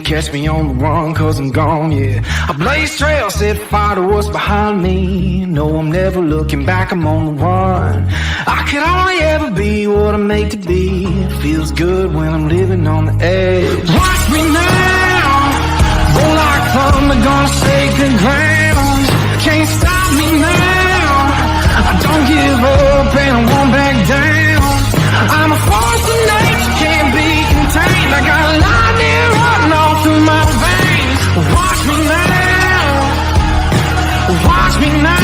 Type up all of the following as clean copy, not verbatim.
catch me on the run, cause I'm gone, yeah. I blaze trails, set fire to what's behind me. No, I'm never looking back, I'm on the run. I could only ever be what I'm made to be. It feels good when I'm living on the edge. Watch me now, roll like thunder, gonna sacred ground. Can't stop me now, I don't give up and I won't back down. I'm a force of nature, can't be contained. I got lightning running all through my veins. Watch me now, watch me now.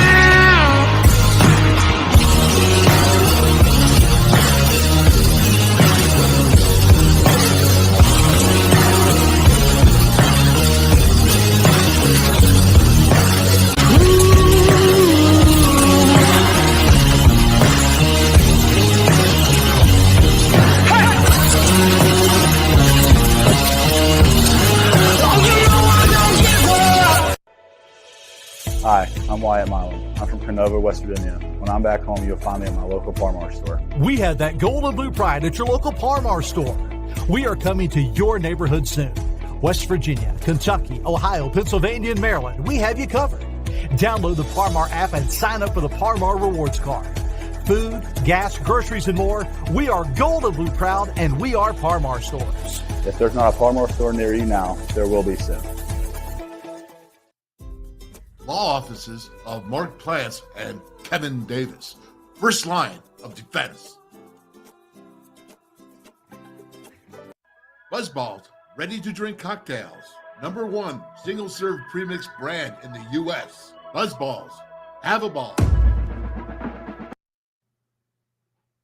Hi, I'm Wyatt Milam. I'm from Canova, West Virginia. When I'm back home, you'll find me at my local Par-Mar store. We have that gold and blue pride at your local Par-Mar store. We are coming to your neighborhood soon. West Virginia, Kentucky, Ohio, Pennsylvania, and Maryland, we have you covered. Download the Par-Mar app and sign up for the Par-Mar rewards card. Food, gas, groceries, and more. We are gold and blue proud, and we are Par-Mar stores. If there's not a Par-Mar store near you now, there will be soon. Law offices of Mark Plants and Kevin Davis. First line of defense. Buzzballs, ready-to-drink cocktails. Number one single-serve premix brand in the U.S. Buzzballs, have a ball.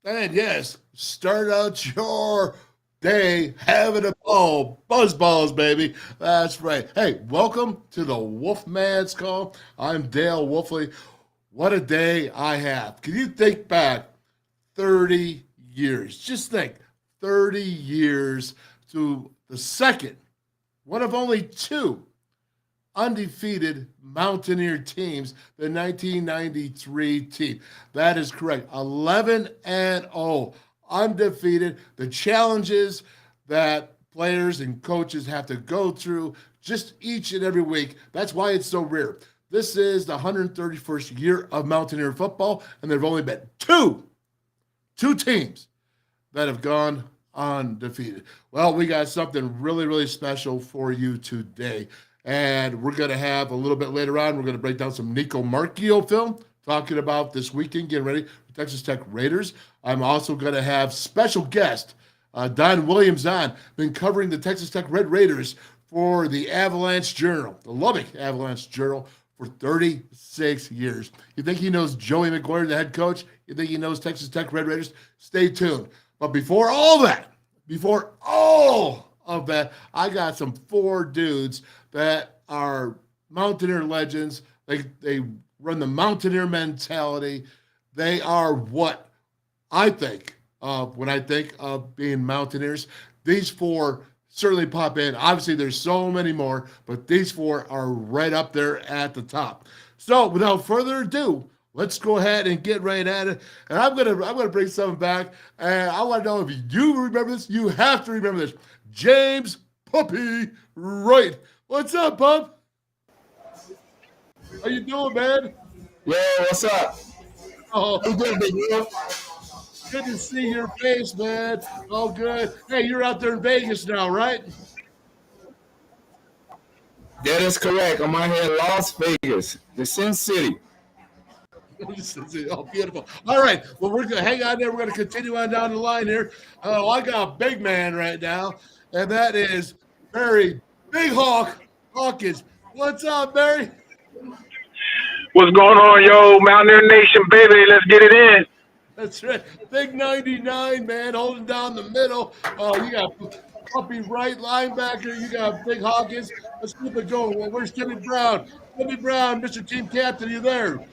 And yes, start out your day having a ball. Buzzballs, baby. That's right. Hey, welcome to the WolfMan's call. I'm Dale Wolfley. What a day I have. Can you think back 30 years? Just think, 30 years to the second, one of only two undefeated Mountaineer teams, the 1993 team. That is correct. 11-0. Undefeated. The challenges that players and coaches have to go through just each and every week. That's why it's so rare. This is the 131st year of Mountaineer football, and there have only been two teams that have gone undefeated. Well, we got something really, really special for you today, and we're going to have a little bit later on, we're going to break down some Nicco Marchiol film, talking about this weekend, getting ready for Texas Tech Raiders. I'm also going to have special guest Don Williams on, been covering the Texas Tech Red Raiders for the Avalanche-Journal, the Lubbock Avalanche-Journal, for 36 years. You think he knows Joey McGuire, the head coach? You think he knows Texas Tech Red Raiders? Stay tuned. But before all of that, I got some four dudes that are Mountaineer legends. They run the Mountaineer mentality. They are what I think of when I think of being Mountaineers. These four certainly pop in. Obviously, there's so many more, but these four are right up there at the top. So without further ado, let's go ahead and get right at it. And I'm gonna bring something back. And I want to know if you remember this. You have to remember this. James Puppy Wright. What's up, Pup? How you doing, man? Yo, what's up? Oh, I'm good, big deal. Good to see your face, man. Oh, good. Hey, you're out there in Vegas now, right? That is correct. I'm out here in Las Vegas, the Sin City. Oh, beautiful. All right. Well, we're going to hang on there. We're going to continue on down the line here. Oh, I got a big man right now, and that is Barry Big Hawk Hawkins. What's up, Barry? What's going on, yo? Mountaineer Nation, baby. Let's get it in. That's right. Big 99, man, holding down the middle. Oh, you got Puppy Wright, linebacker. You got Big Hawkins. Let's keep it going. Well, where's Timmy Brown? Timmy Brown, Mr. Team Captain, you there?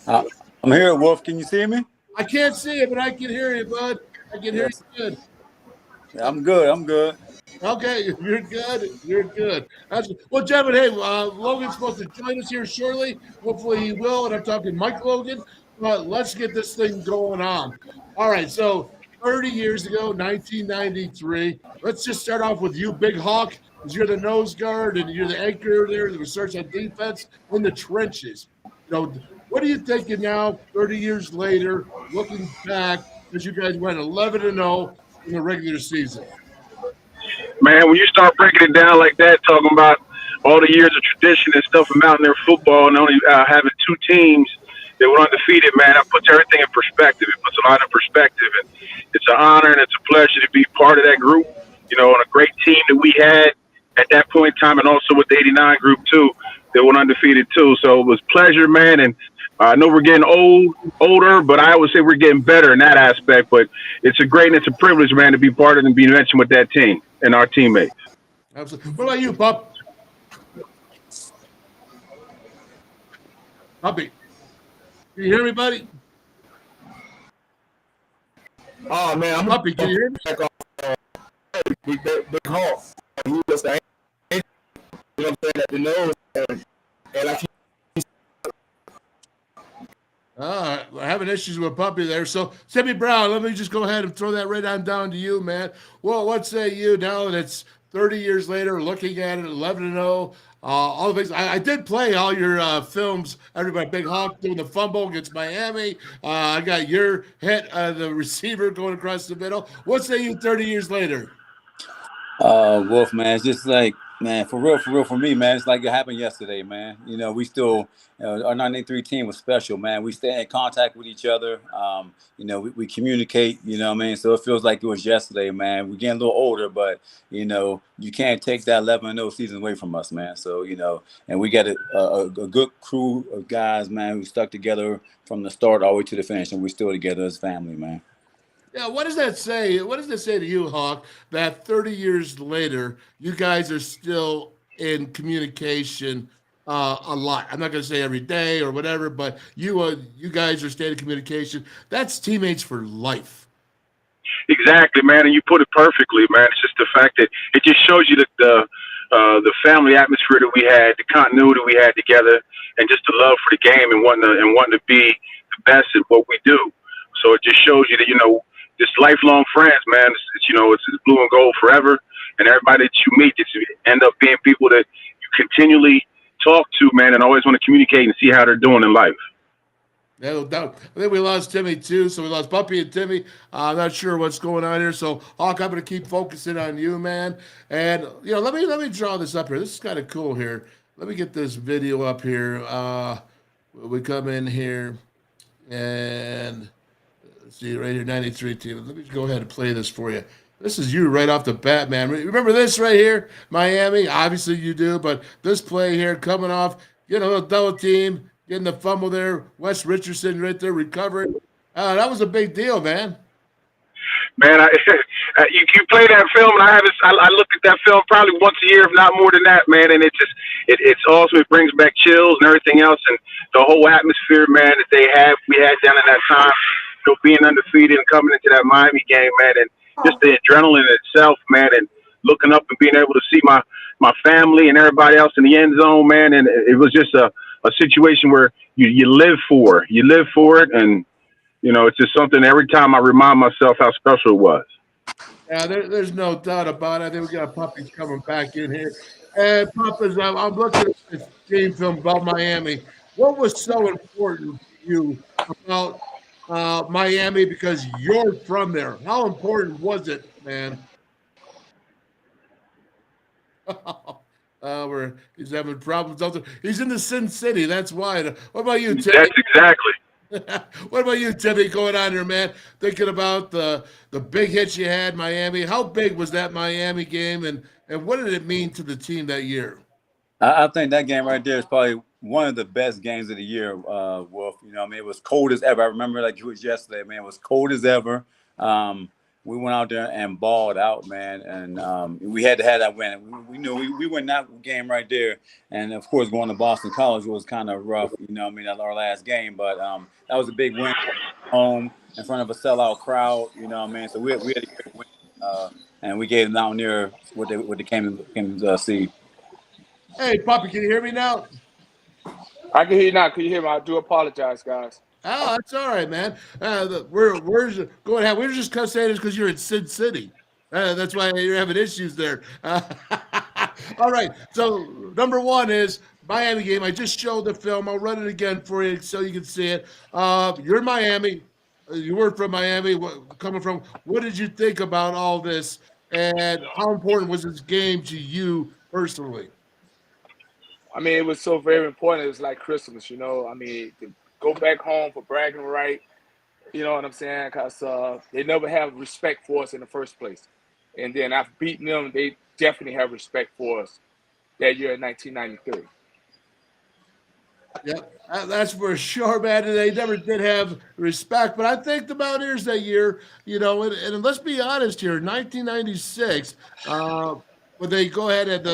I'm here, Wolf. Can you see me? I can't see you, but I can hear you, bud. I can hear you good. I'm good. Okay, you're good. You're good. Well, gentlemen, hey, Logan's supposed to join us here shortly. Hopefully he will, and I'm talking Mike Logan. But let's get this thing going on. All right, so 30 years ago, 1993. Let's just start off with you, Big Hawk. because you're the nose guard and you're the anchor there, the research on defense in the trenches. What are you thinking now, 30 years later, looking back, as you guys went 11-0 in the regular season? Man, when you start breaking it down like that, talking about all the years of tradition and stuff in Mountaineer football, and only having two teams that were undefeated, man, that puts everything in perspective. It puts a lot in perspective, and it's an honor and it's a pleasure to be part of that group. On a great team that we had at that point in time, and also with the '89 group too, that went undefeated too. So it was pleasure, man, and I know we're getting older, but I always say we're getting better in that aspect. But it's a great and it's a privilege, man, to be part of and be mentioned with that team and our teammates. Absolutely. What about you, Pup? Puppy, can you hear me, buddy? Oh man, I'm Puppy, can you hear me? Big Hawk. He was the, you know what I'm saying, at the nose, and I keep. We're having issues with Puppy there. So, Timmy Brown, let me just go ahead and throw that right on down to you, man. Well, what say you now that it's 30 years later, looking at it, 11-0, all the things. I did play all your films. Everybody, Big Hawk doing the fumble against Miami. I got your hit, the receiver going across the middle. What say you 30 years later? Wolf, man, it's just like, man, for real, for me, man, it's like it happened yesterday, man. We still, our 93 team was special, man. We stay in contact with each other. We communicate, you know what I mean? So it feels like it was yesterday, man. We're getting a little older, but, you can't take that 11-0 season away from us, man. So, and we got a good crew of guys, man, who stuck together from the start all the way to the finish, and we're still together as family, man. Yeah, what does that say? What does that say to you, Hawk, that 30 years later, you guys are still in communication a lot? I'm not going to say every day or whatever, but you guys are staying in communication. That's teammates for life. Exactly, man, and you put it perfectly, man. It's just the fact that it just shows you that the family atmosphere that we had, the continuity we had together, and just the love for the game and wanting to be the best at what we do. So it just shows you that just lifelong friends, man. It's blue and gold forever, and everybody that you meet just end up being people that you continually talk to, man, and always want to communicate and see how they're doing in life. No doubt. I think we lost Timmy too, so we lost Puppy and Timmy. I'm not sure what's going on here. So Hawk, I'm going to keep focusing on you, man. And let me draw this up here. This is kind of cool here. Let me get this video up here. We come in here and see right here, 93 team. Let me go ahead and play this for you. This is you right off the bat, man. Remember this right here, Miami? Obviously you do, but this play here coming off, a little double team. Getting the fumble there, Wes Richardson right there recovering. That was a big deal, man. Man, you play that film, and I look at that film probably once a year, if not more than that, man. And it's also, it brings back chills and everything else, and the whole atmosphere, man, that we had down in that time, being undefeated and coming into that Miami game, man, and just the adrenaline itself, man, and looking up and being able to see my family and everybody else in the end zone, man, and it was just a situation where you live for it, and it's just something every time I remind myself how special it was. Yeah, there's no doubt about it. I think we got Puppies coming back in here. And Puppies, I'm looking at this game film about Miami. What was so important to you about Miami, because you're from there? How important was it, man? He's having problems. He's in the Sin City. That's why. What about you, Timmy? That's exactly. What about you, Timmy, going on here, man? Thinking about the big hits you had, Miami. How big was that Miami game, and what did it mean to the team that year? I think that game right there is probably one of the best games of the year, Wolf. It was cold as ever. I remember like it was yesterday, man. It was cold as ever. We went out there and balled out, man, and we had to have that win. We knew we win that game right there, and of course going to Boston College was kind of rough, that's our last game, but that was a big win home in front of a sellout crowd, so we had a great win, and we gave Mountaineer what they came to see. Hey, Poppy, can you hear me now? I can hear you now. Can you hear me? I do apologize, guys. Oh, that's all right, man. We're going ahead. We were just saying this because you're in Sin City. That's why you're having issues there. All right. So number one is Miami game. I just showed the film. I'll run it again for you so you can see it. You're in Miami. You were from Miami. Coming from, what did you think about all this, and how important was this game to you personally? I mean, it was so very important. It was like Christmas, you know. I mean, to go back home for bragging right, you know what I'm saying? Because they never have respect for us in the first place. And then after beating them, they definitely have respect for us that year in 1993. Yep, that's for sure, man. And they never did have respect. But I think the Mountaineers that year, you know, and let's be honest here, 1996, when they go ahead and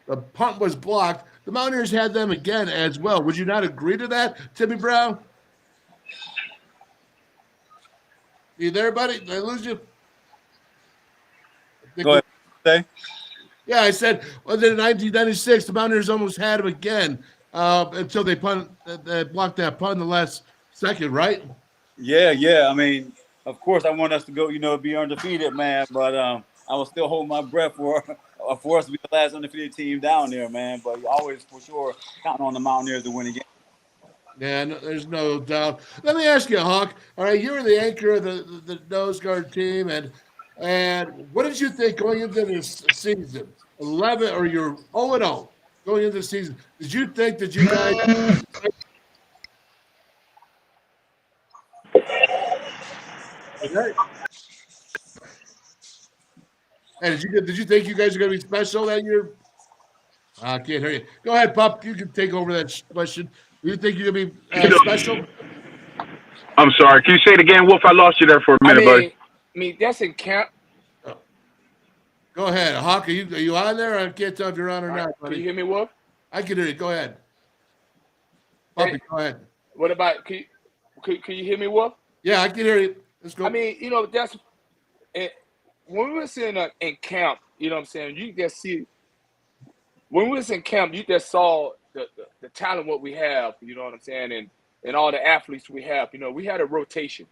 the punt was blocked, the Mountaineers had them again as well. Would you not agree to that, Timmy Brown? You there, buddy? Did I lose you? Go ahead. Say. Yeah, I said, well, then in 1996, the Mountaineers almost had him again until they blocked that punt in the last second, right? Yeah. I mean, of course, I want us to go, you know, be undefeated, man. But I will still hold my breath for us to be the last undefeated team down there, man. But you always, for sure, counting on the Mountaineers to win again. Yeah, no, there's no doubt. Let me ask you, Hawk. All right, you were the anchor of the nose guard team, and what did you think going into this season? 11, or you're 0-0 going into the season. Did you think that you guys? Okay. Hey, did you think you guys are going to be special that year? I can't hear you. Go ahead, Pup. You can take over that question. Do you think you're going to be special? I'm sorry. Can you say it again, Wolf? I lost you there for a minute, buddy. I mean, that's in camp. Go ahead, Hawk. Are you on there? I can't tell if you're on or not, buddy. Can you hear me, Wolf? I can hear you. Go ahead. Puppy, Hey, go ahead. what about can you hear me, Wolf? Yeah, I can hear you. Let's go. I mean, you know, that's when we was in camp. You know what I'm saying? You just see when we was in camp, you just saw the talent what we have. You know what I'm saying? And all the athletes we have. You know, we had a rotation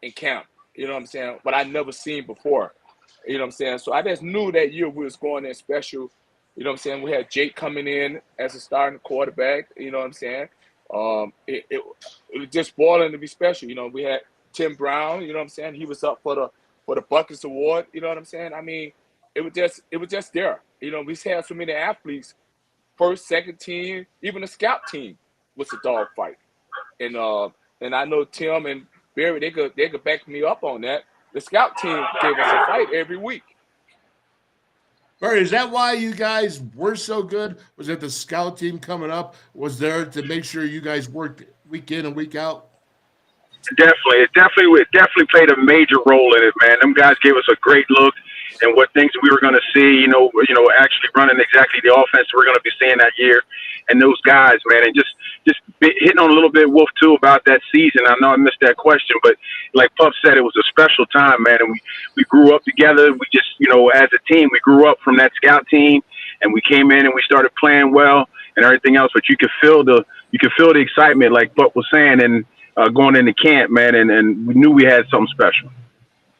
in camp. You know what I'm saying? But I never seen before. You know what I'm saying? So I just knew that year we was going in special. You know what I'm saying? We had Jake coming in as a starting quarterback. You know what I'm saying? It was just boiling to be special. You know, we had Tim Brown. You know what I'm saying? He was up for the Buckets Award. You know what I'm saying? I mean, it was just there. You know, we had so many athletes, first, second team, even the scout team was a dog fight. And I know Tim and Barry, they could back me up on that. The scout team gave us a fight every week. Barry, is that why you guys were so good? Was it the scout team coming up was there to make sure you guys worked week in and week out? Definitely. It definitely played a major role in it, man. Them guys gave us a great look and what things we were going to see, you know, actually running exactly the offense we're going to be seeing that year. And those guys, man, and just hitting on a little bit, Wolf, too, about that season. I know I missed that question, but like Pup said, it was a special time, man. And we grew up together. We just, you know, as a team, we grew up from that scout team, and we came in and we started playing well and everything else. But you could feel the excitement, like Pup was saying, and going into camp, man, and we knew we had something special.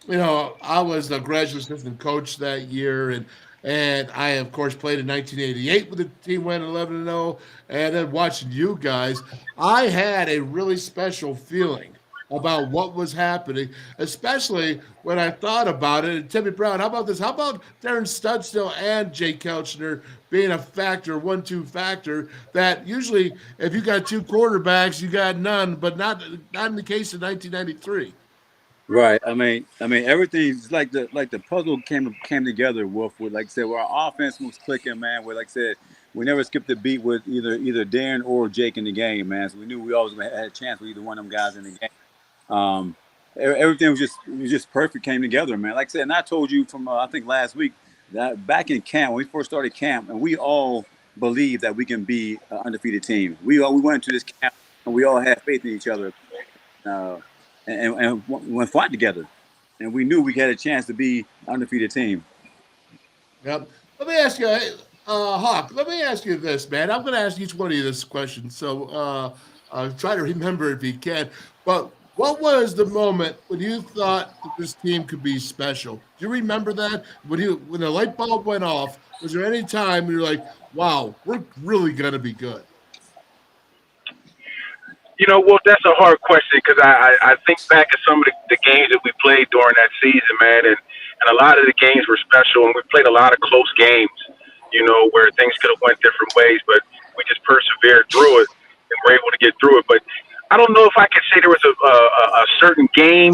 You know, I was a graduate assistant coach that year, and I, of course, played in 1988 with the team went 11-0, and then watching you guys, I had a really special feeling about what was happening, especially when I thought about it. And Timmy Brown, how about this? How about Darren Studstill and Jay Couchner being a factor, 1-2 factor, that usually if you got two quarterbacks, you got none, but not in the case of 1993. Right. I mean, everything's like the puzzle came together, Wolf. With, like I said, where our offense was clicking, man. Where, like I said, we never skipped a beat with either Darren or Jake in the game, man. So we knew we always had a chance with either one of them guys in the game. Everything was just perfect, came together, man. Like I said, and I told you from I think last week that back in camp, when we first started camp, and we all believed that we can be an undefeated team. We went into this camp and we all had faith in each other. And went fought together, and we knew we had a chance to be an undefeated team. Yep. Let me ask you, Hawk. Let me ask you this, man. I'm going to ask each one of you this question, so try to remember if you can. But What was the moment when you thought that this team could be special? Do you remember that? When the light bulb went off, was there any time you're like, wow, we're really going to be good? Well, that's a hard question because I think back at some of the games that we played during that season, man, and a lot of the games were special, and we played a lot of close games, where things could have went different ways, but we just persevered through it and were able to get through it. But I don't know if I could say there was a certain game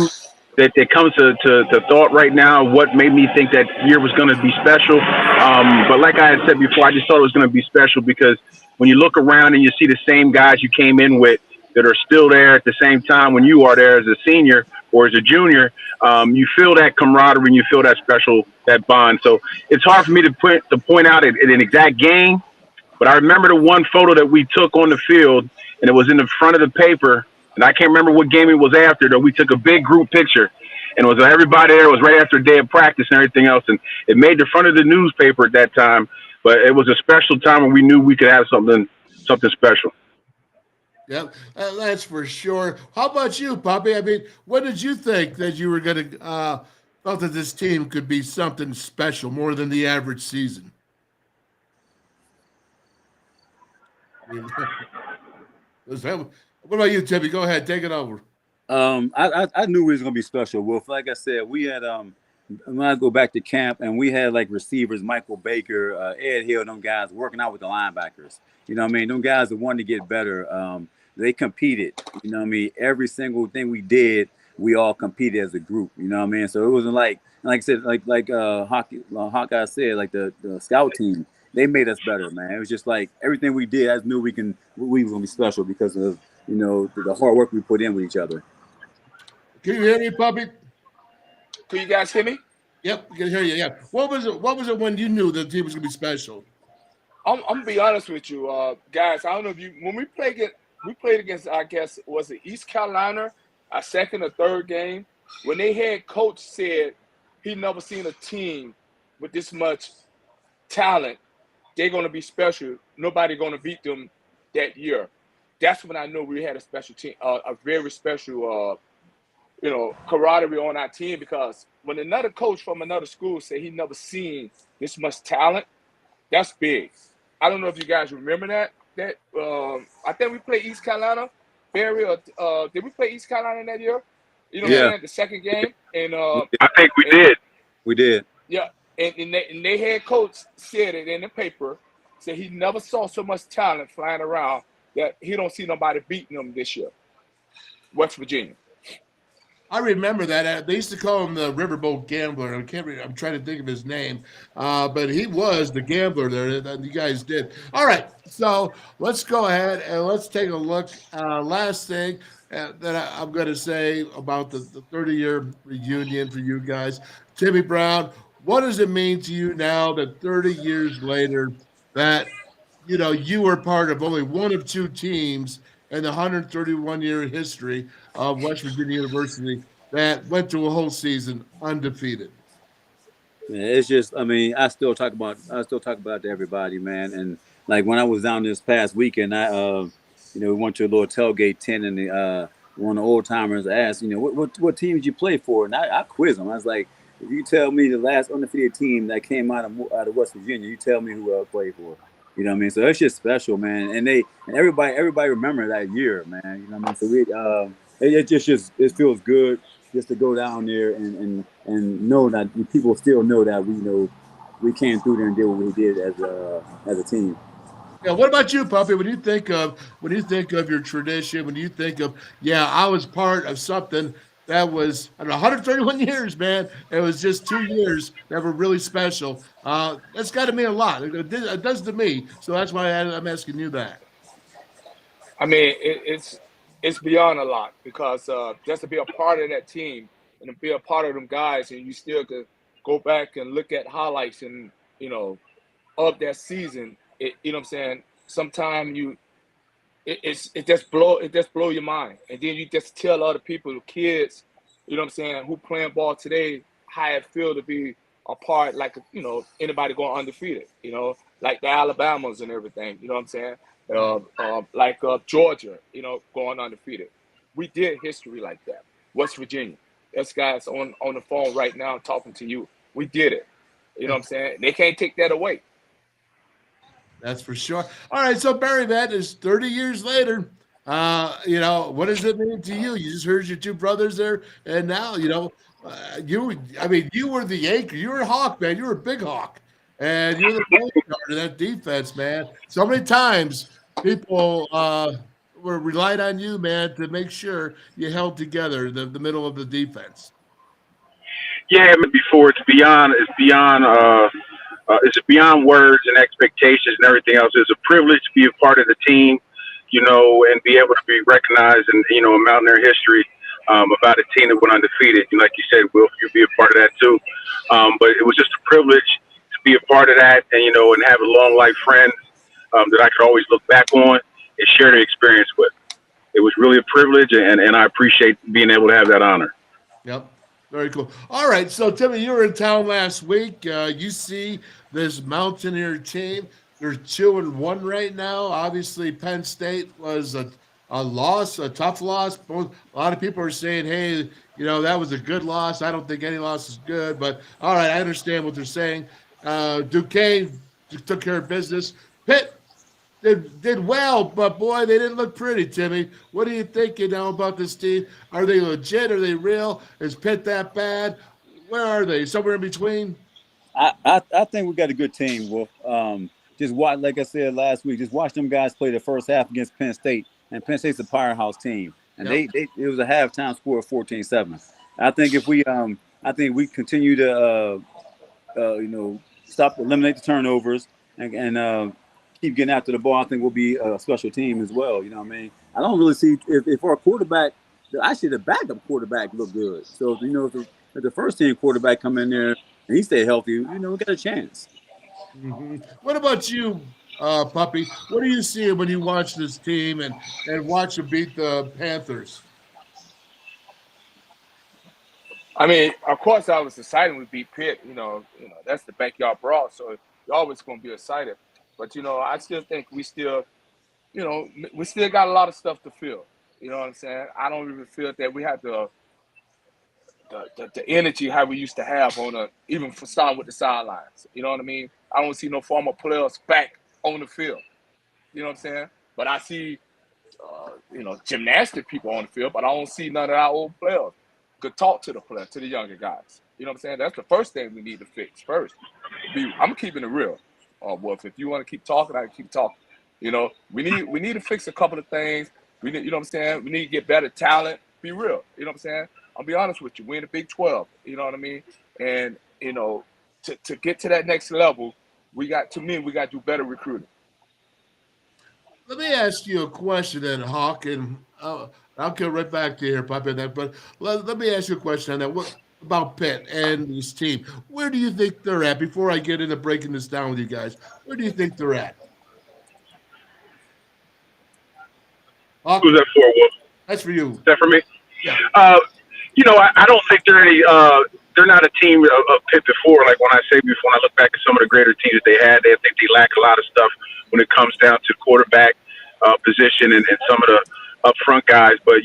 that comes to thought right now. What made me think that year was going to be special? But like I had said before, I just thought it was going to be special because when you look around and you see the same guys you came in with that are still there at the same time when you are there as a senior or as a junior, you feel that camaraderie and you feel that bond. So it's hard for me to point out an exact game, but I remember the one photo that we took on the field, and it was in the front of the paper, and I can't remember what game it was after, that we took a big group picture, and it was everybody there. It was right after a day of practice and everything else, and it made the front of the newspaper at that time, but it was a special time when we knew we could have something special. Yeah, that's for sure. How about you, Poppy? I mean, what did you think that you were going to felt that this team could be something special, more than the average season? What about you, Timmy? Go ahead, take it over. I knew we was gonna be special, Wolf. Like I said, we had when I go back to camp, and we had like receivers, Michael Baker, Ed Hill, them guys working out with the linebackers. You know what I mean? Them guys that wanted to get better. They competed. You know what I mean? Every single thing we did, we all competed as a group. You know what I mean? So it wasn't like I said, like Hawkeye said, like the scout team, they made us better, man. It was just like everything we did, I knew we were gonna be special because of the hard work we put in with each other. Can you hear me, Puppy? Can you guys hear me? Yep, we can hear you. Yeah. What was it when you knew the team was gonna be special? I'm gonna be honest with you, guys. I don't know if when we played against, I guess, was it East Carolina, our second or third game, when they head coach said he never seen a team with this much talent. They're gonna be special. Nobody gonna beat them that year. That's when I knew we had a special team, a very special, camaraderie on our team. Because when another coach from another school said he never seen this much talent, that's big. I don't know if you guys remember that. I think we played East Carolina. Barry, did we play East Carolina in that year? You know what I'm saying? The second game. And I think we did. We did. Yeah. And they head coach said it in the paper, said he never saw so much talent flying around that he don't see nobody beating them this year. West Virginia. I remember that. They used to call him the Riverboat Gambler. I'm trying to think of his name, but he was the gambler there that you guys did. All right, so let's go ahead and let's take a look. Last thing that I'm going to say about the 30-year reunion for you guys. Timmy Brown, what does it mean to you now that 30 years later that, you were part of only one of two teams in the 131-year history of West Virginia University that went through a whole season undefeated? Yeah, it's just, I still talk about it to everybody, man. And like when I was down this past weekend, we went to a little tailgate tent, and one of the old timers asked, what team did you play for? And I quizzed him. I was like, if you tell me the last undefeated team that came out of West Virginia, you tell me who I played for. You know what I mean? So it's just special, man. And everybody remember that year, man. You know what I mean? So it feels good just to go down there and know that people still know that we came through there and did what we did as a team. Yeah. What about you, Puppy? When you think of your tradition, when you think of, I was part of something that was 131 years, man. It was just 2 years that were really special. That's got to mean a lot. It does to me. So that's why I'm asking you that. I mean, it's beyond a lot because just to be a part of that team and to be a part of them guys, and you still could go back and look at highlights and of that season. You know what I'm saying? Sometimes it just blow your mind, and then you just tell other people, the kids, you know what I'm saying, who playing ball today, how it feel to be a part, like anybody going undefeated, like the Alabamas and everything, you know what I'm saying, like Georgia, going undefeated. We did history like that. West Virginia. There's guys on the phone right now talking to you. We did it. You know what I'm saying? They can't take that away. That's for sure. All right, so Barry, man, is 30 years later. What does it mean to you? You just heard your two brothers there, and now you were the anchor. You were a Hawk, man. You were a big Hawk, and you're the point guard of that defense, man. So many times people were relied on you, man, to make sure you held together the middle of the defense. Yeah, before it's beyond words and expectations and everything else. It's a privilege to be a part of the team, and be able to be recognized in, in Mountaineer history about a team that went undefeated. Like you said, Will, you'll be a part of that too. But it was just a privilege to be a part of that and, and have a long life friend that I could always look back on and share the experience with. It was really a privilege, and I appreciate being able to have that honor. Yep. Very cool. All right. So, Timmy, you were in town last week. You see this Mountaineer team. They're 2-1 right now. Obviously, Penn State was a loss, a tough loss. A lot of people are saying, hey, that was a good loss. I don't think any loss is good. But, all right, I understand what they're saying. Duquesne took care of business. Pitt did well, but, boy, they didn't look pretty, Timmy. What do you think, about this team? Are they legit? Are they real? Is Pitt that bad? Where are they? Somewhere in between? I think we got a good team, Wolf. Just watch, like I said last week, just watch them guys play the first half against Penn State. And Penn State's a powerhouse team. And it was a halftime score of 14-7. I think if we continue to eliminate the turnovers and keep getting after the ball, I think we'll be a special team as well. You know what I mean? I don't really see if our quarterback, actually the backup quarterback look good. So if the first team quarterback come in there and he stay healthy, we got a chance. Mm-hmm. What about you, Puppy? What do you see when you watch this team and watch them beat the Panthers? I mean, of course, I was excited when we beat Pitt. That's the backyard brawl, so you're always going to be excited. But I still think we still got a lot of stuff to fill. You know what I'm saying? I don't even feel that we have the energy how we used to have even for starting with the sidelines. You know what I mean? I don't see no former players back on the field. You know what I'm saying? But I see, gymnastic people on the field, but I don't see none of our old players could talk to the players, to the younger guys. You know what I'm saying? That's the first thing we need to fix first. I'm keeping it real. Wolf, if you want to keep talking, I can keep talking. We need to fix a couple of things. We need, you know what I'm saying? We need to get better talent. Be real. You know what I'm saying? I'll be honest with you. We're in the Big 12. You know what I mean? And, to get to that next level, we got to do better recruiting. Let me ask you a question then, Hawk, and I'll get right back to you here, Pop, in that. But let me ask you a question on that. What about Pitt and this team? Where do you think they're at? Before I get into breaking this down with you guys, where do you think they're at? Hawk? Who's that for, Wolf? That's for you. Is that for me? Yeah. I don't think they're any. They're not a team of Pitt before. Like when I look back at some of the greater teams that they had, I think they lack a lot of stuff when it comes down to quarterback position and some of the up front guys. But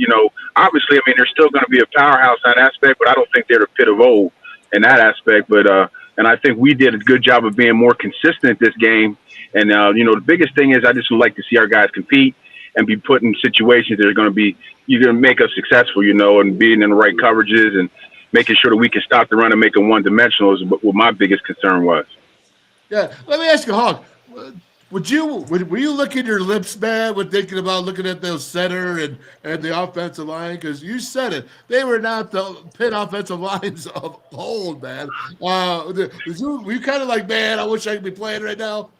obviously, I mean, they're still going to be a powerhouse in that aspect. But I don't think they're the Pitt of old in that aspect. But and I think we did a good job of being more consistent this game. And the biggest thing is I just would like to see our guys compete and be put in situations that are going to make us successful, and being in the right coverages and making sure that we can stop the run and make it one-dimensional is what my biggest concern was. Yeah, let me ask you, Hawk. Were you licking your lips, man, when thinking about looking at those center and the offensive line? Because you said it, they were not the Pitt offensive lines of old, man. Were you kind of like, man, I wish I could be playing right now?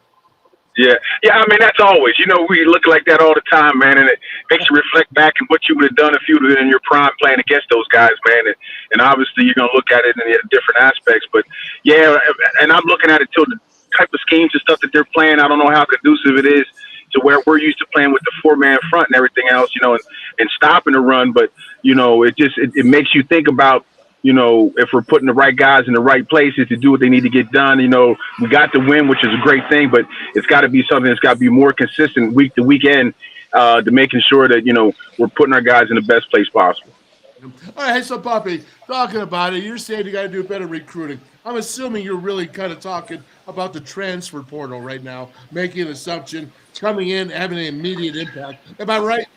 Yeah. I mean, that's always, we look like that all the time, man, and it makes you reflect back on what you would have done if you would have been in your prime playing against those guys, man. And obviously, you're going to look at it in different aspects. But, yeah, and I'm looking at it too, the type of schemes and stuff that they're playing. I don't know how conducive it is to where we're used to playing with the four-man front and everything else, and stopping the run. But, it makes you think about, if we're putting the right guys in the right places to do what they need to get done. We got the win, which is a great thing, but it's got to be something that's got to be more consistent week to weekend to making sure that, we're putting our guys in the best place possible. All right, hey, so Poppy, talking about it, you're saying you got to do better recruiting. I'm assuming you're really kind of talking about the transfer portal right now, making an assumption, coming in, having an immediate impact. Am I right?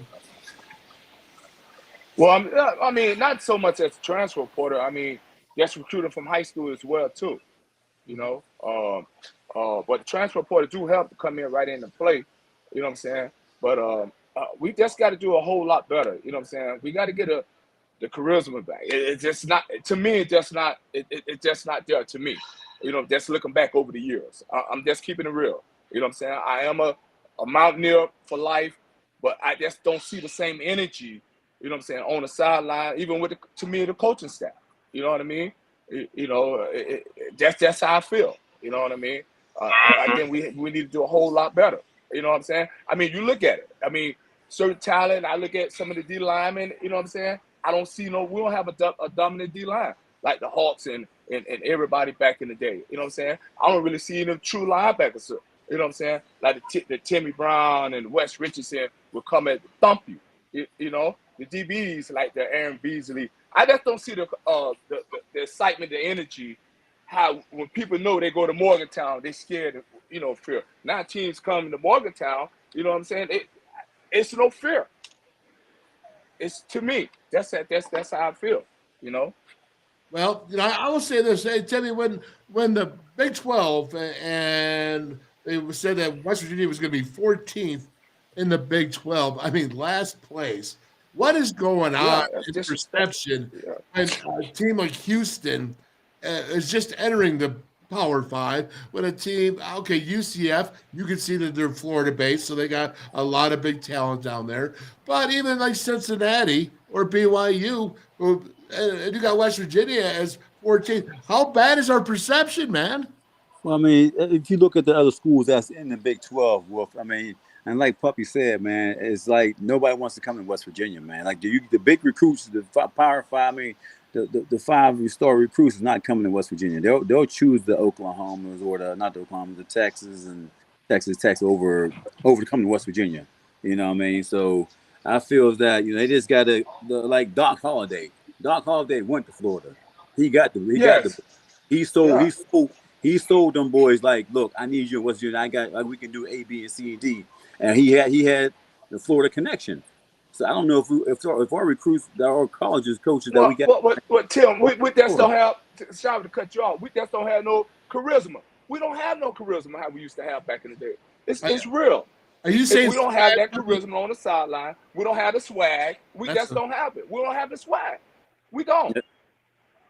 Well, I mean, not so much as transfer portal. I mean, that's recruiting from high school as well too. But the transfer portal do help to come in right into play. You know what I'm saying? But we just got to do a whole lot better. You know what I'm saying? We got to get the charisma back. It's just not, to me. It's just not. It's just not there to me. Just looking back over the years, I'm just keeping it real. You know what I'm saying? I am a Mountaineer for life, but I just don't see the same energy. You know what I'm saying, on the sideline, even with the coaching staff. You know what I mean? That's how I feel. You know what I mean? I think we need to do a whole lot better. You know what I'm saying? I mean, you look at it. I mean, certain talent. I look at some of the D linemen. You know what I'm saying? I don't see we don't have a dominant D line like the Hawks and everybody back in the day. You know what I'm saying? I don't really see any true linebackers. You know what I'm saying? Like the Timmy Brown and Wes Richardson will come and thump you. The DBs like the Aaron Beasley. I just don't see the excitement, the energy. How when people know they go to Morgantown, they scared of fear. Now teams come to Morgantown. You know what I'm saying? It's no fear. It's, to me, that's how I feel. Well, I will say this. Hey, tell me when the Big 12 and they said that West Virginia was going to be 14th in the Big 12. I mean, last place. What is going on in perception when a team like Houston is just entering the Power 5 when a team, UCF, you can see that they're Florida-based, so they got a lot of big talent down there. But even like Cincinnati or BYU, and you got West Virginia as 14th. How bad is our perception, man? Well, I mean, if you look at the other schools that's in the Big 12, Wolf, I mean, and like Puppy said, man, it's like nobody wants to come to West Virginia, man. Like the big recruits, the Power 5, I mean, the 5-star recruits is not coming to West Virginia. They'll choose the Oklahomas or the Texas and Texas Tech over to come to West Virginia. You know what I mean? So I feel that they just got to like Doc Holliday. Doc Holliday went to Florida. He sold them boys like, look, I need you in West Virginia. We can do A, B, and C, and D. And he had the Florida connection. So I don't know if our recruits, our colleges, coaches that we got. But Tim, we just don't have. Sorry to cut you off. We just don't have no charisma. We don't have no charisma how we used to have back in the day. It's real. Are you saying we don't have that charisma on the sideline? We don't have the swag. We just don't have it. We don't have the swag. We don't.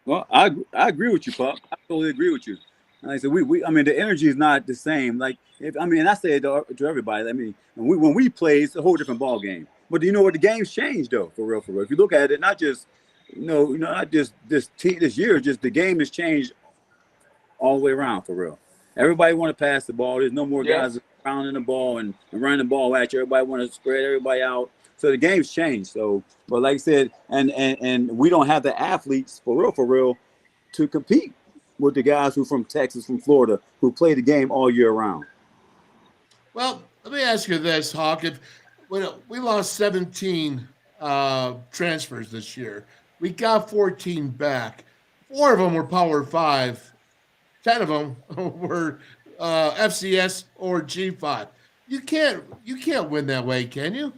Well, I agree with you, Pop. I totally agree with you. Like I said, I mean, the energy is not the same. Like, and I say it to everybody. I mean, when we play, it's a whole different ball game. But you know what? The game's changed, though, for real. If you look at it, not just, not just this year, just the game has changed all the way around, for real. Everybody want to pass the ball. There's no more guys pounding the ball and running the ball at you. Everybody want to spread everybody out. So the game's changed. So, but like I said, and we don't have the athletes, for real, to compete with the guys who from Texas, from Florida, who play the game all year round. Well, let me ask you this, Hawk. We lost 17 transfers this year. We got 14 back. 4 of them were Power 5. 10 of them were FCS or G5. You can't win that way, can you?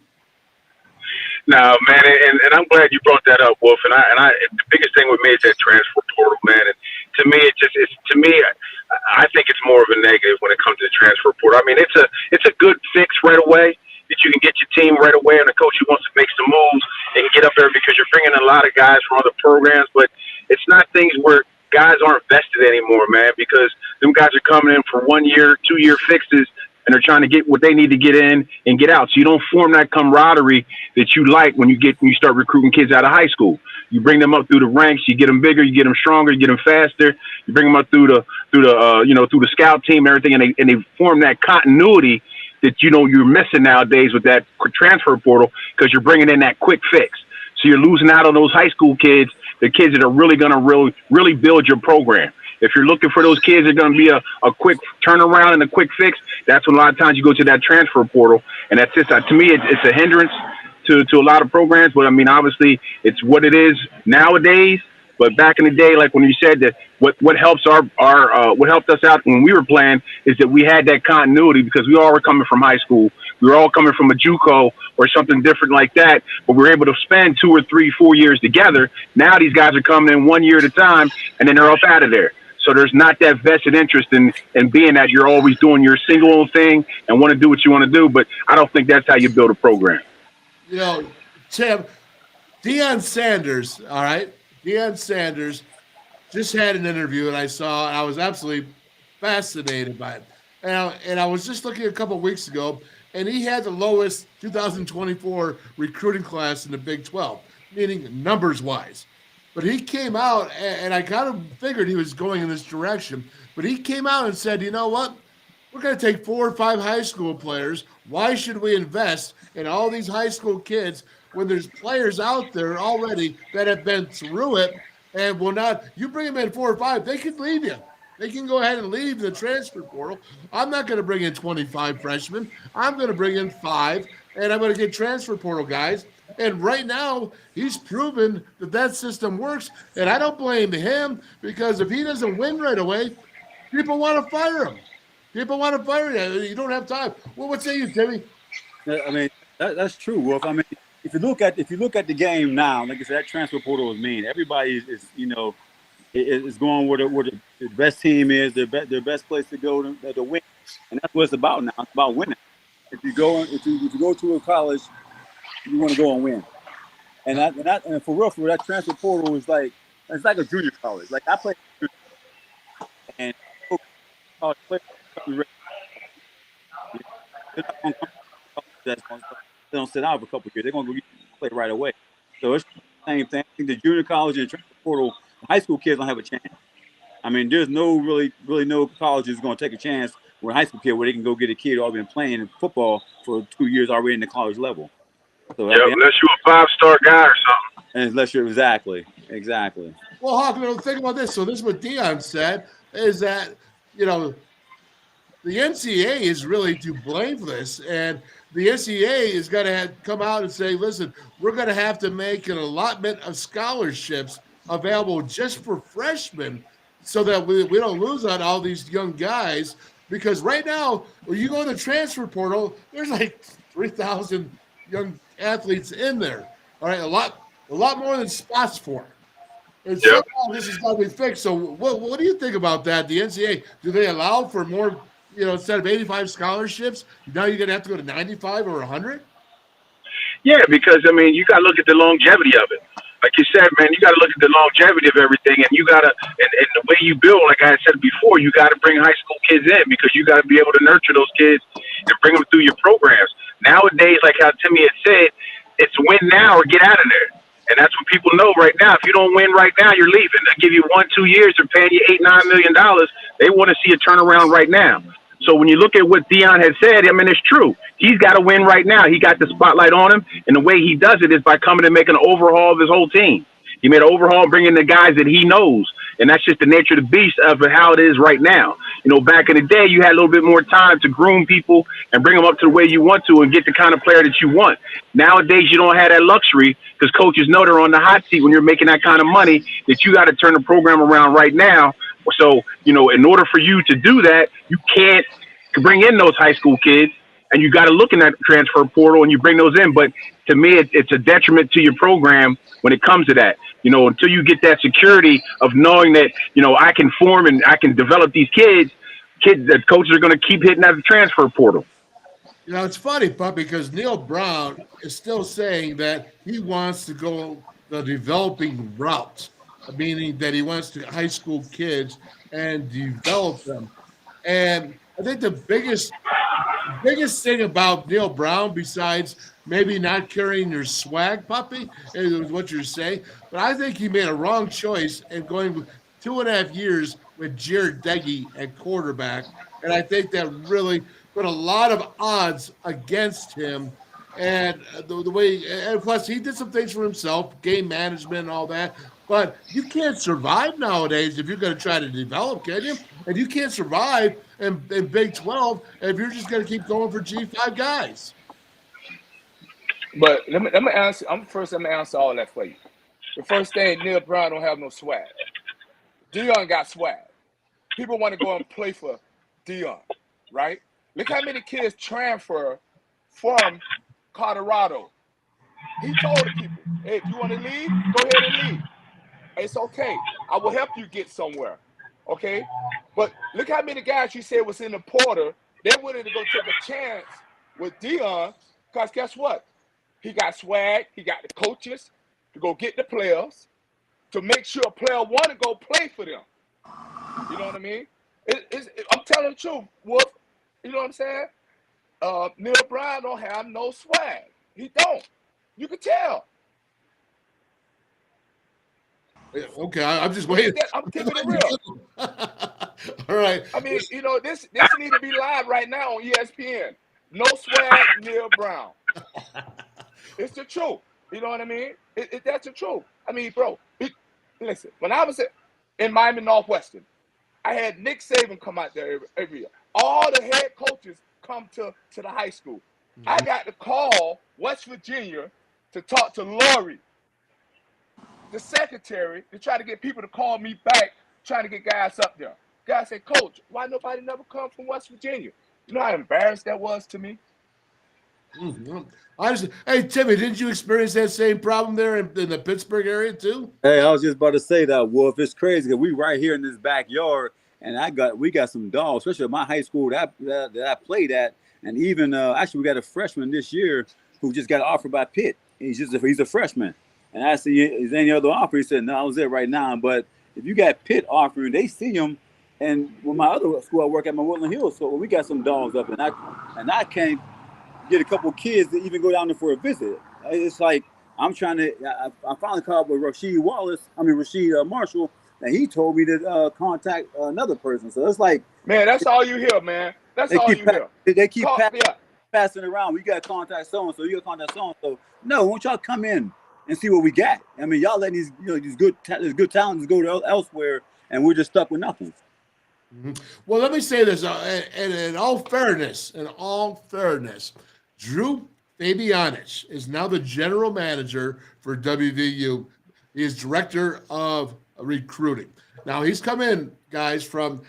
No, man, and I'm glad you brought that up, Wolf. And I the biggest thing with me is that transfer portal, man. And to me, I think it's more of a negative when it comes to the transfer portal. I mean, it's a good fix right away that you can get your team right away, and the coach who wants to make some moves and get up there because you're bringing a lot of guys from other programs. But it's not things where guys aren't vested anymore, man, because them guys are coming in for 1 year, 2 year fixes, and they're trying to get what they need to get in and get out. So you don't form that camaraderie that you like when you start recruiting kids out of high school. You bring them up through the ranks, you get them bigger, you get them stronger, you get them faster. You bring them up through the scout team and everything, and they form that continuity that you're missing nowadays with that transfer portal because you're bringing in that quick fix. So you're losing out on those high school kids, the kids that are really going to really build your program. If you're looking for those kids that are going to be a quick turnaround and a quick fix, that's when a lot of times you go to that transfer portal. And that's just, to me, it's a hindrance to a lot of programs. But, I mean, obviously, it's what it is nowadays. But back in the day, like when you said that what helps what helped us out when we were playing is that we had that continuity because we all were coming from high school. We were all coming from a JUCO or something different like that, but we were able to spend 2 or 3, 4 years together. Now these guys are coming in 1 year at a time, and then they're up out of there. So there's not that vested interest in being that you're always doing your single old thing and want to do what you want to do, but I don't think that's how you build a program. You know, Tim, Deion Sanders, all right? Deion Sanders just had an interview, and I was absolutely fascinated by it. And I was just looking a couple of weeks ago, and he had the lowest 2024 recruiting class in the Big 12, meaning numbers-wise. But he came out, and I kind of figured he was going in this direction, but he came out and said, you know what? We're going to take 4 or 5 high school players. Why should we invest in all these high school kids when there's players out there already that have been through it and will not – you bring them in 4 or 5, they can leave you. They can go ahead and leave the transfer portal. I'm not going to bring in 25 freshmen. I'm going to bring in 5, and I'm going to get transfer portal guys. And right now, he's proven that system works. And I don't blame him because if he doesn't win right away, people want to fire him. People want to fire you. You don't have time. Well, what say you, Timmy? I mean, that's true, Wolf. I mean, if you look at the game now, like I said, that transfer portal is mean. Everybody is going where the best team is, their best place to go to win, and that's what it's about now. It's about winning. If you go to a college, you want to go and win. And for real, that transfer portal is it's like a junior college. Like I played, and college players they don't sit out for a couple of years. They're going to go play right away. So it's the same thing. I think the junior college and transfer portal, high school kids don't have a chance. I mean, there's no really no college is going to take a chance with a high school kid where they can go get a kid already been playing in football for 2 years already in the college level. So, yeah, unless you're a 5-star guy or something. And unless you're exactly. Well, Hawkins, think about this. So this is what Deion said, is that, the NCAA is really to blame for this. And the NCAA is going to come out and say, listen, we're going to have to make an allotment of scholarships available just for freshmen so that we don't lose on all these young guys. Because right now, when you go to the transfer portal, there's like 3,000 young athletes in there. All right, a lot more than spots for. And somehow this has got to be fixed. So what do you think about that? The NCAA, do they allow for more, instead of 85 scholarships, now you're going to have to go to 95 or 100? Yeah, because, I mean, you got to look at the longevity of it. Like you said, man, you got to look at the longevity of everything, and you got to, and the way you build, like I said before, you got to bring high school kids in because you got to be able to nurture those kids and bring them through your programs. Nowadays, like how Timmy had said, it's win now or get out of there. And that's what people know right now. If you don't win right now, you're leaving. They give you 1-2 years, they're paying you $8-9 million. They want to see a turnaround right now. So when you look at what Deion has said, I mean, it's true. He's got to win right now. He got the spotlight on him, and the way he does it is by coming and making an overhaul of his whole team. He made an overhaul, bringing the guys that he knows, and that's just the nature of the beast of how it is right now. Back in the day, you had a little bit more time to groom people and bring them up to the way you want to and get the kind of player that you want. Nowadays, you don't have that luxury because coaches know they're on the hot seat when you're making that kind of money that you got to turn the program around right now. So, in order for you to do that, you can't bring in those high school kids, and you got to look in that transfer portal and you bring those in. But to me, it's a detriment to your program when it comes to that. Until you get that security of knowing that, I can form and I can develop these kids that coaches are going to keep hitting at the transfer portal. It's funny, Pup, because Neil Brown is still saying that he wants to go the developing route, meaning that he wants to high school kids and develop them. And I think the biggest thing about Neil Brown, besides maybe not carrying your swag, Puppy, is what you're saying, but I think he made a wrong choice in going with 2.5 years with Jared Deggy at quarterback, and I think that really put a lot of odds against him. And the way, and plus he did some things for himself, game management and all that. But you can't survive nowadays if you're going to try to develop, can you? And you can't survive in Big 12 if you're just going to keep going for G5 guys. But let me answer. Let me answer all that for you. The first thing, Neil Brown don't have no swag. Dion got swag. People want to go and play for Dion, right? Look how many kids transfer from Colorado. He told the people, hey, if you want to leave, go ahead and leave. It's okay. I will help you get somewhere. Okay? But look how many guys you said was in the portal. They're willing to go take a chance with Dion because guess what? He got swag. He got the coaches to go get the players to make sure a player want to go play for them. You know what I mean? I'm telling the truth, Wolf. You know what I'm saying? Neil Brown don't have no swag. He don't. You can tell. Yeah, okay, I'm just waiting. I'm keeping it real. All right. I mean, you know, this need to be live right now on ESPN. No swag, Neil Brown. It's the truth. You know what I mean? That's the truth. I mean, bro, listen, when I was in Miami Northwestern, I had Nick Saban come out there every year. All the head coaches come to the high school. Mm-hmm. I got to call West Virginia to talk to Laurie, the secretary, to try to get people to call me back, trying to get guys up there. Guys said, Coach, why nobody never come from West Virginia? You know how embarrassed that was to me? Mm-hmm. Hey, Timmy, didn't you experience that same problem there in the Pittsburgh area too? Hey, I was just about to say that, Wolf. It's crazy because we right here in this backyard, and we got some dogs, especially at my high school that I played at, and even actually we got a freshman this year who just got offered by Pitt. He's a freshman, and I said, "Is there any other offer?" He said, "No, I was there right now." But if you got Pitt offering, they see him. And with my other school, I work at my Woodland Hills, so we got some dogs up, and I can't get a couple of kids to even go down there for a visit. It's like I'm trying to. I finally called with Rasheed Marchiol, and he told me to contact another person. So it's like, man, that's all you hear, man. That's all you hear. They keep passing around. We got to contact so and so. You got to contact so and so. No, won't y'all come in and see what we got? I mean, y'all letting these good talents go to elsewhere, and we're just stuck with nothing. Mm-hmm. Well, let me say this, and in all fairness, Drew Fabianich is now the general manager for WVU. He is director of recruiting. Now, he's come in, guys, from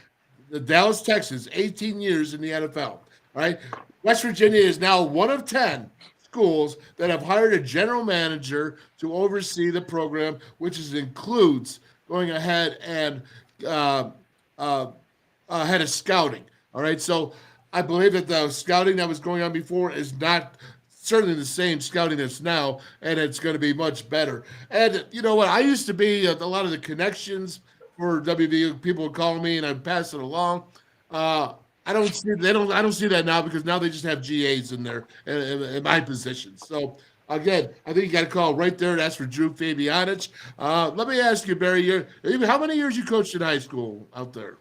the Dallas Texans, 18 years in the NFL. All right. West Virginia is now one of 10 schools that have hired a general manager to oversee the program, which includes going ahead and head of scouting. All right. So I believe that the scouting that was going on before is not certainly the same scouting that's now, and it's going to be much better. And you know what? I used to be a lot of the connections for WVU. People would call me, and I'd pass it along. I don't see that now because now they just have GAs in there in my position. So again, I think you got to call right there. That's for Drew Fabianich. Let me ask you, Barry, how many years you coached in high school out there?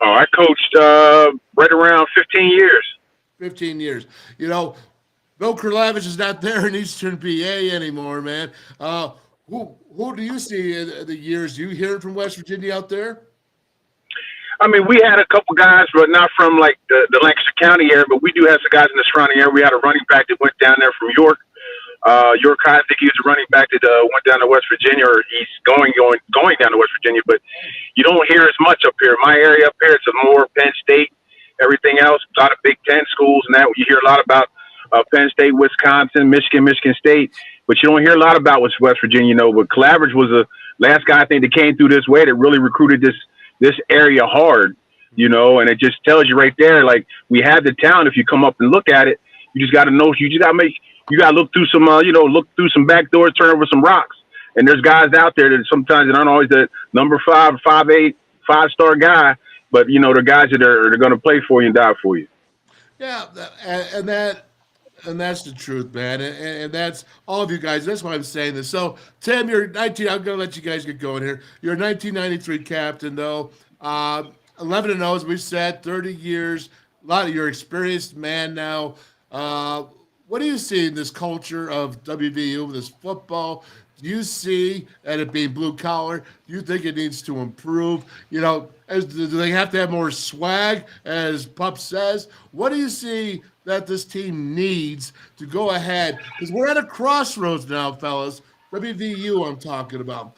Oh, I coached right around 15 years. 15 years. You know, Bill Kurlavich is not there in Eastern PA anymore, man. Who do you see in the years? You hearing from West Virginia out there? I mean, we had a couple guys, but not from like the Lancaster County area, but we do have some guys in the surrounding area. We had a running back that went down there from York. York High, I think he was a running back that went down to West Virginia, or he's going down to West Virginia, but you don't hear as much up here. My area up here, it's a more Penn State, everything else, a lot of Big Ten schools, and that you hear a lot about Penn State, Wisconsin, Michigan State, but you don't hear a lot about West Virginia, you know. But Calabridge was the last guy I think that came through this way that really recruited this area hard, you know, and it just tells you right there, like, we have the talent. If you come up and look at it, you just got to know, you got to look through some, look through some back doors, turn over some rocks. And there's guys out there that sometimes that aren't always the number 5, 5'8", 5-star guy, but, you know, they're guys that are going to play for you and die for you. Yeah, and that's the truth, man. And that's all of you guys. That's why I'm saying this. So, Tim, you're 19. I'm going to let you guys get going here. You're a 1993 captain, though. 11-0, as we said, 30 years. A lot of your experienced man now. what do you see in this culture of WVU, this football? Do you see that it being blue collar? Do you think it needs to improve? You know, do they have to have more swag, as Pup says? What do you see that this team needs to go ahead? Because we're at a crossroads now, fellas. WVU, I'm talking about.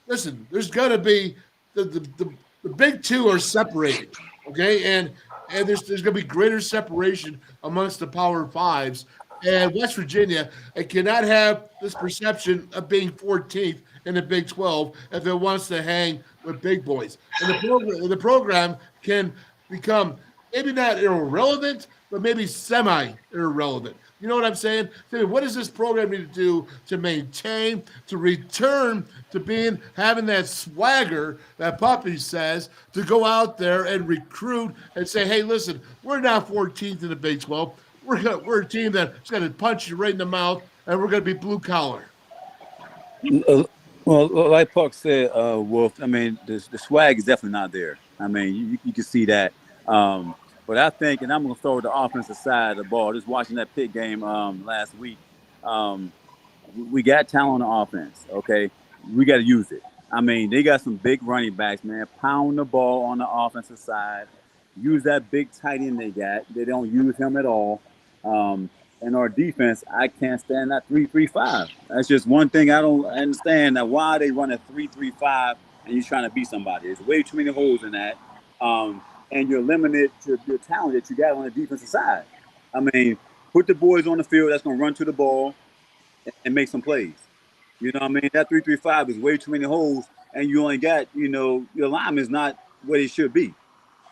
Listen, there's got to be the big two are separated, okay, and there's going to be greater separation amongst the Power Fives. And West Virginia, it cannot have this perception of being 14th in the Big 12 if it wants to hang with big boys. And the program can become maybe not irrelevant, but maybe semi-irrelevant. You know what I'm saying? What does this program need to do to maintain, to return to having that swagger that Puppy says, to go out there and recruit and say, hey, listen, we're now 14th in the Big 12. We're a team that's going to punch you right in the mouth, and we're going to be blue collar. Well, like Puck said, Wolf, I mean, the swag is definitely not there. I mean, you can see that. But I think, and I'm going to start with the offensive side of the ball, just watching that Pitt game last week, we got talent on offense, okay? We got to use it. I mean, they got some big running backs, man. Pound the ball on the offensive side. Use that big tight end they got. They don't use him at all. And our defense, I can't stand that 3-3-5. That's just one thing I don't understand. That why they run a 3-3-5 and you're trying to beat somebody. There's way too many holes in that. And you're limited to your talent that you got on the defensive side. I mean, put the boys on the field that's going to run to the ball and make some plays. You know what I mean? That 3-3-5 is way too many holes, and you only got, your line is not what it should be.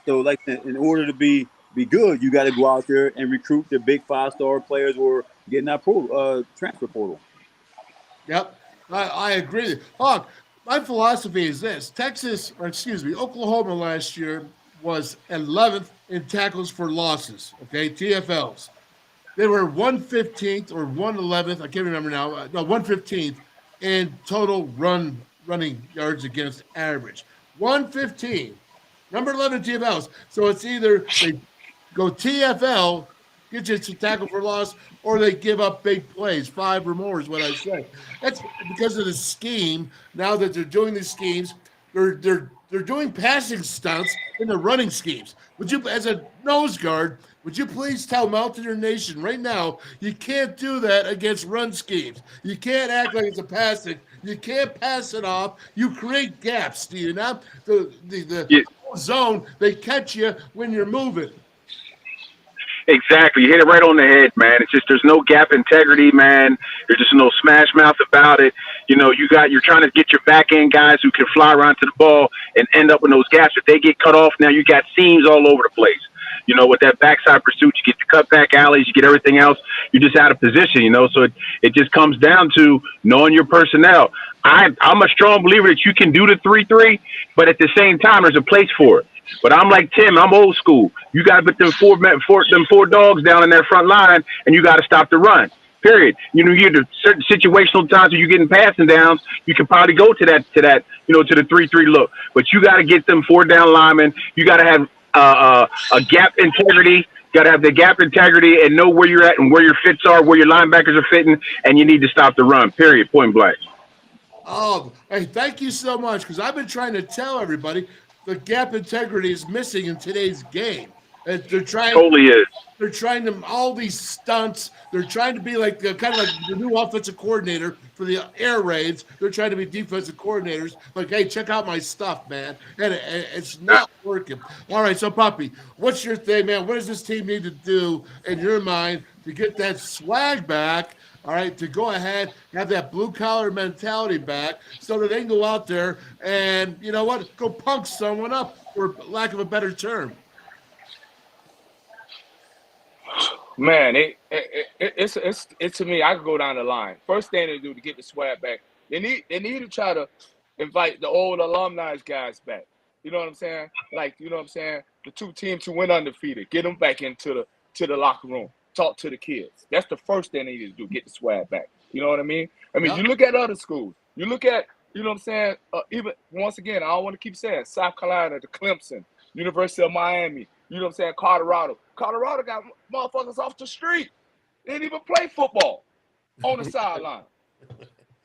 So, like, in order to be good, you got to go out there and recruit the big 5-star players or get in that transfer portal. Yep, I agree. Hawk, my philosophy is this. Oklahoma last year was 11th in tackles for losses, okay, TFLs. They were 115th or 111th, I can't remember now, 115th in total running yards against average. 115, number 11 TFLs. So it's either they go TFL, get you to tackle for loss, or they give up big plays. 5 or more is what I say. That's because of the scheme. Now that they're doing these schemes, they're doing passing stunts in the running schemes. Would you, as a nose guard, would you please tell Mountaineer Nation right now, you can't do that against run schemes. You can't act like it's a passing. You can't pass it off. You create gaps, do you not? The zone, they catch you when you're moving. Exactly. You hit it right on the head, man. It's just there's no gap integrity, man. There's just no smash mouth about it. You're trying to get your back end guys who can fly around to the ball and end up in those gaps. If they get cut off, now you got seams all over the place. With that backside pursuit, you get the cutback alleys, you get everything else. You're just out of position, So it just comes down to knowing your personnel. I'm a strong believer that you can do the 3-3, but at the same time, there's a place for it. But I'm like Tim. I'm old school. You got to put them four dogs down in that front line, and you got to stop the run. Period. You get to certain situational times where you're getting passing downs. You can probably go to that. To the 3-3 look. But you got to get them 4 down linemen. You got to have a gap integrity. You got to have the gap integrity and know where you're at and where your fits are, where your linebackers are fitting, and you need to stop the run. Period. Point blank. Oh, hey, thank you so much, because I've been trying to tell everybody the gap integrity is missing in today's game. And they're trying. Totally is. They're trying to all these stunts. They're trying to be like kind of like the new offensive coordinator for the air raids. They're trying to be defensive coordinators. Like, hey, check out my stuff, man. And it's not working. All right, so Puppy, what's your thing, man? What does this team need to do in your mind to get that swag back? All right, to go ahead, have that blue-collar mentality back so that they can go out there and, you know what, go punk someone up, for lack of a better term. Man, it's to me, I could go down the line. First thing they do to get the swag back, they need to try to invite the old alumni guys back. You know what I'm saying? Like, you know what I'm saying? The 2 teams who went undefeated, get them back into the locker room. Talk to the kids. That's the first thing they need to do, get the swag back. You know what I mean? You look at other schools. You look at, you know what I'm saying, even, once again, I don't want to keep saying, South Carolina, the Clemson, University of Miami, you know what I'm saying, Colorado. Colorado got motherfuckers off the street. They didn't even play football on the sideline.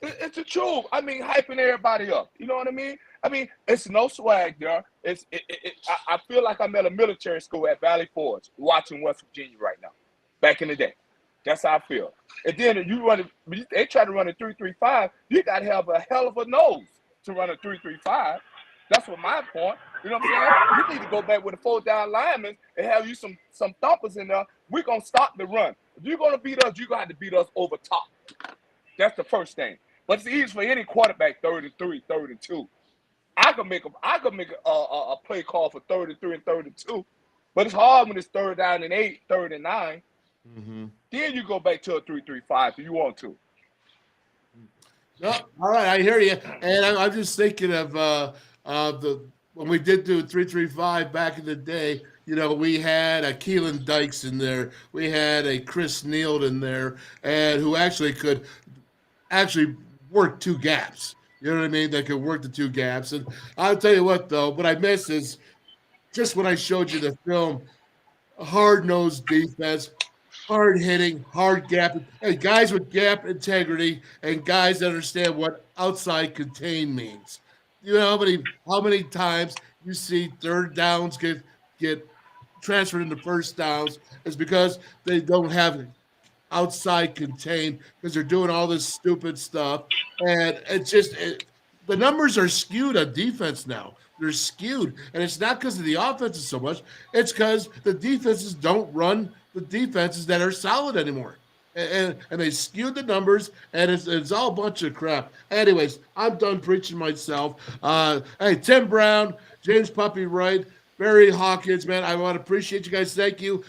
It's the truth. I mean, hyping everybody up. You know what I mean? I mean, it's no swag there. I feel like I'm at a military school at Valley Forge watching West Virginia right now, back in the day. That's how I feel. And then they try to run a 3-3-5. You got to have a hell of a nose to run a 3-3-5. That's what my point. You know what I'm saying? You need to go back with the 4-down linemen and have you some thumpers in there. We're going to stop the run. If you're going to beat us, you're going to have to beat us over top. That's the first thing. But it's easy for any quarterback, 33, 32. I could make a play call for 33 and 32, but it's hard when it's 3rd down and 8, 3rd and 9. Mm-hmm. Then you go back to a 3-3-5 if you want to. No, all right, I hear you. And I'm just thinking of when we did do 3-3-5 back in the day. You know, we had a Keelan Dykes in there. We had a Chris Neal in there, and who could work two gaps. You know what I mean? That could work the two gaps. And I'll tell you what, though, what I miss is just when I showed you the film, hard-nosed defense, hard hitting, hard gap. Hey, guys with gap integrity and guys that understand what outside contain means. You know how many times you see 3rd downs get transferred into 1st downs is because they don't have outside contained because they're doing all this stupid stuff. And it's just the numbers are skewed on defense now. They're skewed. And it's not because of the offenses so much. It's because the defenses don't run the defenses that are solid anymore. And they skewed the numbers, and it's all a bunch of crap. Anyways, I'm done preaching myself. Hey, Tim Brown, James Puppy Wright, Barry Hawkins, man, I want to appreciate you guys. Thank you.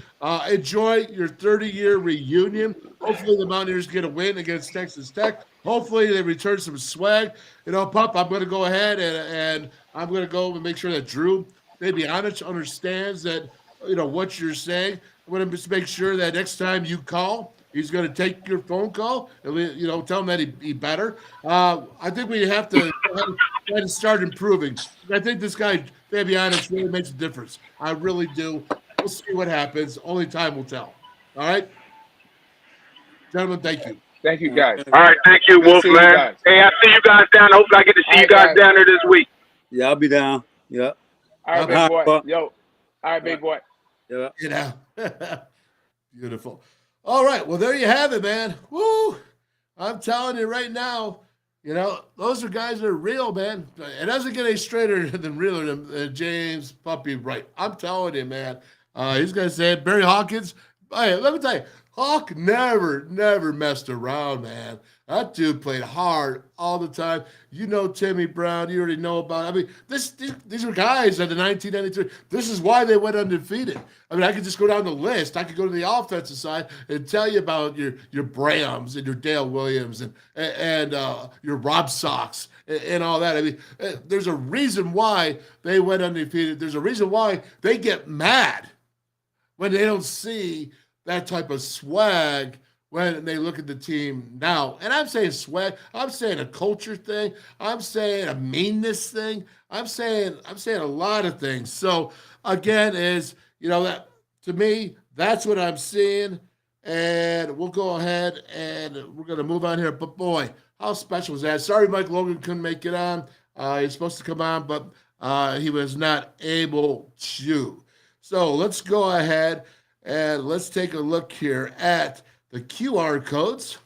Enjoy your 30-year reunion. Hopefully the Mountaineers get a win against Texas Tech. Hopefully they return some swag. You know, Pup, I'm going to go ahead and I'm going to go and make sure that Drew, maybe Anich, understands that, you know, what you're saying. I'm going to just make sure that next time you call, he's going to take your phone call and, you know, tell him that he better. I think we have to try to start improving. I think this guy, Fabianich, really makes a difference. I really do. We'll see what happens. Only time will tell. All right? Gentlemen, thank you. Thank you, guys. All right, thank you, Wolfman. Hey, I see you guys down. I hope I get to see you guys down there this week. Yeah, I'll be down. Yeah. All right, big boy. Yo. All right, big boy. Yeah. You know. Beautiful. All right. Well, there you have it, man. Woo. I'm telling you right now, you know, those are guys that are real, man. It doesn't get any straighter than realer than James Puppy Wright. I'm telling you, man. He's going to say it. Barry Hawkins. Hey, let me tell you, Hawk never messed around, man. That dude played hard all the time. You know Timmy Brown. You already know about it. I mean, these are guys at the 1993. This is why they went undefeated. I mean, I could just go down the list. I could go to the offensive side and tell you about your Brahms and your Dale Williams and your Rob Sox and all that. I mean, there's a reason why they went undefeated. There's a reason why they get mad when they don't see that type of swag when they look at the team now. And I'm saying swag, I'm saying a culture thing, I'm saying a meanness thing, I'm saying a lot of things. So again, is, you know, that to me, that's what I'm seeing. And we'll go ahead and we're gonna move on here. But boy, how special was that? Sorry Mike Logan couldn't make it on. He's supposed to come on, but he was not able to. So let's go ahead and let's take a look here at the QR codes,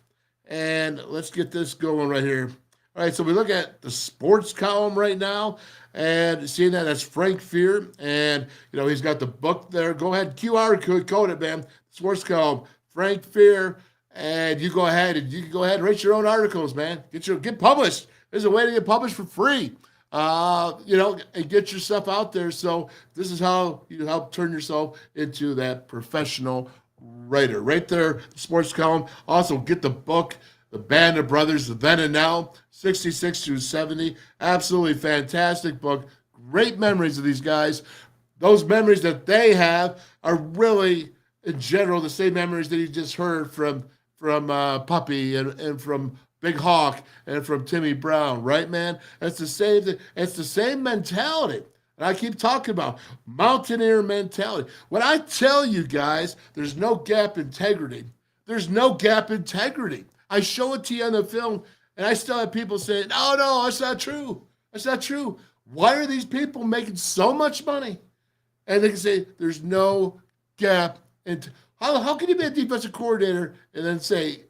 and let's get this going right here. All right, so we look at the sports column right now, and seeing that's Frank Fear, and, you know, he's got the book there. Go ahead, QR code it, man. Sports column, Frank Fear, and you can go ahead and write your own articles, man. Get published. There's a way to get published for free. You know, and get yourself out there. So this is how you help turn yourself into that professional writer. Right there, sports column. Also, get the book, The Band of Brothers, The Then and Now, 66 through 70. Absolutely fantastic book. Great memories of these guys. Those memories that they have are really, in general, the same memories that you just heard from Puppy and from Big Hawk and from Timmy Brown, right, man? It's the same thing. It's the same mentality. And I keep talking about Mountaineer mentality. When I tell you guys there's no gap integrity, there's no gap integrity. I show it to you on the film, and I still have people saying, no, that's not true. That's not true. Why are these people making so much money? And they can say, there's no gap. And how can you be a defensive coordinator and then say,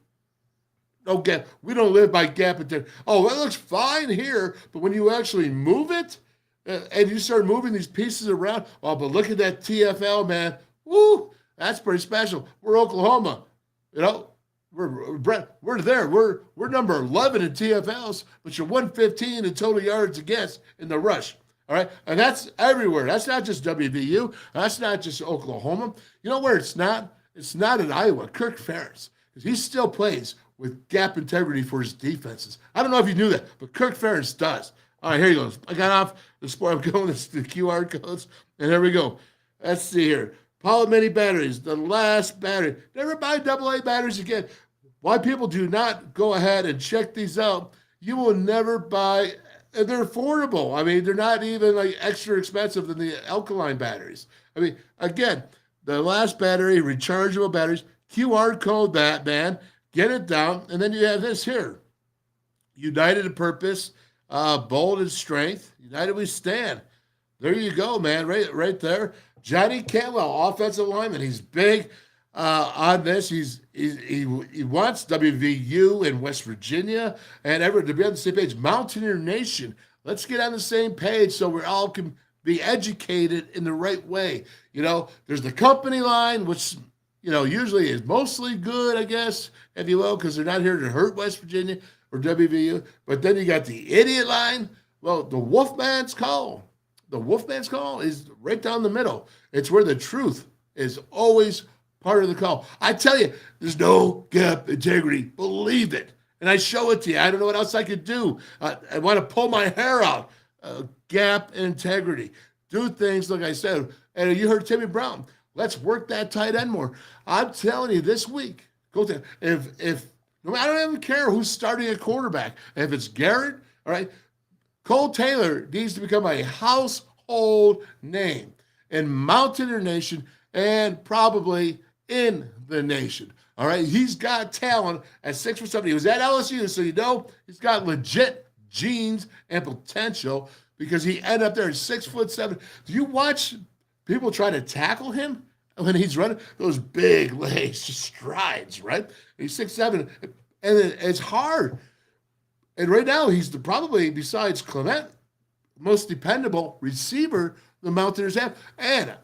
no gap? We don't live by gap integrity. Oh, that looks fine here, but when you actually move it, and you start moving these pieces around, oh, but look at that TFL, man. Woo, that's pretty special. We're Oklahoma. You know, we're there. We're number 11 in TFLs, but you're 115 in total yards against in the rush. All right, and that's everywhere. That's not just WVU. That's not just Oklahoma. You know where it's not? It's not in Iowa. Kirk Ferentz, because he still plays with gap integrity for his defenses. I don't know if you knew that, but Kirk Ferentz does. All right, here he goes. I got off the sport. I'm going to the QR codes, and here we go. Let's see here. Pallet mini batteries, the last battery. Never buy AA batteries again. Why people do not go ahead and check these out, you will never buy, and they're affordable. I mean, they're not even like extra expensive than the alkaline batteries. I mean, again, the last battery, rechargeable batteries, QR code that, man, get it down, and then you have this here. United in purpose, bold in strength, united we stand. There you go, man, right there. Johnny Cantwell, offensive lineman. He's big on this. He wants WVU in West Virginia and everyone to be on the same page. Mountaineer Nation. Let's get on the same page so we all can be educated in the right way. You know, there's the company line, which, you know, usually is mostly good, I guess, if you will, because they're not here to hurt West Virginia or WVU. But then you got the idiot line. Well, the Wolfman's call. The Wolfman's call is right down the middle. It's where the truth is always part of the call. I tell you, there's no gap integrity. Believe it. And I show it to you. I don't know what else I could do. I want to pull my hair out. Gap integrity. Do things like I said. And you heard Timmy Brown. Let's work that tight end more. I'm telling you, this week, go to if I don't even care who's starting a quarterback. If it's Garrett, all right, Cole Taylor needs to become a household name in Mountaineer Nation and probably in the nation. All right, he's got talent at 6'7". He was at LSU, so you know he's got legit genes and potential because he ended up there at 6'7". Do you watch people try to tackle him when he's running those big legs, just strides, right? He's 6'7", and it's hard. And right now, he's probably, besides Clement, most dependable receiver the Mountaineers have. And,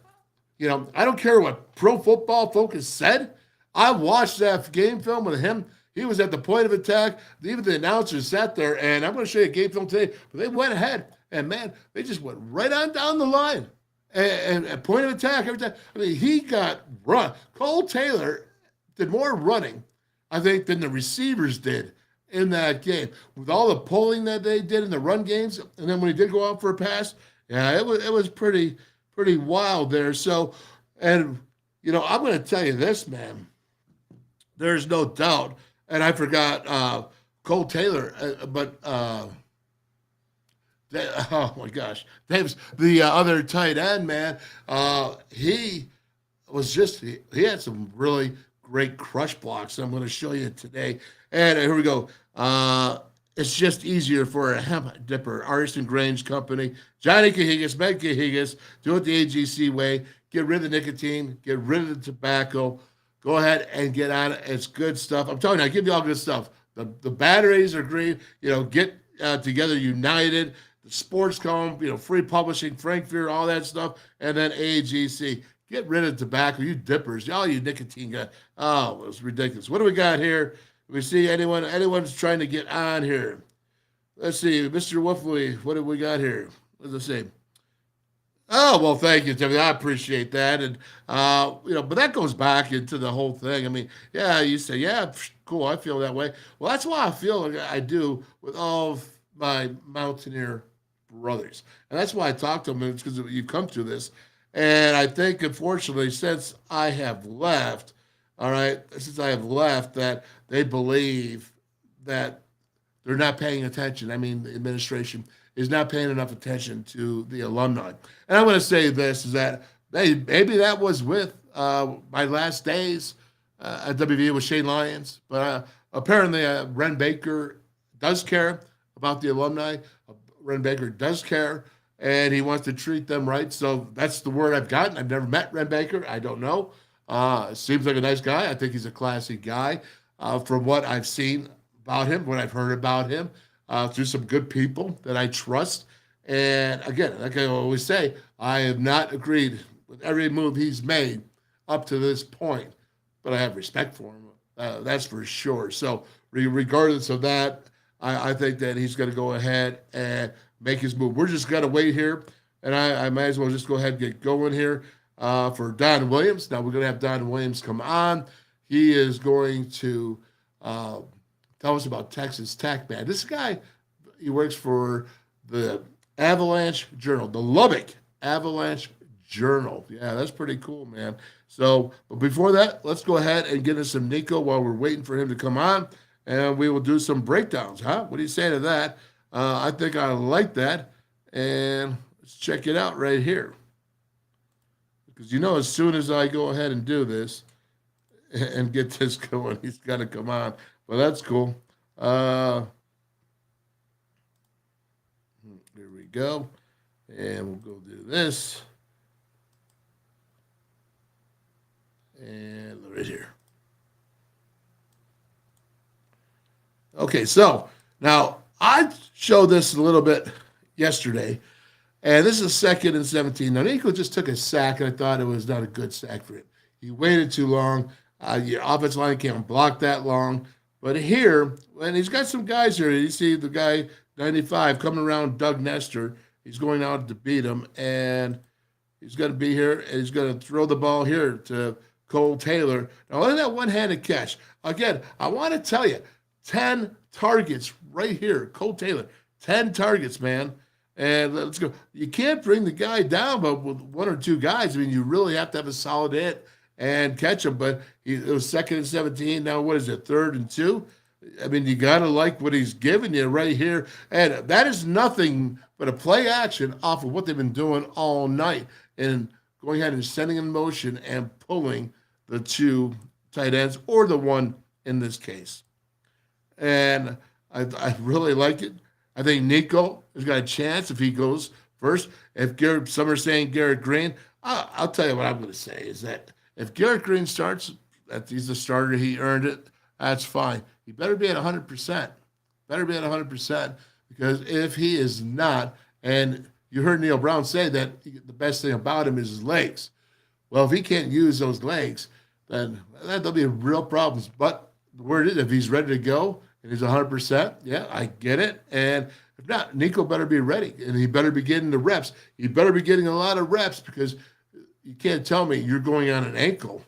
you know, I don't care what Pro Football Focus said. I watched that game film with him. He was at the point of attack. Even the announcers sat there, and I'm going to show you a game film today. But they went ahead, and, man, they just went right on down the line. And at point of attack every time. I mean, he got run. Cole Taylor did more running, I think, than the receivers did in that game, with all the pulling that they did in the run games, and then when he did go out for a pass, yeah, it was pretty wild there. So, and you know, I'm going to tell you this, man. There's no doubt, and I forgot Cole Taylor, but oh my gosh, Dave's the other tight end, man. He had some really great crush blocks. I'm going to show you today. And here we go. It's just easier for a hemp dipper. Artisan Grange Company. Johnny Cahigas, Meg Cahigas. Do it the AGC way. Get rid of the nicotine. Get rid of the tobacco. Go ahead and get on it. It's good stuff. I'm telling you, I give you all good stuff. The batteries are green. You know, get together united. The sports comb, you know, free publishing, Frankfurt, all that stuff. And then AGC. Get rid of tobacco, you dippers, all you nicotine guys. Oh, it was ridiculous. What do we got here? We see anyone's trying to get on here. Let's see, Mr. Wolfley, what do we got here? What does it say? Oh, well, thank you, Timothy. I appreciate that. And, you know, but that goes back into the whole thing. I mean, yeah, you say, yeah, cool, I feel that way. Well, that's why I feel like I do with all of my Mountaineer brothers. And that's why I talk to them. It's because you've come through this. And I think, unfortunately, since I have left, that they believe that they're not paying attention. I mean, the administration is not paying enough attention to the alumni. And I'm going to say this, is that maybe that was with my last days at WVU with Shane Lyons. But apparently, Ren Baker does care about the alumni. Ren Baker does care, and he wants to treat them right. So that's the word I've gotten. I've never met Ren Baker. I don't know. Seems like a nice guy. I think he's a classy guy from what I've seen about him, what I've heard about him, through some good people that I trust. And again, like I always say, I have not agreed with every move he's made up to this point, but I have respect for him. That's for sure. So regardless of that, I think that he's going to go ahead and make his move. We're just going to wait here, and I might as well just go ahead and get going here for Don Williams. Now we're going to have Don Williams come on. He is going to tell us about Texas Tech, man. This guy, he works for the Avalanche-Journal, the Lubbock Avalanche-Journal. Yeah, that's pretty cool, man. So, but before that, let's go ahead and get into some Nicco while we're waiting for him to come on, and we will do some breakdowns, huh? What do you say to that? I think I like that, and let's check it out right here. Because, you know, as soon as I go ahead and do this and get this going, he's got to come on. Well, that's cool. Here we go. And we'll go do this. And right here. Okay, so now I showed this a little bit yesterday, and this is 2nd and 17. Now, Nicco just took a sack, and I thought it was not a good sack for him. He waited too long. Your offensive line can't block that long. But here, and he's got some guys here. You see the guy, 95, coming around, Doug Nestor. He's going out to beat him, and he's going to be here, and he's going to throw the ball here to Cole Taylor. Now, look at that one-handed catch. Again, I want to tell you, 10 targets right here. Cole Taylor, 10 targets, man. And let's go. You can't bring the guy down, but with 1 or 2 guys, I mean, you really have to have a solid hit and catch him. But it was 2nd and 17. Now, what is it, 3rd and 2? I mean, you got to like what he's giving you right here. And that is nothing but a play action off of what they've been doing all night and going ahead and setting in motion and pulling the 2 tight ends, or the 1 in this case. And I really like it. I think Nicco has got a chance if he goes first. If some are saying Garrett Green, I'll tell you what I'm going to say is that if Garrett Green starts, that he's the starter, he earned it, that's fine. He better be at 100%. Better be at 100%, because if he is not, and you heard Neil Brown say that the best thing about him is his legs. Well, if he can't use those legs, then there'll be real problems. But the word is, if he's ready to go and he's 100%, yeah, I get it. And if not, Nicco better be ready, and he better be getting the reps. He better be getting a lot of reps, because you can't tell me you're going on an ankle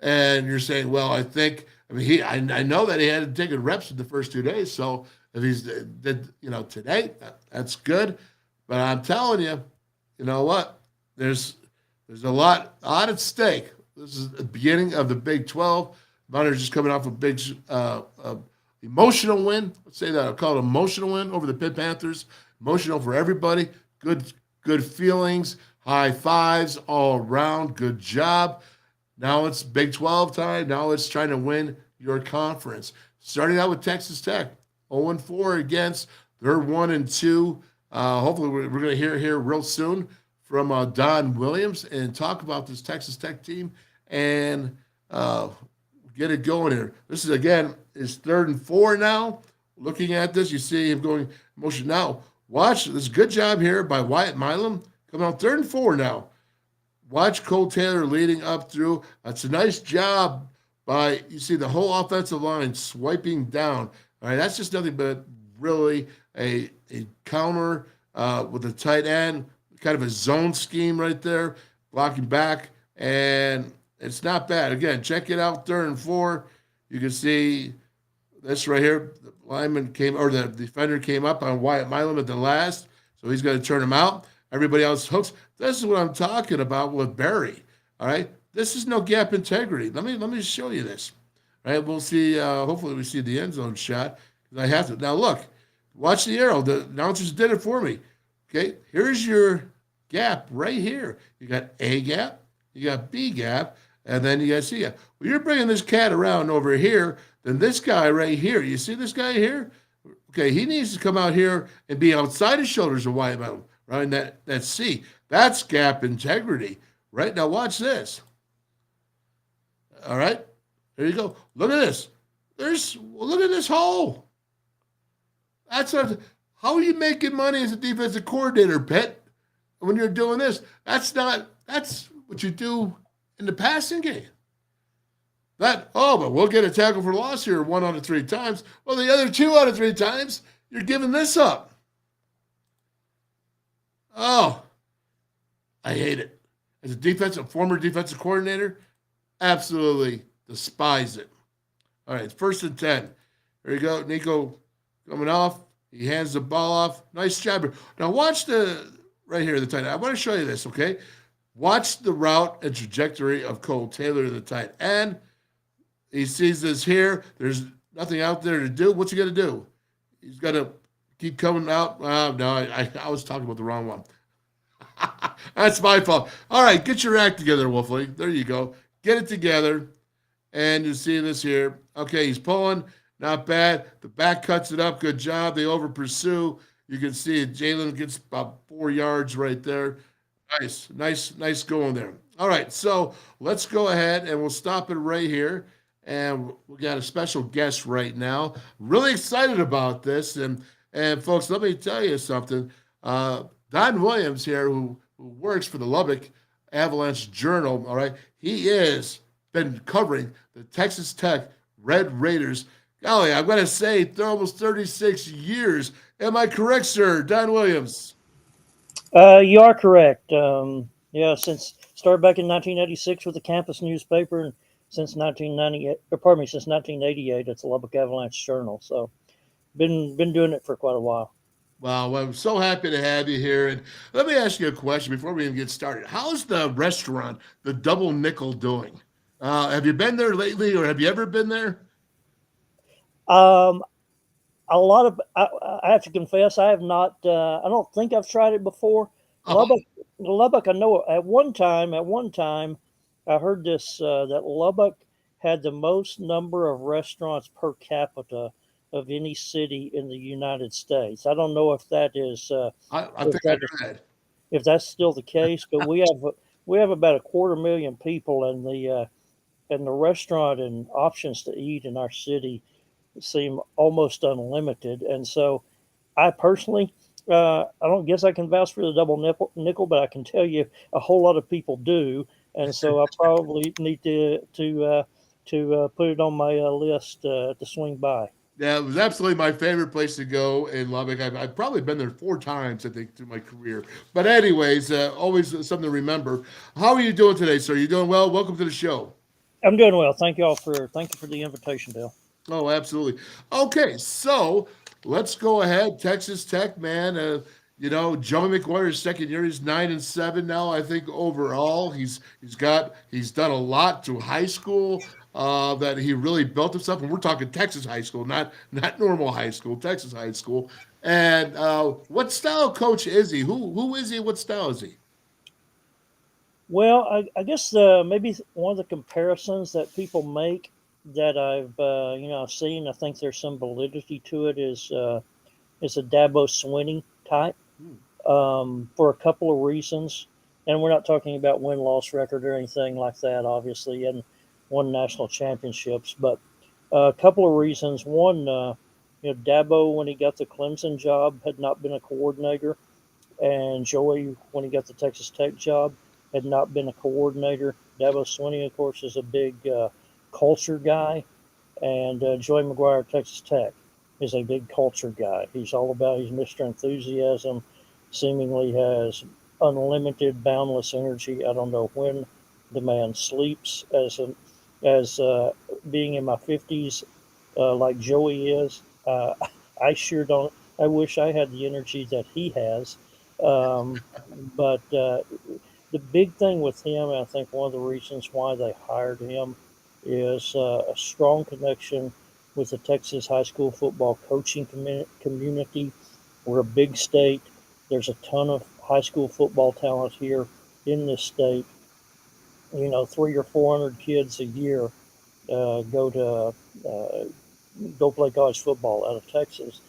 and you're saying, well, I know that he had to take reps in the first 2 days. So if he's did, today, that's good. But I'm telling you, you know what? There's a lot at stake. This is the beginning of the Big 12. Mountaineers just coming off a big emotional win. Let's say that. I'll call it an emotional win over the Pitt Panthers. Emotional for everybody. Good feelings. High fives all around. Good job. Now it's Big 12 time. Now it's trying to win your conference. Starting out with Texas Tech. 0-4 against. They're 1-2. Hopefully we're going to hear here real soon from Don Williams and talk about this Texas Tech team and get it going here. This is, again, is 3rd and 4 now. Looking at this, you see him going motion. Now, watch this good job here by Wyatt Milam. Coming on 3rd and 4 now. Watch Cole Taylor leading up through. That's a nice job by, you see the whole offensive line swiping down. All right, that's just nothing but really a counter with a tight end, kind of a zone scheme right there, blocking back, and it's not bad. Again, check it out, 3rd and 4. You can see this right here. The lineman the defender came up on Wyatt Milam at the last, so he's going to turn him out. Everybody else hooks. This is what I'm talking about with Barry. All right, this is no gap integrity. Let me show you this. All right, we'll see. Hopefully, we see the end zone shot. I have to now look. Watch the arrow. The announcers did it for me. Okay, here's your gap right here. You got A gap, you got B gap, And then you guys see, well, you're bringing this cat around over here, then this guy right here, you see this guy here? Okay, he needs to come out here and be outside his shoulders of White Mountain, right? And that's C. That's gap integrity, right? Now watch this. All right, there you go. Look at this. Look at this hole. How are you making money as a defensive coordinator, Pet? When you're doing this, that's what you do in the passing game. But we'll get a tackle for loss here 1 out of 3 times. Well, the other 2 out of 3 times, you're giving this up. Oh, I hate it. As a former defensive coordinator, absolutely despise it. All right, it's 1st and 10. There you go. Nicco coming off. He hands the ball off. Nice job. Now watch right here, the tight end. I want to show you this, okay? Watch the route and trajectory of Cole Taylor, the tight end. He sees this here. There's nothing out there to do. What's he going to do? He's got to keep coming out. No, I was talking about the wrong one. That's my fault. All right, get your act together, Wolfley. There you go. Get it together. And you see this here. Okay, he's pulling. Not bad. The back cuts it up. Good job. They over pursue. You can see it. Jalen gets about 4 yards right there. Nice going there. All right, so let's go ahead and we'll stop it right here. And we got a special guest right now. Really excited about this. And folks, let me tell you something. Don Williams here, who works for the Lubbock Avalanche-Journal, all right, he is been covering the Texas Tech Red Raiders. Golly, I'm going to say they're almost 36 years. Am I correct, sir? Don Williams. You are correct. Since started back in 1986 with the campus newspaper, and since 1988, it's the Lubbock Avalanche-Journal. So, been doing it for quite a while. Well, I'm so happy to have you here. And let me ask you a question before we even get started. How's the restaurant, the Double Nickel, doing? Have you been there lately, or have you ever been there? I have to confess, I have not. I don't think I've tried it before. Lubbock. I know at one time, I heard this that Lubbock had the most number of restaurants per capita of any city in the United States. I don't know if that is. If that's still the case, but we have about 250,000 people, and the restaurant and options to eat in our city seem almost unlimited. And so, I personally, I don't guess I can vouch for the Double Nickel, but I can tell you a whole lot of people do. And so I probably need to put it on my list to swing by. Yeah, it was absolutely my favorite place to go in Lubbock. I've probably been there 4 times, I think, through my career. But anyways, always something to remember. How are you doing today, sir? You doing well? Welcome to the show. I'm doing well. Thank you for the invitation, Bill. Oh, absolutely. Okay, so let's go ahead. Texas Tech, man. Joey McGuire's second year. He's 9-7 now, I think, overall. He's done a lot through high school. That he really built himself, and we're talking Texas high school, not normal high school, Texas high school. And what style coach is he? Who is he? What style is he? Well, I guess maybe one of the comparisons that people make that I've seen, I think there's some validity to it, is a Dabo Swinney type for a couple of reasons. And we're not talking about win-loss record or anything like that, obviously, and won national championships, but a couple of reasons. One, Dabo, when he got the Clemson job, had not been a coordinator, and Joey, when he got the Texas Tech job, had not been a coordinator. Dabo Swinney, of course, is a big culture guy, and Joey McGuire at Texas Tech is a big culture guy. He's Mr. Enthusiasm, seemingly has unlimited, boundless energy. I don't know when the man sleeps, as being in my 50s, like Joey is. I sure don't. I wish I had the energy that he has. But the big thing with him, and I think one of the reasons why they hired him, is a strong connection with the Texas high school football coaching community. We're a big state. There's a ton of high school football talent here in this state. 300 or 400 kids a year go play college football out of Texas.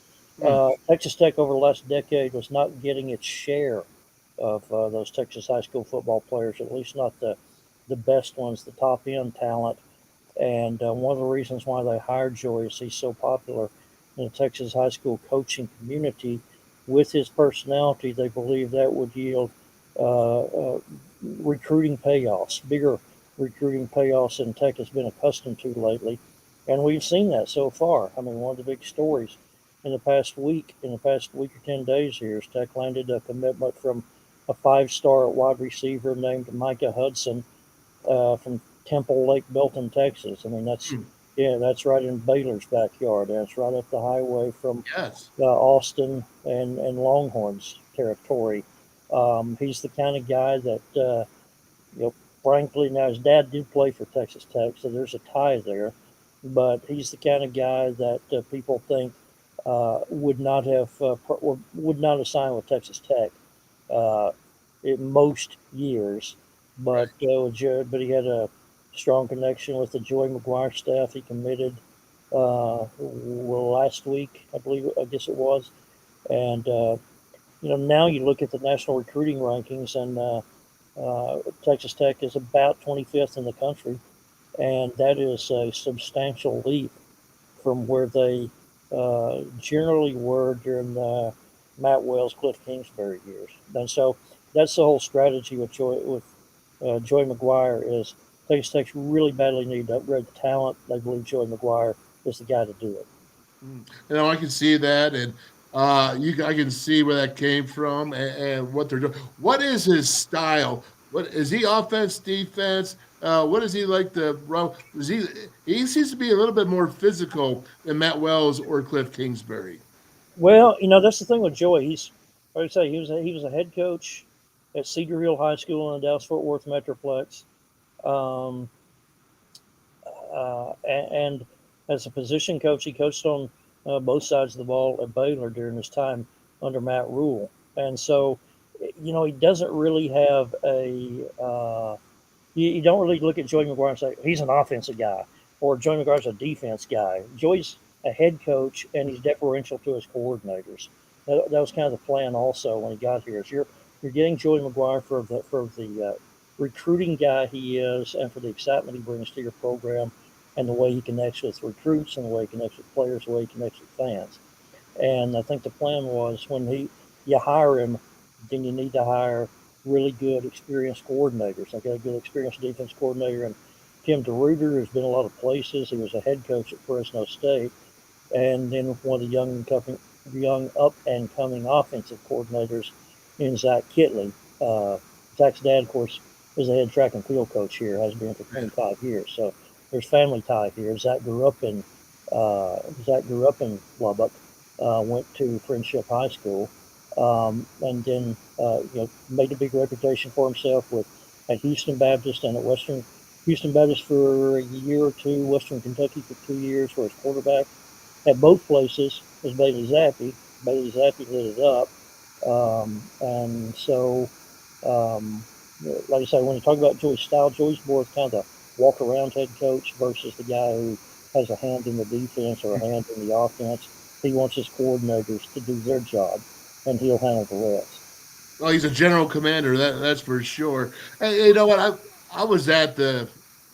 Texas Tech over the last decade was not getting its share of those Texas high school football players, at least not the best ones, the top end talent. And one of the reasons why they hired Joey is he's so popular in the Texas high school coaching community. With his personality, they believe that would yield recruiting payoffs, bigger recruiting payoffs than Tech has been accustomed to lately. And we've seen that so far. I mean, one of the big stories in the past week or 10 days here is Tech landed a commitment from a 5-star wide receiver named Micah Hudson from Temple Lake Belton, Texas. I mean, that's right in Baylor's backyard. That's right up the highway from Austin and Longhorns territory. He's the kind of guy that, frankly, now his dad did play for Texas Tech, so there's a tie there. But he's the kind of guy that people think would not have signed with Texas Tech in most years. But he had a strong connection with the Joey McGuire staff. He committed last week, I guess it was. And now you look at the national recruiting rankings, and Texas Tech is about 25th in the country, and that is a substantial leap from where they generally were during the Matt Wells, Cliff Kingsbury years. And so that's the whole strategy with Joey McGuire is Texas Tech really badly need to upgrade the talent. They believe Joey McGuire is the guy to do it. I can see that, and I can see where that came from and what they're doing. What is his style? What is he? Offense, defense? What is he like to run? He seems to be a little bit more physical than Matt Wells or Cliff Kingsbury. Well, that's the thing with Joey. He was a head coach at Cedar Hill High School in the Dallas-Fort Worth Metroplex, and as a position coach, he coached on both sides of the ball at Baylor during his time under Matt Rule. And so, he doesn't really have you don't really look at Joey McGuire and say, he's an offensive guy, or Joey McGuire's a defense guy. Joey's a head coach, and he's deferential to his coordinators. That was kind of the plan also when he got here. Is you're getting Joey McGuire for the recruiting guy he is, and for the excitement he brings to your program, and the way he connects with recruits, and the way he connects with players, the way he connects with fans. And I think the plan was when you hire him, then you need to hire really good, experienced coordinators. I got a good, experienced defense coordinator, and Tim DeRuiter has been a lot of places. He was a head coach at Fresno State, and then one of the young up-and-coming offensive coordinators in Zach Kitley. Zach's dad, of course, is a head track and field coach here, has been for 25 years. So there's family tie here. Zach grew up in Lubbock, went to Friendship High School, and then made a big reputation for himself at Houston Baptist and at Houston Baptist for a year or two, Western Kentucky for 2 years for his quarterback. At both places was Bailey Zappi. Bailey Zappi lit it up. And so, like I say, when you talk about Joey's style, Joey's more kind of the walk-around head coach versus the guy who has a hand in the defense or a hand in the offense. He wants his coordinators to do their job, and he'll handle the rest. Well, he's a general commander, that's for sure. Hey, you know what? I was at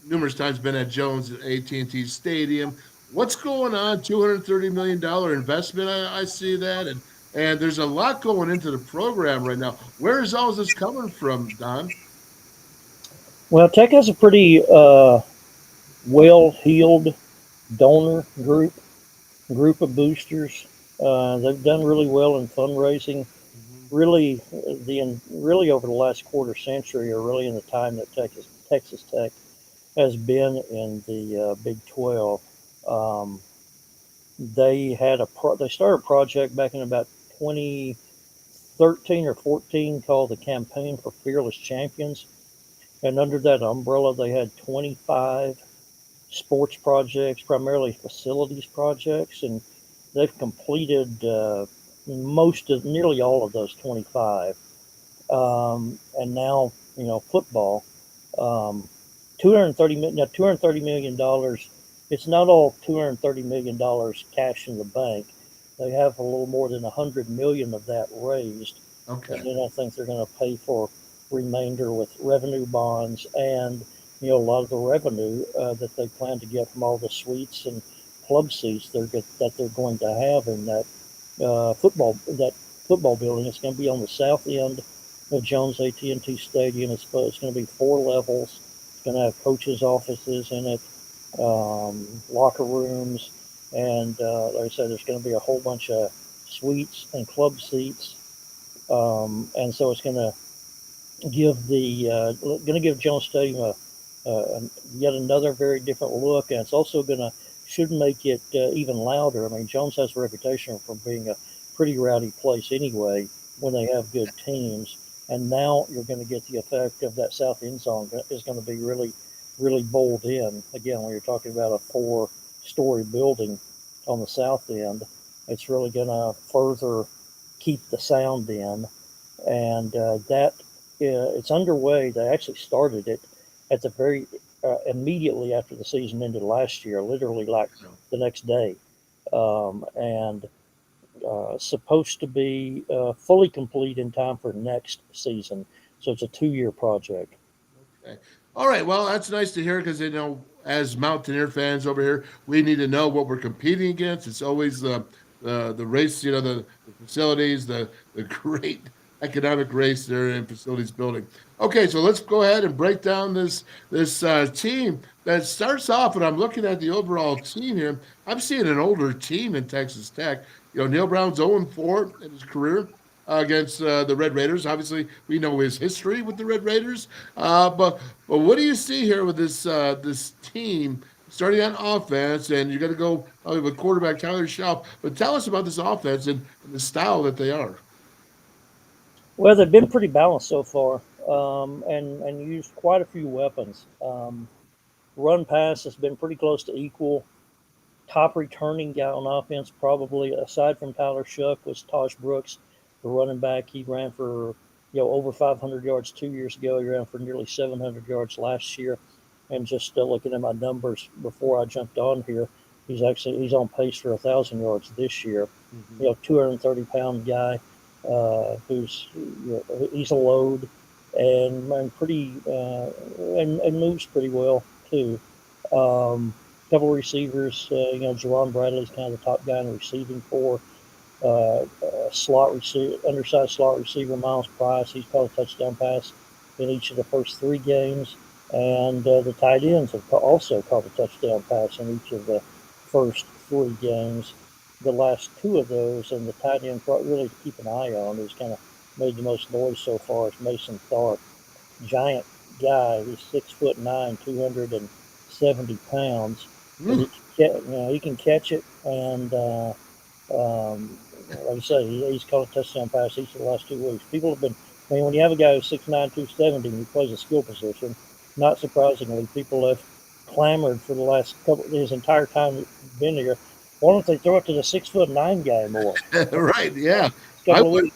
numerous times been at Jones at AT&T Stadium. What's going on? $230 million investment. I see that, and there's a lot going into the program right now. Where is all this coming from, Don? Well, Tech has a pretty well-heeled donor group of boosters. They've done really well in fundraising. Really over the last quarter century, or really in the time that Texas Tech has been in the Big 12. They started a project back in about 2013 or 14 called the Campaign for Fearless Champions. And under that umbrella, they had 25 sports projects, primarily facilities projects, and they've completed nearly all of those 25. And now, football, $230 million. It's not all $230 million cash in the bank. They have a little more than $100 million of that raised. Okay. And then I think they're going to pay for remainder with revenue bonds and, a lot of the revenue that they plan to get from all the suites and club seats that they're going to have in that football building. It's going to be on the south end of Jones AT&T Stadium. It's going to be 4 levels. It's going to have coaches' offices in it, locker rooms, and like I said, there's going to be a whole bunch of suites and club seats, and so it's going to give Jones Stadium yet another very different look, and it's also should make it even louder. I mean, Jones has a reputation for being a pretty rowdy place anyway when they have good teams, and now you're going to get the effect of that south end zone is going to be really, really bowled in. Again, when you're talking about a 4-story building on the south end, it's really going to further keep the sound in, and it's underway. They actually started it at the very immediately after the season ended last year, literally like the next day, and supposed to be fully complete in time for next season. So it's a 2-year project. Okay. All right. Well, that's nice to hear because, as Mountaineer fans over here, we need to know what we're competing against. It's always the race, the facilities, the great economic race there in facilities building. Okay, so let's go ahead and break down this team that starts off. And I'm looking at the overall team here. I'm seeing an older team in Texas Tech. Neil Brown's 0-4 in his career against the Red Raiders. Obviously, we know his history with the Red Raiders. But what do you see here with this team starting on offense? And you got to go probably with quarterback Tyler Schaub. But tell us about this offense and the style that they are. Well, they've been pretty balanced so far, and used quite a few weapons. Run pass has been pretty close to equal. Top returning guy on offense, probably aside from Tyler Shuck, was Tosh Brooks, the running back. He ran for over 500 yards 2 years ago. He ran for nearly 700 yards last year. And just looking at my numbers before I jumped on here, he's on pace for 1,000 yards this year. 230-pound guy. He's a load and pretty and moves pretty well too. Couple receivers, Jerron Bradley's kind of the top guy in the receiving corps. Undersized slot receiver Miles Price, he's caught a touchdown pass in each of the first 3 games, and the tight ends have also caught a touchdown pass in each of the first 3 games. The last 2 of those, and the tight end really to keep an eye on, who's kind of made the most noise so far, is Mason Tharp. Giant guy. He's 6'9", 270 pounds. He can catch it, and like I say, he's caught a touchdown pass each of the last 2 weeks. People have been, when you have a guy who's 6'9", 270, and he plays a skill position, not surprisingly, people have clamored for his entire time he's been here. Why don't they throw it to the 6'9" guy more? Right, yeah. And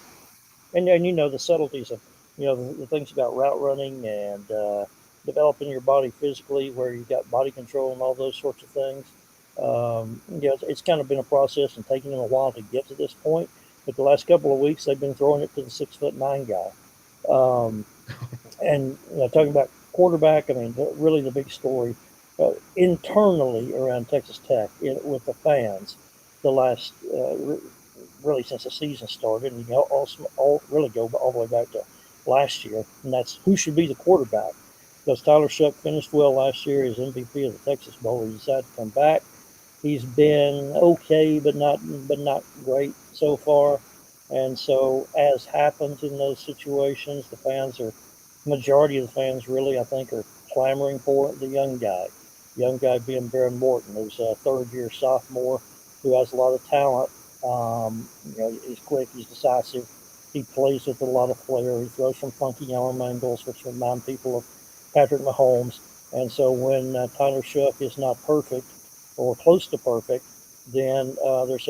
the subtleties of, the things about route running and developing your body physically, where you've got body control and all those sorts of things. It's kind of been a process and taking them a while to get to this point. But the last couple of weeks, they've been throwing it to the 6'9" guy. And talking about quarterback, really the big story internally around Texas Tech with the fans, the last really since the season started, and all really go all the way back to last year, and that's who should be the quarterback. Because Tyler Shuck finished well last year, he's MVP of the Texas Bowl. He decided to come back. He's been okay, but not great so far. And so, as happens in those situations, majority of the fans really, I think, are clamoring for the young guy. Young guy being Baron Morton, who's a 3rd-year sophomore who has a lot of talent. He's quick, he's decisive. He plays with a lot of flair. He throws some funky arm angles, which remind people of Patrick Mahomes. And so when Tyler Shuck is not perfect or close to perfect, then there's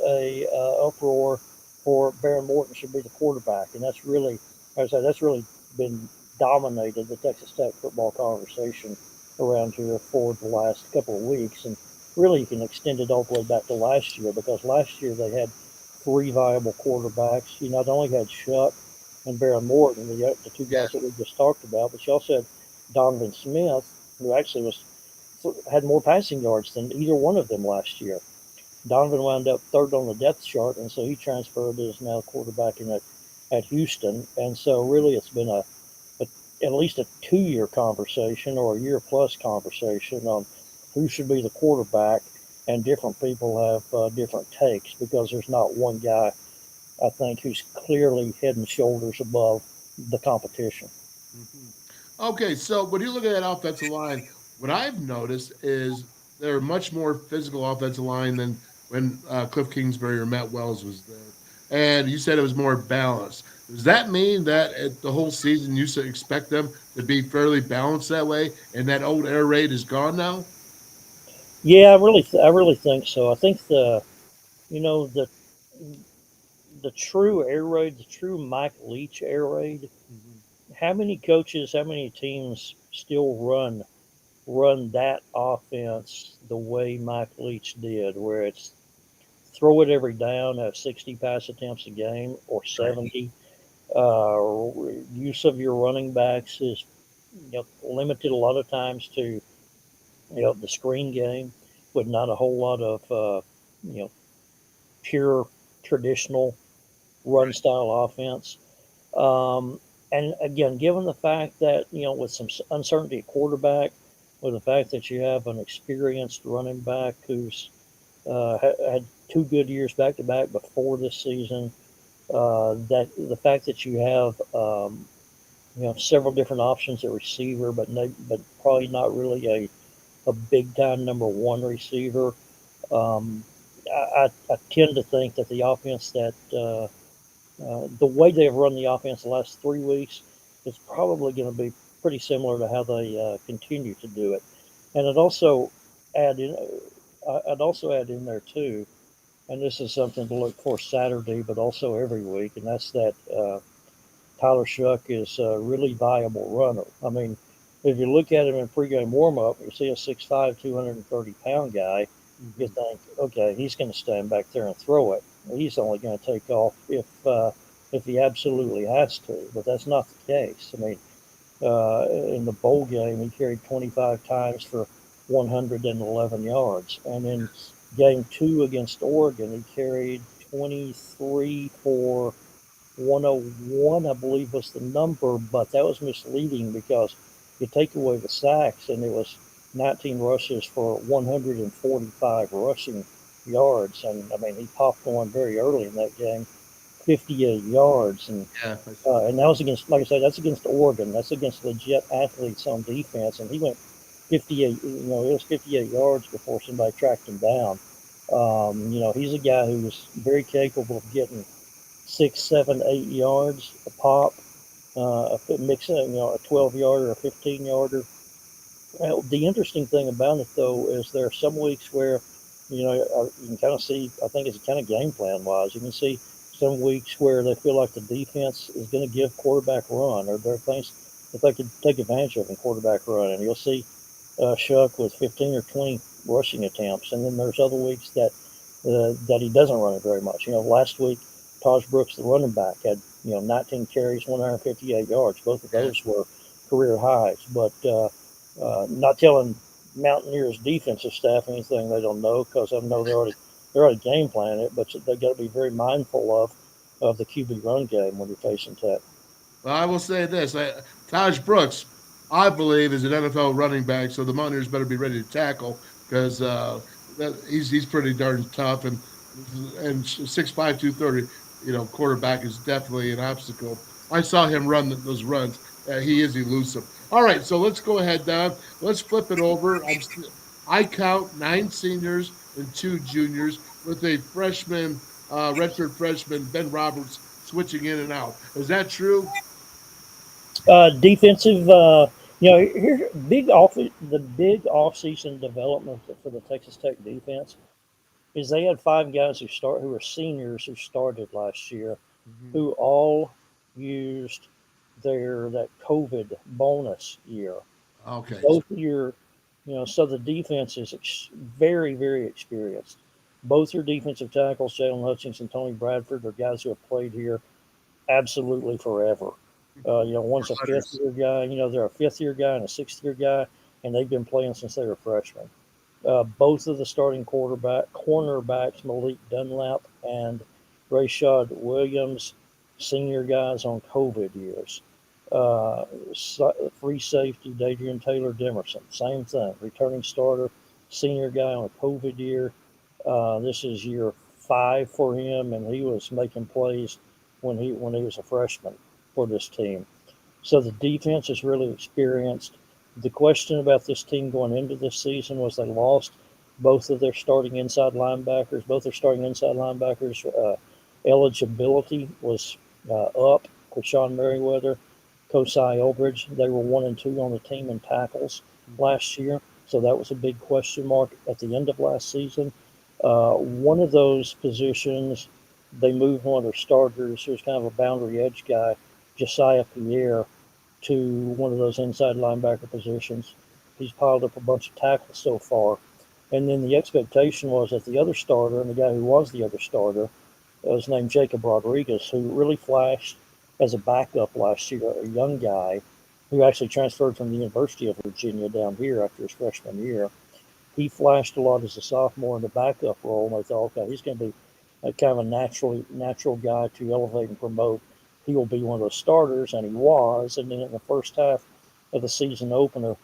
a uproar for Baron Morton should be the quarterback, and that's really been dominated the Texas Tech football conversation around here for the last couple of weeks. And really, you can extend it all the way back to last year, because last year they had three viable quarterbacks. You not only had Shuck and Baron Morton, the two guys that we just talked about, but you also had Donovan Smith, who actually had more passing yards than either one of them last year. Donovan wound up third on the depth chart, and so he transferred as now quarterbacking at Houston. And so really it's been at least a 2-year conversation or a year-plus conversation on who should be the quarterback, and different people have different takes, because there's not one guy, I think, who's clearly head and shoulders above the competition. Okay, so when you look at that offensive line, what I've noticed is they're a much more physical offensive line than when Cliff Kingsbury or Matt Wells was there. And you said it was more balanced. Does that mean that the whole season you should expect them to be fairly balanced that way, and that old air raid is gone now? Yeah, I really think so. I think the true air raid, the true Mike Leach air raid. How many coaches, how many teams still run that offense the way Mike Leach did, where it's throw it every down, have 60 pass attempts a game or 70. Use of your running backs is limited a lot of times to the screen game, with not a whole lot of pure traditional run style offense. And again, given the fact that with some uncertainty at quarterback, with the fact that you have an experienced running back who's had 2 good years back to back before this season, that the fact that you have several different options at receiver, but probably not really a big time number one receiver. I tend to think that the offense that the way they've run the offense the last 3 weeks is probably going to be pretty similar to how they continue to do it. And I'd also add in there too, and this is something to look for Saturday, but also every week, and that's that Tyler Shuck is a really viable runner. I mean, if you look at him in pregame warm-up, you see a 6'5", 230-pound guy, you think, okay, he's going to stand back there and throw it. He's only going to take off if he absolutely has to, but that's not the case. I mean, in the bowl game, he carried 25 times for 111 yards. And in game 2 against Oregon, he carried 23 for 101, I believe was the number, but that was misleading because you take away the sacks and it was 19 rushes for 145 rushing yards. And I mean, he popped one very early in that game, 58 yards. And and that was against, like I said, that's against Oregon. That's against legit athletes on defense. And he went 58, it was 58 yards before somebody tracked him down. He's a guy who's very capable of getting 6, 7, 8 yards a pop, mixing, a 12-yarder, a 15-yarder. The interesting thing about it, though, is there are some weeks where, you can kind of see, I think it's kind of game plan-wise, you can see some weeks where they feel like the defense is going to give quarterback run, or there are things that they could take advantage of in quarterback run. And you'll see Shuck with 15 or 20 rushing attempts. And then there's other weeks that he doesn't run it very much. Last week, Taj Brooks, the running back, had 19 carries, 158 yards. Both of those were career highs. But not telling Mountaineers defensive staff anything they don't know, because I know they're already game planning it. But they got to be very mindful of the QB run game when you're facing Tech. Well, I will say this: Taj Brooks, I believe, is an NFL running back, so the Mountaineers better be ready to tackle, because he's pretty darn tough, and 6'5", 230. Quarterback is definitely an obstacle. I saw him run those runs. He is elusive. All right, so let's go ahead, Don. Let's flip it over. I count 9 seniors and 2 juniors, with a freshman, redshirt freshman, Ben Roberts, switching in and out. Is that true? Defensive, here's the big off-season development for the Texas Tech defense is they had 5 guys who were seniors who started last year, who all used that COVID bonus year. Okay. Both year, so the defense is very, very experienced. Both your defensive tackles, Jalen Hutchings and Tony Bradford, are guys who have played here absolutely forever. One's a fifth year guy. They're a fifth year guy and a sixth year guy, and they've been playing since they were freshmen. Both of the starting cornerbacks, Malik Dunlap and Rashad Williams, senior guys on COVID years. Free safety, Dadrian Taylor Demerson, same thing. Returning starter, senior guy on a COVID year. This is year 5 for him, and he was making plays when he was a freshman for this team. So the defense is really experienced. The question about this team going into this season was they lost both of their starting inside linebackers. Both their starting inside linebackers' eligibility was up. Krishawn Merriweather, Kosai Elbridge, they were 1 and 2 on the team in tackles last year. So that was a big question mark at the end of last season. One of those positions, they moved one of their starters, who was kind of a boundary edge guy, Josiah Pierre, to one of those inside linebacker positions. He's piled up a bunch of tackles so far. And then the expectation was that the other starter, and the guy who was the other starter, was named Jacob Rodriguez, who really flashed as a backup last year, a young guy who actually transferred from the University of Virginia down here after his freshman year. He flashed a lot as a sophomore in the backup role, and they thought, okay, he's going to be a kind of a natural guy to elevate and promote. He will be one of those starters, and he was. And then in the first half of the season opener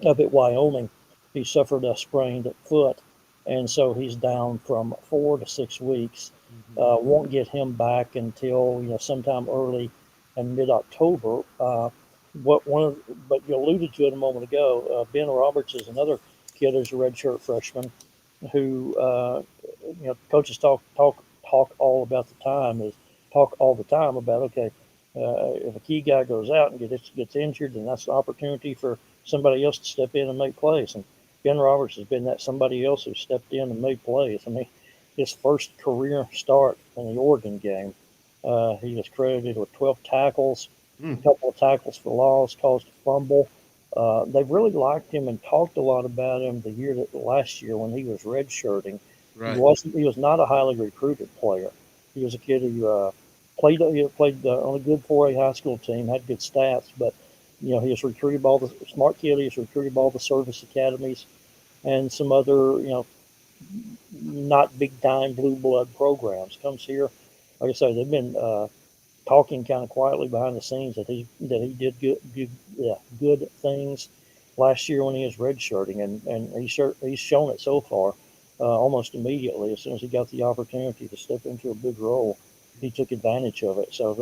up at Wyoming, he suffered a sprained foot, and so he's down from 4 to 6 weeks. Won't get him back until sometime early and mid-October. But you alluded to it a moment ago. Ben Roberts is another kid who's a redshirt freshman, who coaches talk all about all the time about, okay, if a key guy goes out and gets injured, then that's an opportunity for somebody else to step in and make plays. And Ben Roberts has been that somebody else who stepped in and made plays. I mean, his first career start in the Oregon game, he was credited with 12 tackles, a couple of tackles for loss, caused a fumble. They've really liked him and talked a lot about him last year when he was redshirting. Right. He was not a highly recruited player. He was a kid who played on a good 4A high school team, had good stats, but he was recruited by all the smart kid. He was recruited by all the service academies and some other not big time blue blood programs. Comes here, like I say, they've been talking kind of quietly behind the scenes that he did good things last year when he was redshirting, and he's shown it so far. Almost immediately, as soon as he got the opportunity to step into a big role, he took advantage of it. So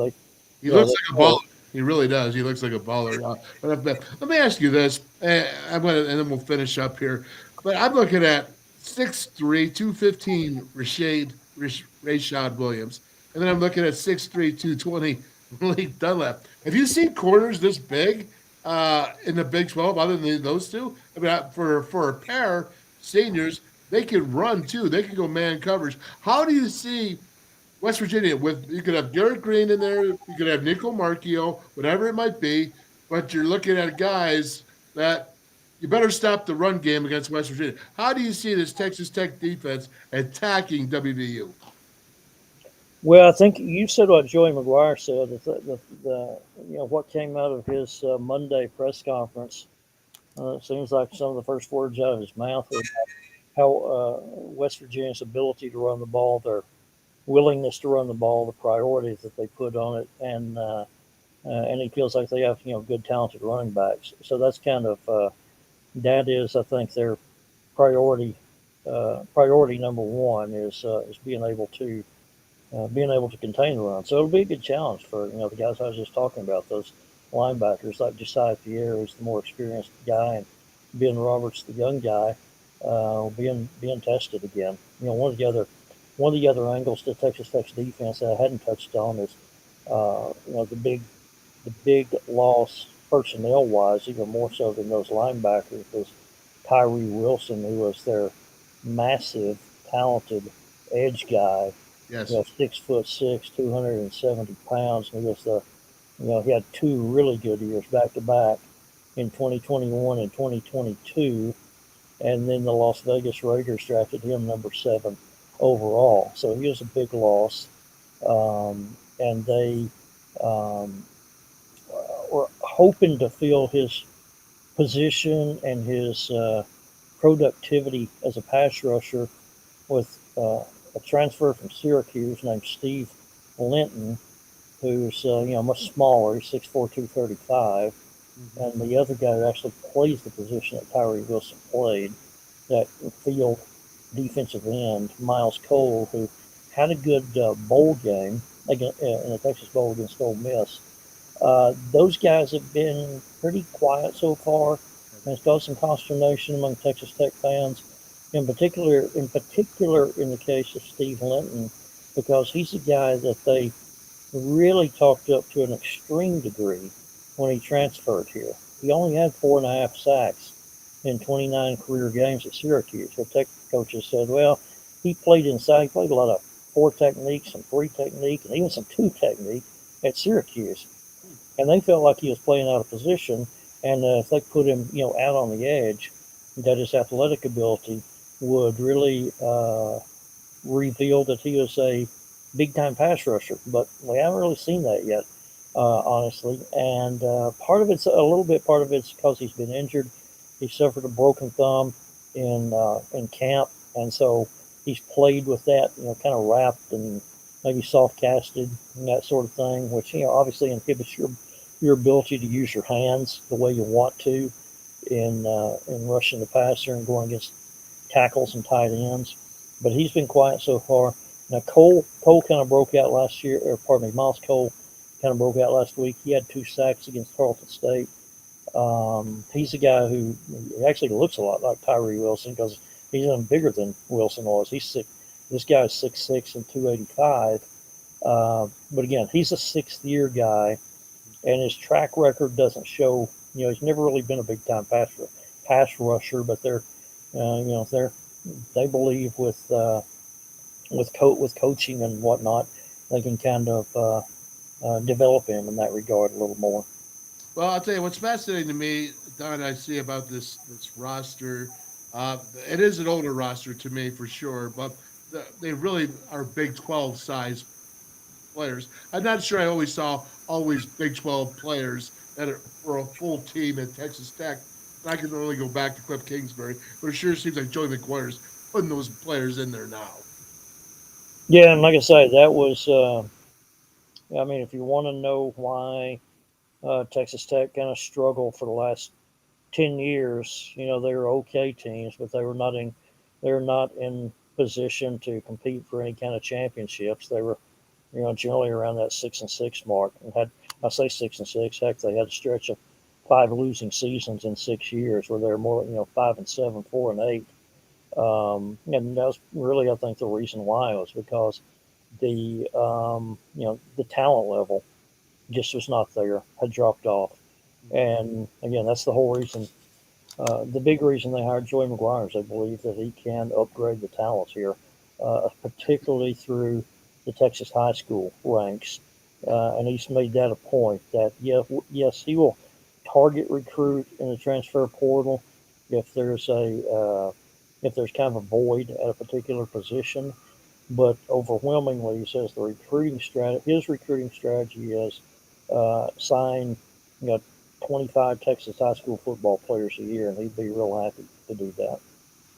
he looks like a baller. He really does. He looks like a baller. But let me ask you this, and then we'll finish up here. But I'm looking at 6'3", 215 Rashad Williams, and then I'm looking at 6'3", 220 Malik Dunlap. Have you seen corners this big in the Big 12 other than those two? I mean, for a pair, seniors, they can run too. They can go man coverage. How do you see West Virginia you could have Garrett Green in there, you could have Nicco Marchiol, whatever it might be, but you're looking at guys that you better stop the run game against West Virginia. How do you see this Texas Tech defense attacking WVU? Well, I think you said what Joey McGuire said. What came out of his Monday press conference. It seems like some of the first words out of his mouth were how West Virginia's ability to run the ball, their willingness to run the ball, the priorities that they put on it, and he feels like they have good talented running backs. So that's kind of that is, I think, their priority. Priority number one is being able to contain the run. So it'll be a good challenge for the guys I was just talking about, those linebackers like Josiah Pierre, who's the more experienced guy, and Ben Roberts, the young guy, being tested again. One of the other angles to Texas Tech's defense that I hadn't touched on is the big loss personnel wise, even more so than those linebackers, was Tyree Wilson, who was their massive, talented edge guy. Yes. 6'6", 270 pounds. And he was He had two really good years back to back in 2021 and 2022, and then the Las Vegas Raiders drafted him number 7 overall. So he was a big loss, and they were hoping to fill his position and his productivity as a pass rusher with a transfer from Syracuse named Steve Linton, who's much smaller, he's 6'4", 235, and the other guy who actually plays the position that Tyree Wilson played, that field defensive end, Miles Cole, who had a good bowl game in the Texas Bowl against Ole Miss. Those guys have been pretty quiet so far, and it's caused some consternation among Texas Tech fans, in particular in the case of Steve Linton, because he's a guy that they really talked up to an extreme degree when he transferred here. He only had 4.5 sacks in 29 career games at Syracuse. The Tech coaches said, well, he played inside. He played a lot of 4 technique, some 3 technique, and even some 2 technique at Syracuse. And they felt like he was playing out of position, and if they put him, out on the edge, that his athletic ability would really reveal that he was a big-time pass rusher. But we haven't really seen that yet, honestly. And part of it's because he's been injured. He suffered a broken thumb in camp, and so he's played with that, kind of wrapped and maybe soft casted and that sort of thing, which obviously inhibits your ability to use your hands the way you want to in rushing the passer and going against tackles and tight ends. But he's been quiet so far. Now Cole kind of broke out last year, Miles Cole kind of broke out last week. He had 2 sacks against Tarleton State. He's a guy who actually looks a lot like Tyree Wilson because he's even bigger than Wilson was. This guy's 6'6" and 285. But again, he's a 6th-year guy, and his track record doesn't show. He's never really been a big-time pass rusher. But they believe with coaching and whatnot, they can kind of develop him in that regard a little more. Well, I'll tell you what's fascinating to me, Don. I see about this roster. It is an older roster to me for sure, but they really are Big 12 size players. I'm not sure I always saw Big 12 players that are for a full team at Texas Tech. I can only go back to Cliff Kingsbury, but it sure seems like Joey McGuire's putting those players in there now. Yeah, and like I say, that was. If you want to know why Texas Tech kind of struggled for the last 10 years, they were okay teams, but they were not in position to compete for any kind of championships. They were, generally around that 6-6 mark, and I say 6-6. Heck, they had a stretch of 5 losing seasons in 6 years where they were more, 5-7, 4-8. And that was really, I think, the reason why was because the talent level just was not there, had dropped off. And again, that's the whole reason. The big reason they hired Joey McGuire is they believe that he can upgrade the talents here, particularly through the Texas high school ranks. And he's made that a point that, yes, he will target recruit in the transfer portal if there's kind of a void at a particular position. But overwhelmingly, he says his recruiting strategy is sign 25 Texas high school football players a year, and he'd be real happy to do that.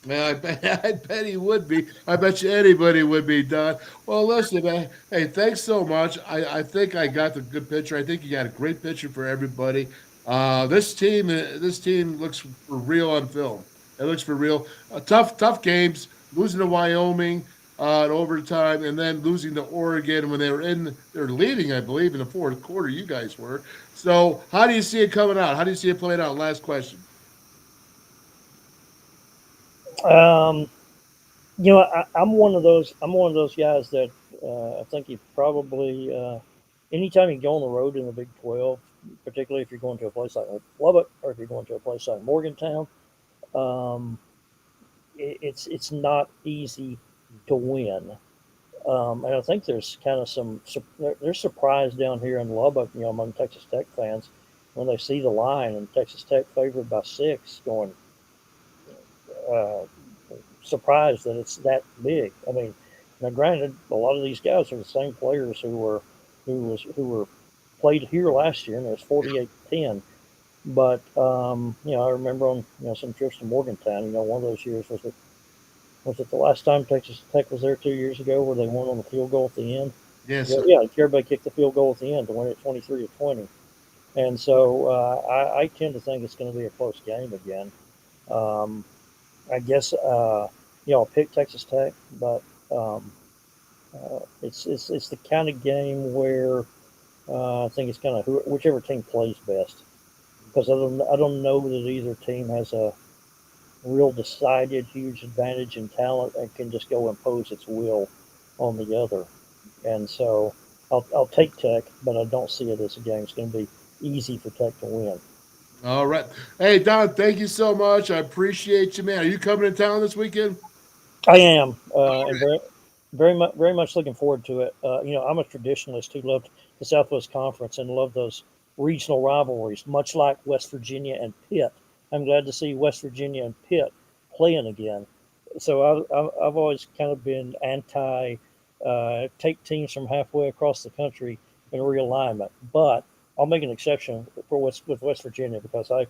Man, I bet he would be. I bet you anybody would be, Don. Well, listen, man. Hey, thanks so much. I think I got the good picture. I think you got a great picture for everybody. This team looks for real on film. It looks for real. Tough games. Losing to Wyoming in overtime, and then losing to Oregon when they're leading, I believe, in the fourth quarter. You guys were. So, how do you see it coming out? How do you see it playing out? Last question. I'm one of those guys that I think you probably anytime you go on the road in the Big 12, particularly if you're going to a place like Lubbock or if you're going to a place like Morgantown, it's not easy to win. And I think there's kind of there's surprise down here in Lubbock, among Texas Tech fans when they see the line and Texas Tech favored by 6, going surprised that it's that big. I mean, now granted, a lot of these guys are the same players who were played here last year, and it was 48-10. But I remember on some trips to Morgantown. One of those years was it the last time Texas Tech was there 2 years ago, where they won on the field goal at the end? Yes. Yeah, everybody kicked the field goal at the end to win it 23-20. And so I tend to think it's going to be a close game again. I guess I'll pick Texas Tech, but it's the kind of game where I think it's kind of whichever team plays best, because I don't know that either team has a real decided huge advantage in talent and can just go impose its will on the other. And so I'll take Tech, but I don't see it as a game it's going to be easy for Tech to win. All right. Hey, Don, thank you so much. I appreciate you, man. Are you coming to town this weekend? I am, and very much looking forward to it. I'm a traditionalist who loved the Southwest Conference and loved those regional rivalries, much like West Virginia and Pitt. I'm glad to see West Virginia and Pitt playing again. So I've always kind of been anti take teams from halfway across the country in realignment, but I'll make an exception with West Virginia, because I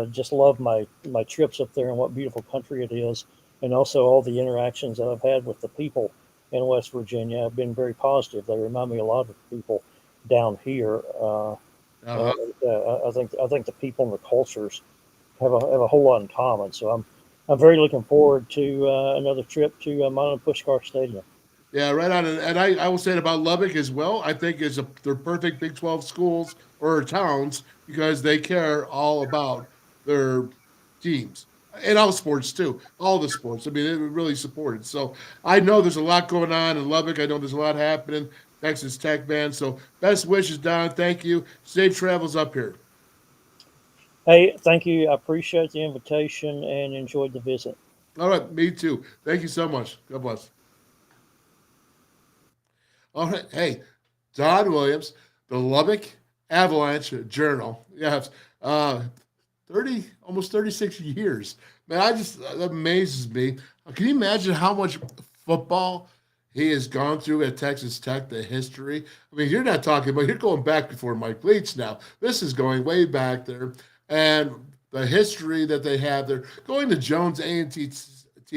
just love my trips up there and what beautiful country it is, and also all the interactions that I've had with the people in West Virginia have been very positive. They remind me a lot of the people down here. I think the people and the cultures have a whole lot in common. So I'm very looking forward to another trip to Mountain Pushkar Stadium. Yeah, right on. And I will say it about Lubbock as well. I think they're perfect Big 12 schools or towns, because they care all about their teams and all sports too. All the sports. I mean, they really support it. So I know there's a lot going on in Lubbock. I know there's a lot happening. Texas Tech, man. So best wishes, Don. Thank you. Safe travels up here. Hey, thank you. I appreciate the invitation and enjoyed the visit. All right, me too. Thank you so much. God bless. All right, hey, Don Williams, the Lubbock Avalanche-Journal. Yes, almost 36 years. Man, that amazes me. Can you imagine how much football he has gone through at Texas Tech, the history? I mean, you're going back before Mike Leach now. This is going way back there. And the history that they have there, going to Jones A&T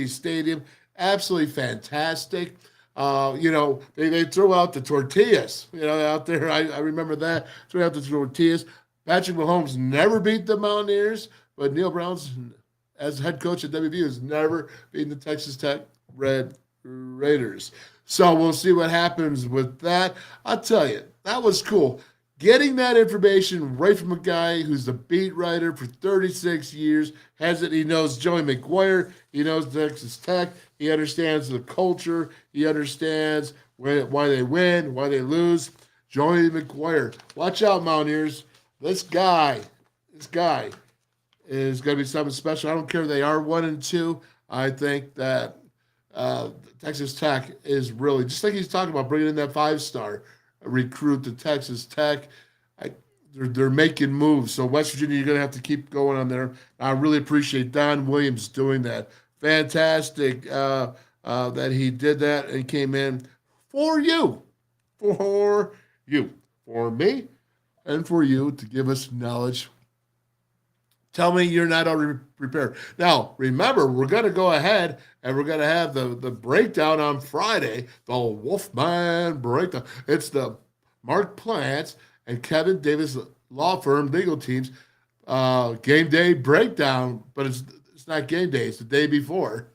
Stadium, absolutely fantastic. They throw out the tortillas, out there. I remember that. Throw out the tortillas. Patrick Mahomes never beat the Mountaineers, but Neil Brown's, as head coach at WVU, has never beaten the Texas Tech Red Raiders. So we'll see what happens with that. I'll tell you, that was cool. Getting that information right from a guy who's the beat writer for 36 years, he knows Joey McGuire, he knows Texas Tech, he understands the culture, he understands why they win, why they lose. Joey McGuire. Watch out, Mountaineers. This guy is going to be something special. I don't care if they are 1-2. I think that Texas Tech is really, just like he's talking about, bringing in that 5-star recruit to Texas Tech. They're making moves. So West Virginia, you're going to have to keep going on there. I really appreciate Don Williams doing that. Fantastic that he did that and came in for you, for me, and for you to give us knowledge. Tell me you're not already prepared. Now, remember, we're going to go ahead and we're going to have the breakdown on Friday, the Wolfman breakdown. It's the Mark Plants and Kevin Davis law firm legal teams game day breakdown, but it's not game day. It's the day before.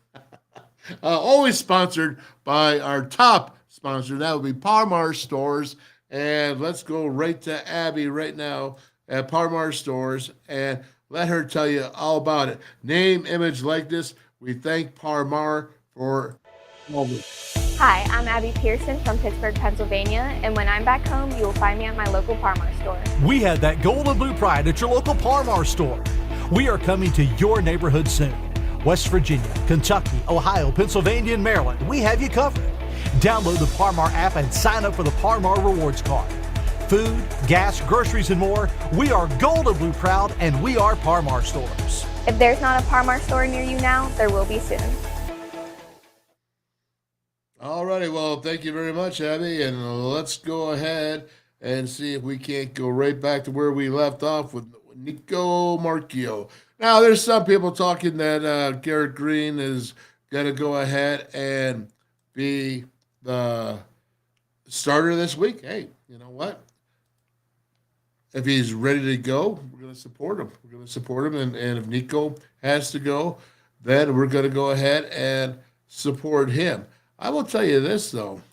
Always sponsored by our top sponsor. That would be Parmar Stores. And let's go right to Abby right now at Parmar Stores and let her tell you all about it. Name, image, likeness. We thank Parmar for. Hi, I'm Abby Pearson from Pittsburgh, Pennsylvania, and when I'm back home, you will find me at my local Parmar store. We have that gold and blue pride at your local Parmar store. We are coming to your neighborhood soon. West Virginia, Kentucky, Ohio, Pennsylvania, and Maryland, we have you covered. Download the Par-Mar app and sign up for the Par-Mar Rewards Card. Food, gas, groceries, and more. We are Gold and Blue proud, and we are Par-Mar stores. If there's not a Par-Mar store near you now, there will be soon. All righty. Well, thank you very much, Abby. And let's go ahead and see if we can't go right back to where we left off with Nicco Marchiol. Now, there's some people talking that Garrett Green is going to go ahead and be the starter this week. Hey, you know what? If he's ready to go, we're going to support him. We're going to support him. And if Nicco has to go, then we're going to go ahead and support him. I will tell you this, though,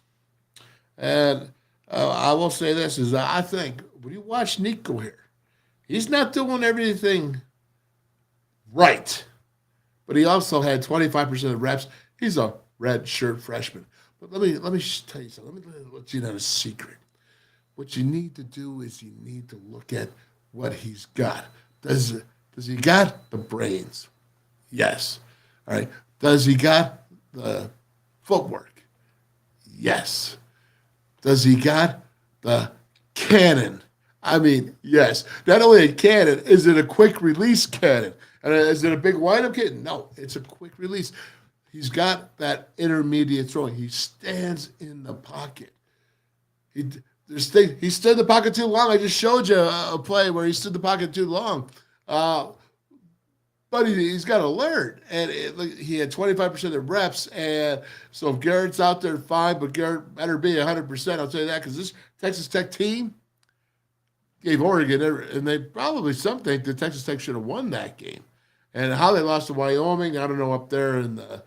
and I will say this, is I think when you watch Nicco here, he's not doing everything right, but he also had 25% of the reps. He's a red shirt freshman. But let me tell you something. Let me let you know a secret. What you need to do is you need to look at what he's got. Does he got the brains? Yes. All right. Does he got the footwork? Yes. Does he got the cannon? I mean, yes. Not only a cannon, is it a quick release cannon? And is it a big windup cannon? No, it's a quick release. He's got that intermediate throwing. He stands in the pocket. He stood in the pocket too long. I just showed you a play where he stood in the pocket too long. But he's got to learn. And he had 25% of the reps. And so if Garrett's out there, fine, but Garrett better be 100%. I'll tell you that, because this Texas Tech team gave Oregon, and they probably some think that Texas Tech should have won that game. And how they lost to Wyoming, I don't know, up there in the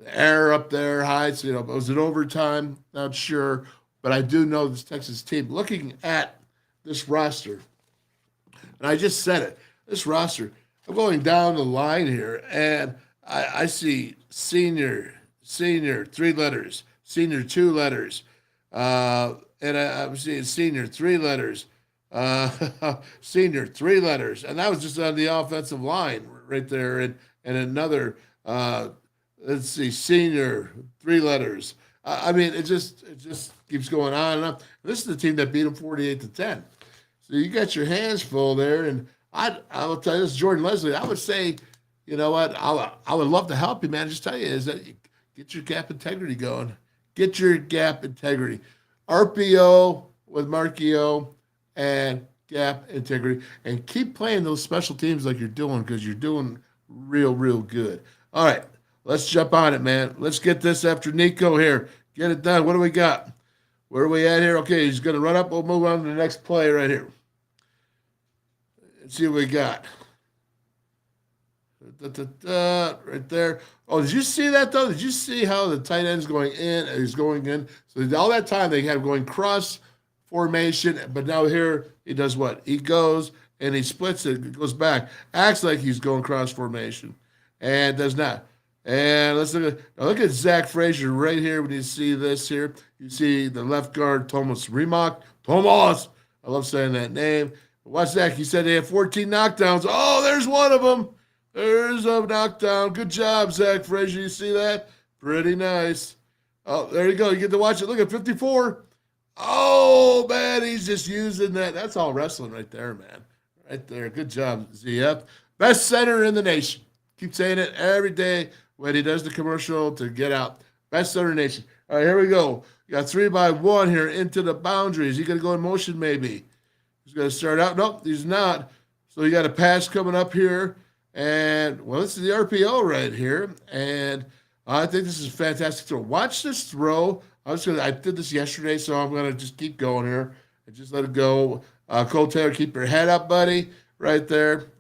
air up there, Heights, was it overtime? Not sure. But I do know this Texas team, looking at this roster, and I just said it, this roster, I'm going down the line here, and I see senior, 3 letters, senior 2 letters, and I'm seeing senior 3 letters, senior 3 letters, and that was just on the offensive line right there, and another, let's see, senior 3 letters. I mean, it just keeps going on and on. This is the team that beat them 48-10. So you got your hands full there, and I will tell you this, Jordan Leslie, I would say, you know what, I would love to help you, man. Just tell you is that you get your gap integrity going. Get your gap integrity. RPO with Marchiol and gap integrity. And keep playing those special teams like you're doing, because you're doing real, real good. All right, let's jump on it, man. Let's get this after Nicco here. Get it done. What do we got? Where are we at here? Okay, he's going to run up. We'll move on to the next play right here. Let's see what we got. Right there. Oh, did you see that, though? Did you see how the tight end's going in? He's going in. So all that time they had him going cross formation, but now here he does what? He goes and he splits it, goes back, acts like he's going cross formation, and does not. And let's look at Zach Frazier right here. When you see this here, you see the left guard, Thomas Remock. Tomas, I love saying that name. Watch Zach. He said they have 14 knockdowns. Oh, there's one of them. There's a knockdown. Good job, Zach Frazier. You see that? Pretty nice. Oh, there you go. You get to watch it. Look at 54. Oh, man, he's just using that. That's all wrestling right there, man. Right there. Good job, ZF. Best center in the nation. Keep saying it every day when he does the commercial to get out. Best center in the nation. All right, here we go. You got 3-by-1 here into the boundaries. He going to go in motion maybe. He's going to start out. Nope, he's not. So you got a pass coming up here. And, well, this is the RPO right here. And I think this is a fantastic throw. Watch this throw. I did this yesterday, so I'm going to just keep going here and just let it go. Cole Taylor, keep your head up, buddy, right there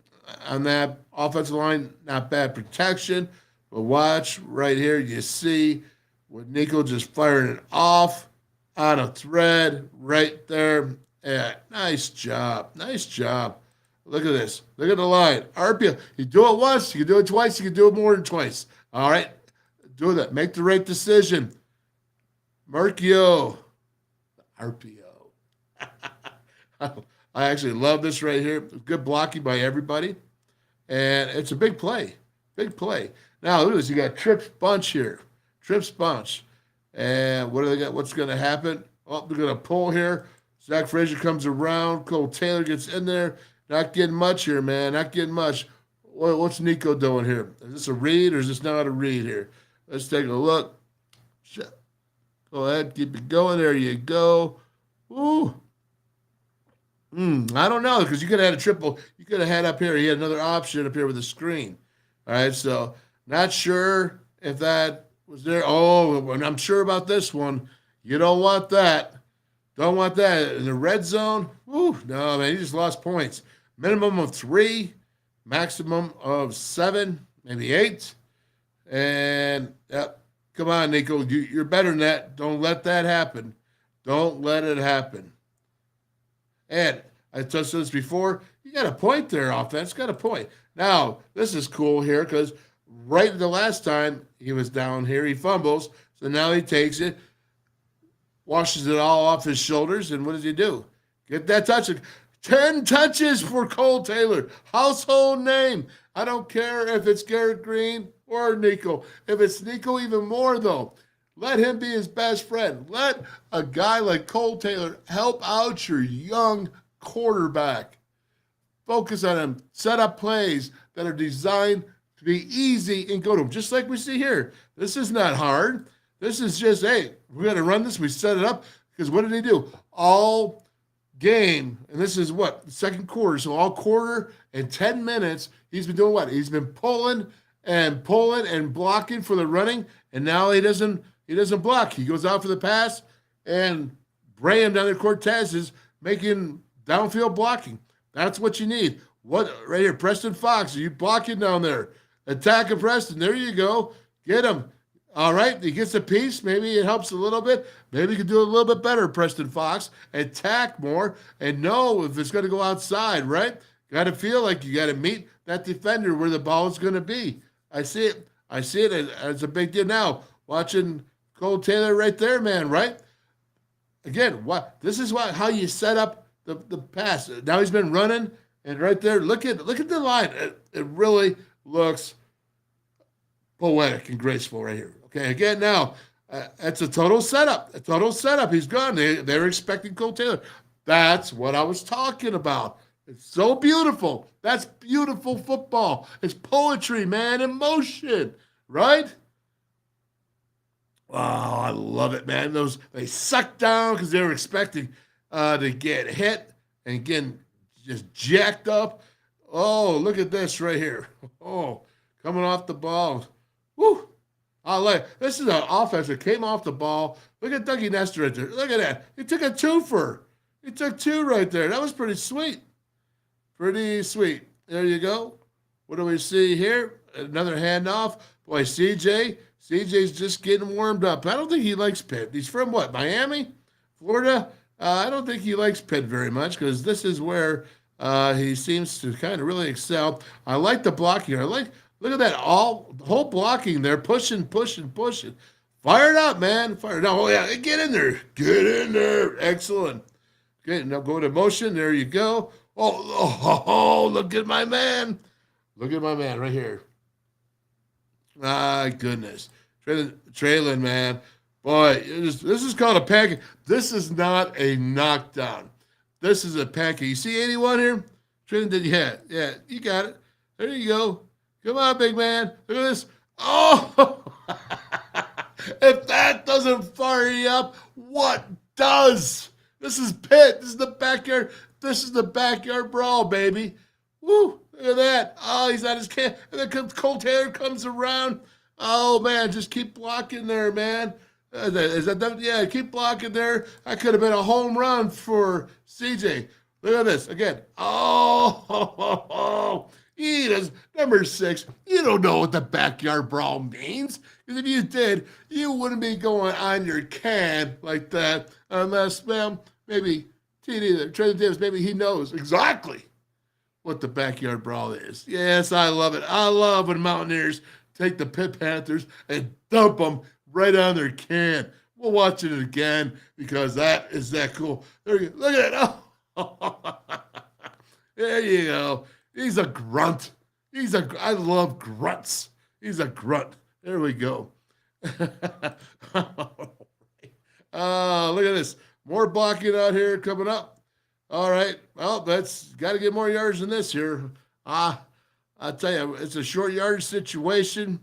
on that offensive line. Not bad protection. But watch right here. You see with Nicco just firing it off on a thread right there. Yeah, nice job. Nice job. Look at this. Look at the line. RPO. You do it once, you can do it twice, you can do it more than twice. All right? Do that. Make the right decision. Marchiol. RPO. I actually love this right here. Good blocking by everybody. And it's a big play. Big play. Now, look at this. You got Trips Bunch here. Trips Bunch. And what do they got? What's going to happen? Oh, they're going to pull here. Zach Frazier comes around. Cole Taylor gets in there. Not getting much here, man. Not getting much. What's Nicco doing here? Is this a read or is this not a read here? Let's take a look. Go ahead. Keep it going. There you go. Ooh. I don't know because you could have had a triple. You could have had up here. He had another option up here with a screen. All right, so not sure if that was there. Oh, and I'm sure about this one. You don't want that. Don't want that. In the red zone, woo, no, man, you just lost points. Minimum of 3, maximum of 7, maybe 8. And, come on, Nicco, you're better than that. Don't let that happen. Don't let it happen. And I touched this before. You got a point there, offense. Got a point. Now, this is cool here because right the last time he was down here, he fumbles. So now he takes it, washes it all off his shoulders, and what does he do? Get that touch. 10 touches for Cole Taylor. Household name. I don't care if it's Garrett Green or Nicco. If it's Nicco, even more, though. Let him be his best friend. Let a guy like Cole Taylor help out your young quarterback. Focus on him. Set up plays that are designed to be easy and go to him. Just like we see here. This is not hard. This is just, hey, we're going to run this. We set it up. Because what did he do? All game, and this is what? The second quarter. So all quarter and 10 minutes, he's been doing what? He's been pulling and blocking for the running. And now he doesn't block. He goes out for the pass, and Braham down there, Cortez is making downfield blocking. That's what you need. What right here, Preston Fox, are you blocking down there? Attacking Preston. There you go. Get him. All right, he gets a piece. Maybe it helps a little bit. Maybe you can do a little bit better, Preston Fox. Attack more and know if it's going to go outside, right? Got to feel like you got to meet that defender where the ball is going to be. I see it. I see it as a big deal now. Watching Cole Taylor right there, man, right? Again, this is how you set up the pass. Now he's been running, and right there, look at the line. It really looks poetic and graceful right here. Okay, again, now, it's a total setup. He's gone. They're expecting Cole Taylor. That's what I was talking about. It's so beautiful. That's beautiful football. It's poetry, man, in motion, right? Oh, I love it, man. They sucked down because they were expecting to get hit and again just jacked up. Oh, look at this right here. Oh, coming off the ball. Woo! I like this is an offense that came off the ball. Look at Dougie Nestor right there. Look at that. He took a twofer. He took 2 right there. That was pretty sweet. Pretty sweet. There you go. What do we see here? Another handoff. Boy, CJ's just getting warmed up. I don't think he likes Pitt. He's from what, Miami? Florida? I don't think he likes Pitt very much because this is where he seems to kind of really excel. I like the blocking. Look at that, the whole blocking there, pushing. Fire it up, man. Fire it up. Oh, yeah, get in there. Get in there. Excellent. Okay, now go to motion. There you go. Oh, look at my man. Look at my man right here. My goodness. Traylon, man. Boy, this is called a pancake. This is not a knockdown. This is a pancake. You see anyone here? Traylon, yeah, you got it. There you go. Come on, big man. Look at this. Oh, if that doesn't fire you up, what does? This is Pitt. This is the backyard. This is the backyard brawl, baby. Woo, look at that. Oh, he's at his camp. And then Cole Taylor comes around. Oh, man, just keep blocking there, man. Is that yeah, keep blocking there. That could have been a home run for CJ. Look at this again. Oh, he does. Number 6. You don't know what the backyard brawl means. Because if you did, you wouldn't be going on your can like that unless, well, maybe Trey Davis, maybe he knows exactly what the backyard brawl is. Yes, I love it. I love when Mountaineers take the Pitt Panthers and dump them right on their can. We'll watch it again because that is that cool. There you go. Look at it. Oh. There you go. He's a grunt. I love grunts. He's a grunt. There we go. Look at this. More blocking out here coming up. All right. Well, that's got to get more yards than this here. I'll tell you, it's a short yardage situation.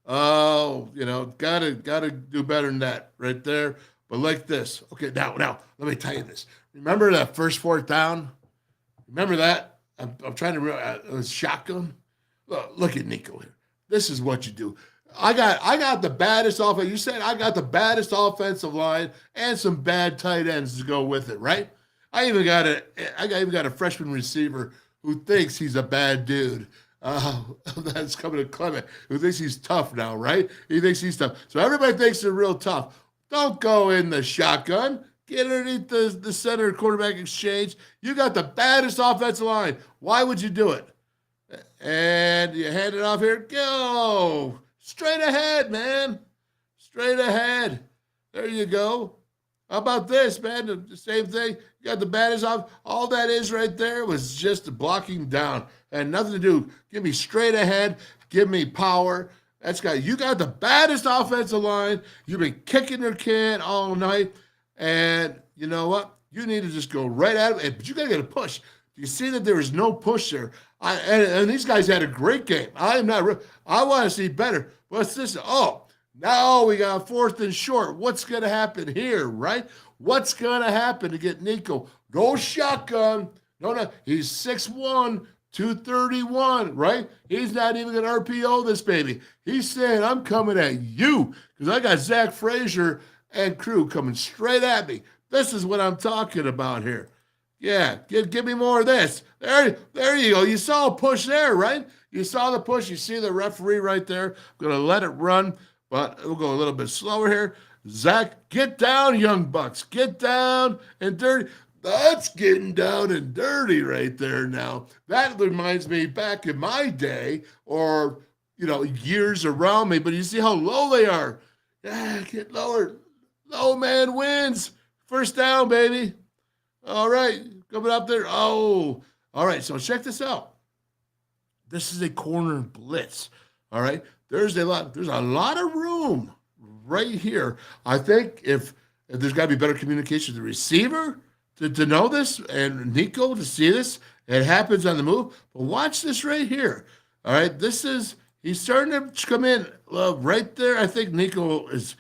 Oh, gotta do better than that right there. But like this. Okay, now, let me tell you this. Remember that first fourth down? Remember that? I'm trying to remember. Shotgun. Look at Nicco here. This is what you do. I got the baddest offense. You said I got the baddest offensive line and some bad tight ends to go with it, right? I even got a freshman receiver who thinks he's a bad dude. That's coming to Clement, who thinks he's tough now, right? He thinks he's tough. So everybody thinks they're real tough. Don't go in the shotgun. Get underneath the center quarterback exchange. You got the baddest offensive line. Why would you do it? And you hand it off here. Go. Straight ahead, man. Straight ahead. There you go. How about this, man? The same thing. You got the baddest off. All that is right there was just blocking down. Had nothing to do. Give me straight ahead. Give me power. You got the baddest offensive line. You've been kicking their can all night. And you know what? You need to just go right at it. But you got to get a push. You see that there was no push there. And these guys had a great game. I want to see better. What's this? Oh, now we got 4th and short. What's going to happen here, right? What's going to happen to get Nicco? Go shotgun. No. He's 6'1", 231, right? He's not even going to RPO this baby. He's saying, I'm coming at you because I got Zach Frazier and crew coming straight at me. This is what I'm talking about here. Yeah, give me more of this. There you go. You saw a push there, right? You saw the push. You see the referee right there. I'm going to let it run, but we'll go a little bit slower here. Zach, get down, young bucks. Get down and dirty. That's getting down and dirty right there now. That reminds me back in my day or, years around me, but you see how low they are. Yeah, get lower. Low man wins. First down, baby. All right, coming up there. Oh, all right, so check this out. This is a corner blitz, all right? There's a lot of room right here. I think if there's got to be better communication with the receiver to know this and Nicco to see this. It happens on the move. But watch this right here, all right? He's starting to come in right there. I think Nicco is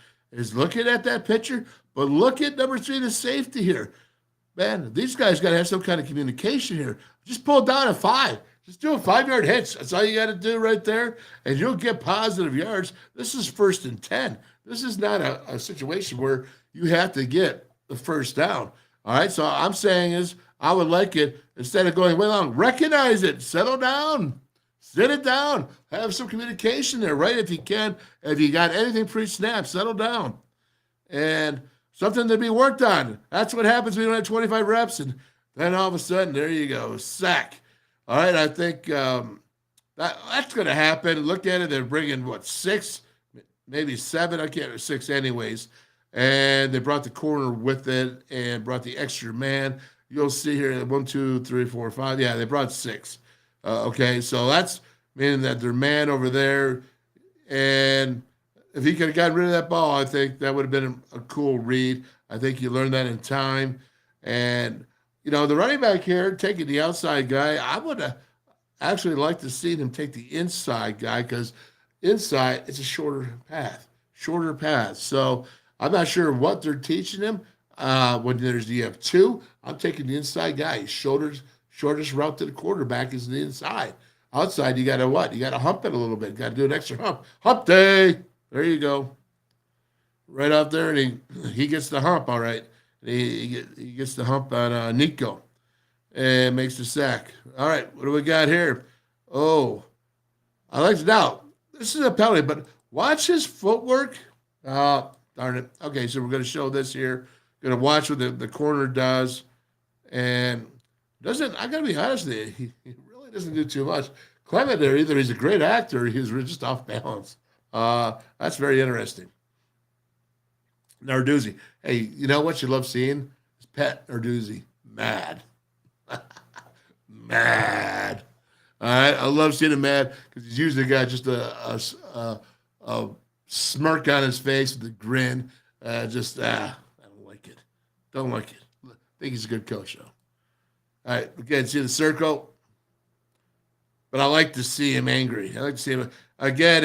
looking at that picture, but look at number 3, the safety here. Man, these guys got to have some kind of communication here. Just pull down a 5. Just do a 5-yard hitch. That's all you got to do right there, and you'll get positive yards. This is 1st and 10. This is not a situation where you have to get the first down. All right, so I'm saying is I would like it, instead of going way long, recognize it. Settle down. Sit it down. Have some communication there, right? If you can. If you got anything pre-snap, settle down. And something to be worked on. That's what happens when you don't have 25 reps, and then all of a sudden, there you go, sack. All right, I think that's going to happen. Look at it. They're bringing, 6, maybe 7. I can't, 6 anyways. And they brought the corner with it and brought the extra man. You'll see here, 1, 2, 3, 4, 5. Yeah, they brought 6. Okay, so that's meaning that their man over there, and if he could have gotten rid of that ball, I think that would have been a cool read. I think you learned that in time. And, the running back here, taking the outside guy, I would have actually liked to see him take the inside guy because inside, it's a shorter path. So I'm not sure what they're teaching him. When you have 2, I'm taking the inside guy. He's shortest route to the quarterback is the inside. Outside, you got to what? You got to hump it a little bit. Got to do an extra hump. Hump day. There you go. Right out there, and he gets the hump, all right. He gets the hump on Nicco and makes the sack. All right, what do we got here? Oh, I like to doubt. This is a penalty, but watch his footwork. Darn it. Okay, so we're going to show this here. Going to watch what the corner does. And I got to be honest with you, he really doesn't do too much. Clement there, either he's a great actor or he's just off balance. That's very interesting. Narduzzi. Hey, you know what you love seeing? It's Pat Narduzzi. Mad. Mad. All right? I love seeing him mad because he's usually got just a smirk on his face with a grin. I don't like it. Don't like it. I think he's a good coach, though. All right, again, see the circle? But I like to see him angry. I like to see him, again,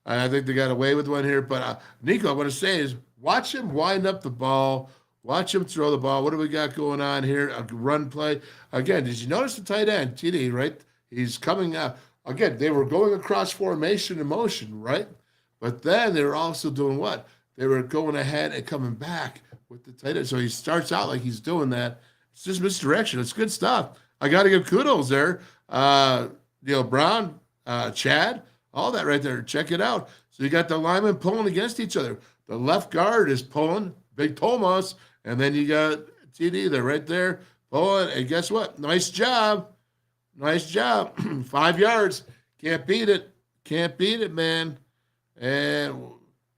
I think they got away with one here. But Nicco, what I'm saying is watch him wind up the ball. Watch him throw the ball. What do we got going on here? A run play. Again, did you notice the tight end, TD, right? He's coming out. Again, they were going across formation and motion, right? But then they were also doing what? They were going ahead and coming back with the tight end. So he starts out like he's doing that. It's just misdirection. It's good stuff. I got to give kudos there. Brown, Chad, all that right there. Check it out. So you got the linemen pulling against each other. The left guard is pulling, Big Tomas, and then you got TD there right there pulling. And guess what? Nice job. Nice job. 5 yards. Can't beat it. Can't beat it, man. And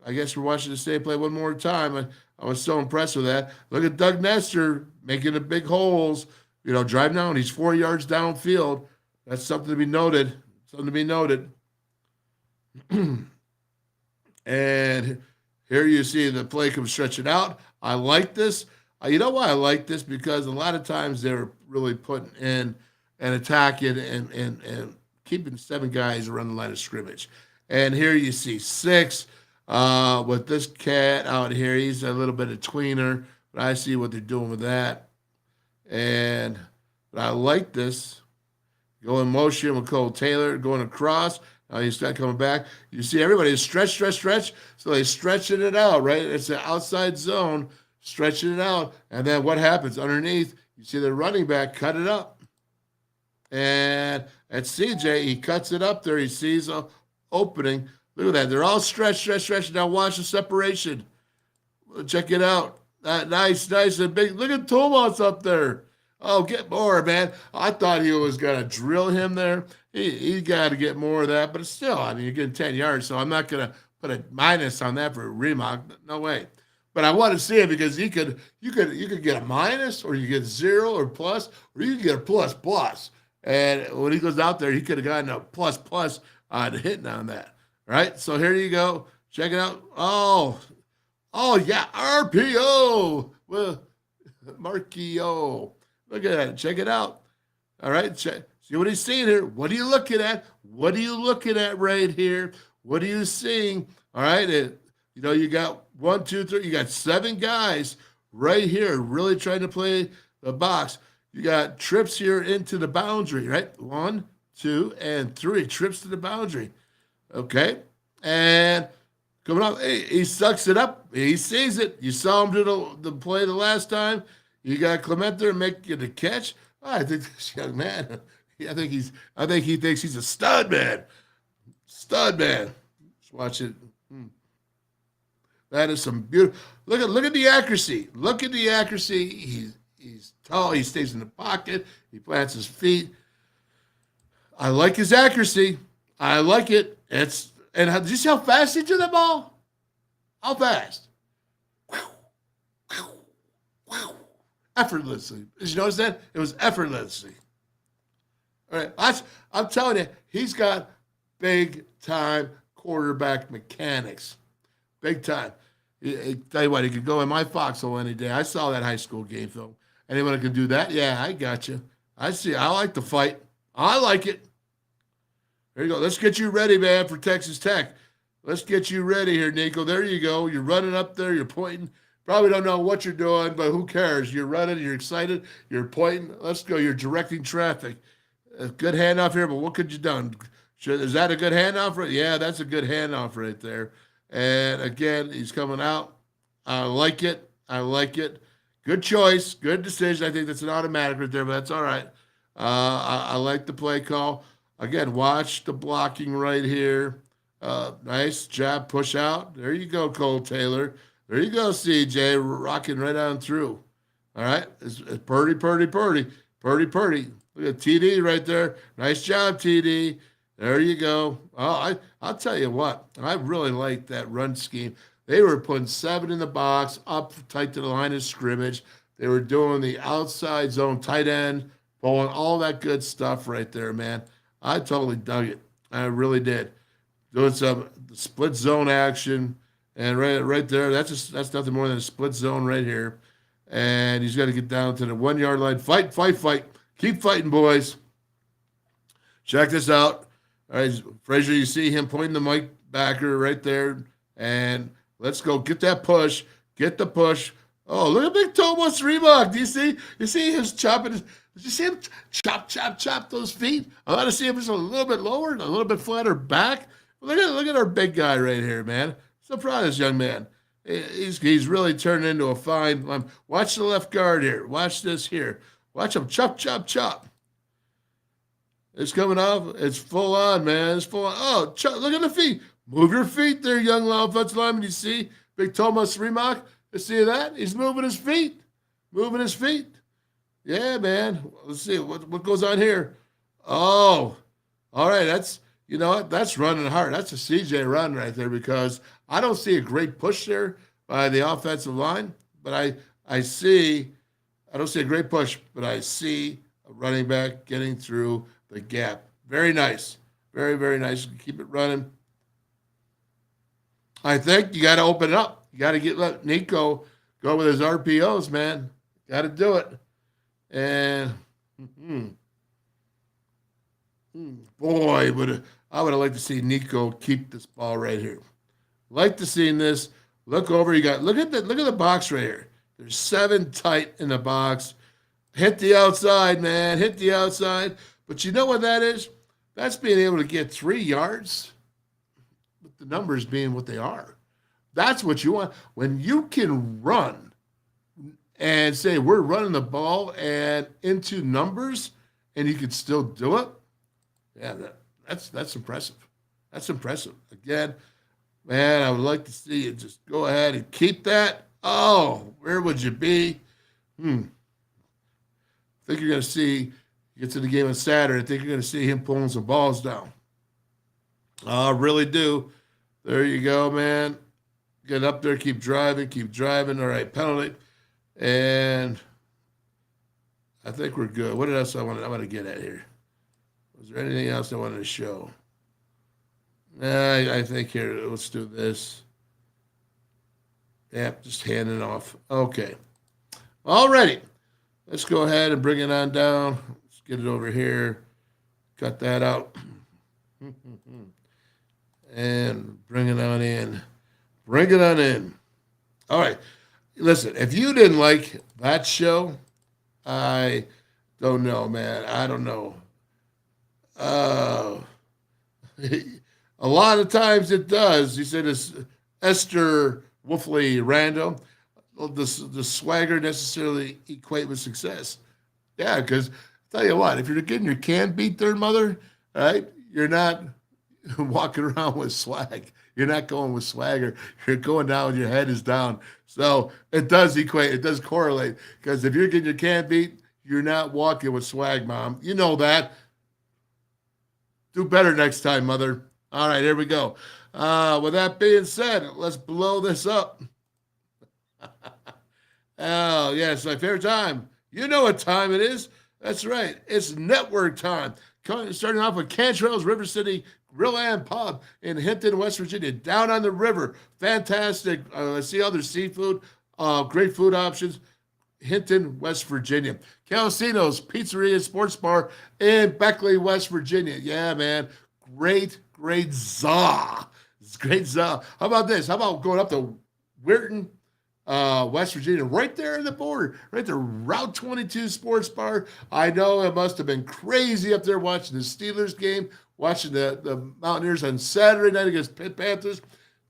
I guess we're watching the same play one more time. I was so impressed with that. Look at Doug Nestor making the big holes. Drive down. He's 4 yards downfield. That's something to be noted. Something to be noted. And here you see the play come stretching out. I like this. You know why I like this? Because a lot of times they're really putting in and attacking and keeping 7 guys around the line of scrimmage. And here you see 6 with this cat out here. He's a little bit of tweener, but I see what they're doing with that. But I like this. Go in motion with Cole Taylor going across. Now he's not coming back. You see everybody stretch. So they're stretching it out, right? It's an outside zone, stretching it out. And then what happens underneath? You see the running back cut it up. And at CJ, he cuts it up there. He sees an opening. Look at that. They're all stretched. Now watch the separation. Check it out. Nice and big. Look at Tomas up there. Oh, get more, man. I thought he was going to drill him there. He got to get more of that. But still, you're getting 10 yards, so I'm not going to put a minus on that for a remock. No way. But I want to see it because you could get a minus, or you get 0 or plus, or you could get a plus. And when he goes out there, he could have gotten a plus on hitting on that. Right? So here you go. Check it out. Oh yeah, RPO. Well, Marchiol. Look at that. Check it out. All right. See what he's seeing here. What are you looking at? What are you looking at right here? What are you seeing? All right. You got 1, 2, 3. You got 7 guys right here really trying to play the box. You got trips here into the boundary, right? 1, 2, and 3 trips to the boundary. Okay. And coming up, he sucks it up. He sees it. You saw him do the play the last time. You got Clement there making the catch. I think this young man, I think he thinks he's a stud man. Let's watch it. That is some beautiful. Look at the accuracy. Look at the accuracy. He's tall. He stays in the pocket. He plants his feet. I like his accuracy. I like it. Did you see how fast he threw the ball? How fast? Effortlessly. Did you notice that? It was effortlessly. All right. I'm telling you, he's got big-time quarterback mechanics. Big time. Tell you what, he could go in my foxhole any day. I saw that high school game film. Anyone who can do that? Yeah, I got you. I see. I like the fight. I like it. There you go. Let's get you ready, man, for Texas Tech. Let's get you ready here, Nicco. There you go. You're running up there. You're pointing. Probably don't know what you're doing, but who cares? You're running. You're excited. You're pointing. Let's go. You're directing traffic. A good handoff here, but what could you done? Is that a good handoff? Yeah, that's a good handoff right there. And again, he's coming out. I like it. Good choice. Good decision. I think that's an automatic right there, but that's all right. I like the play call. Again, watch the blocking right here. Nice jab, push out. There you go, Cole Taylor. There you go, CJ, rocking right on through. All right, it's Purdy. Look at TD right there. Nice job, TD. There you go. Oh, I'll tell you what. I really like that run scheme. They were putting 7 in the box, up tight to the line of scrimmage. They were doing the outside zone tight end, pulling all that good stuff right there, man. I totally dug it. I really did. Doing some split zone action. And right there, that's nothing more than a split zone right here. And he's got to get down to the 1 yard line. Fight. Keep fighting, boys. Check this out. All right, Frazier, you see him pointing the mic backer right there. And let's go. Get that push. Get the push. Oh, look at Big Thomas Reebok. Do you see? You see him chopping his, did you see him chop those feet? I want to see him just a little bit lower, a little bit flatter back. Look at our big guy right here, man. So proud of this young man. He's really turned into a fine. Watch the left guard here. Watch this here. Watch him chop. It's coming off. It's full on, man. It's full on. Oh, look at the feet. Move your feet there, young offensive lineman. You see Big Thomas Reebok? You see that? He's moving his feet. Yeah, man. Let's see what goes on here. Oh, all right. That's, you know what? That's running hard. That's a CJ run right there because I don't see a great push there by the offensive line, but I don't see a great push, but I see a running back getting through the gap. Very nice. Very, very nice. Keep it running. I think you got to open it up. You got to let Nicco go with his RPOs, man. Got to do it. And boy, I would have liked to see Nicco keep this ball right here. Like to see this. Look over. Look at the box right here. There's 7 tight in the box. Hit the outside, man. Hit the outside. But you know what that is? That's being able to get 3 yards with the numbers being what they are. That's what you want. When you can run and say we're running the ball and into numbers and you can still do it, yeah, that's impressive. That's impressive. Again, man, I would like to see you just go ahead and keep that. Oh, where would you be? I think you're going to see, get to the game on Saturday, I think you're going to see him pulling some balls down. I really do. There you go, man. Get up there, keep driving. All right, penalty. And I think we're good. What else I want to get at here? Was there anything else I wanted to show? I think here, let's do this. Yep, just hand it off. Okay. All righty. Let's go ahead and bring it on down. Let's get it over here. Cut that out. And bring it on in. All right. Listen, if you didn't like that show, I don't know, man. I don't know. A lot of times it does. He said it's Esther Wolfley Randall. The swagger necessarily equate with success. Yeah, because tell you what, if you're getting your can beat there, mother, right, you're not walking around with swag. You're not going with swagger. You're going down, your head is down. So it does equate. It does correlate. Because if you're getting your can beat, you're not walking with swag, Mom. You know that. Do better next time, mother. All right, here we go. With that being said, let's blow this up. Oh, yes, my favorite time. You know what time it is. That's right. It's network time. Starting off with Cantrell's River City Grill and Pub in Hinton, West Virginia, down on the river. Fantastic. I see other seafood, great food options. Hinton, West Virginia. Calacino's Pizzeria Sports Bar in Beckley, West Virginia. Yeah, man. Great za. It's great za. How about this? How about going up to Weirton, West Virginia, right there in the border, right there, Route 22 Sports Bar. I know it must have been crazy up there watching the Steelers game, watching the Mountaineers on Saturday night against Pitt Panthers.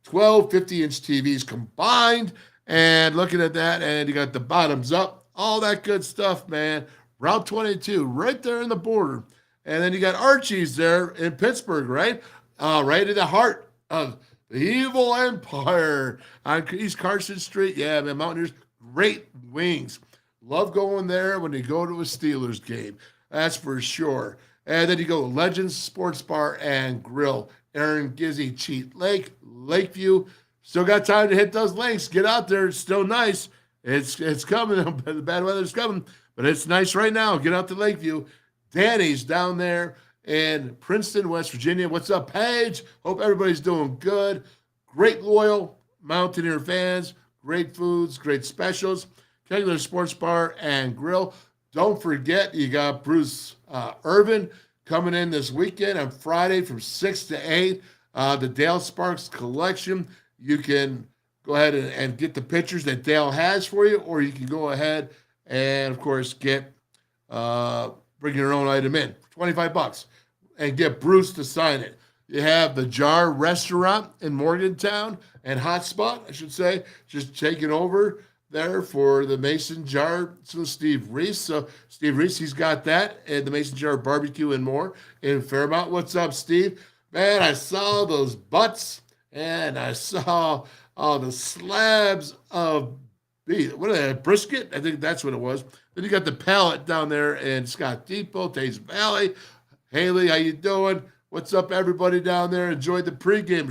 12 50-inch TVs combined, and looking at that, and you got the bottoms up, all that good stuff, man. Route 22, right there in the border. And then you got Archies there in Pittsburgh, right? Right in the heart of the evil empire on East Carson Street. Yeah, man, Mountaineers, great wings. Love going there when you go to a Steelers game. That's for sure. And then you go Legends Sports Bar and Grill. Aaron Gizzy, Cheat Lake, Lakeview. Still got time to hit those links. Get out there. It's still nice. It's coming. The bad weather's coming, but it's nice right now. Get out to Lakeview. Danny's down there in Princeton, West Virginia. What's up, Paige? Hope everybody's doing good. Great loyal Mountaineer fans, great foods, great specials. Kegler Sports Bar and Grill. Don't forget, you got Bruce Irvin coming in this weekend on Friday from 6 to 8. The Dale Sparks collection. You can go ahead and get the pictures that Dale has for you, or you can go ahead and, of course, bring your own item in, $25, and get Bruce to sign it. You have the Jar Restaurant in Morgantown and Hotspot, I should say, just taking over there for the Mason Jar. So Steve Reese. So Steve Reese, he's got that, and the Mason Jar Barbecue and more in Fairmont. What's up, Steve? Man, I saw those butts, and I saw the slabs of beef. What is that, brisket? I think that's what it was. Then you got the Pallet down there in Scott Depot, Taze Valley. Haley, how you doing? What's up, everybody down there? Enjoyed the pregame. We're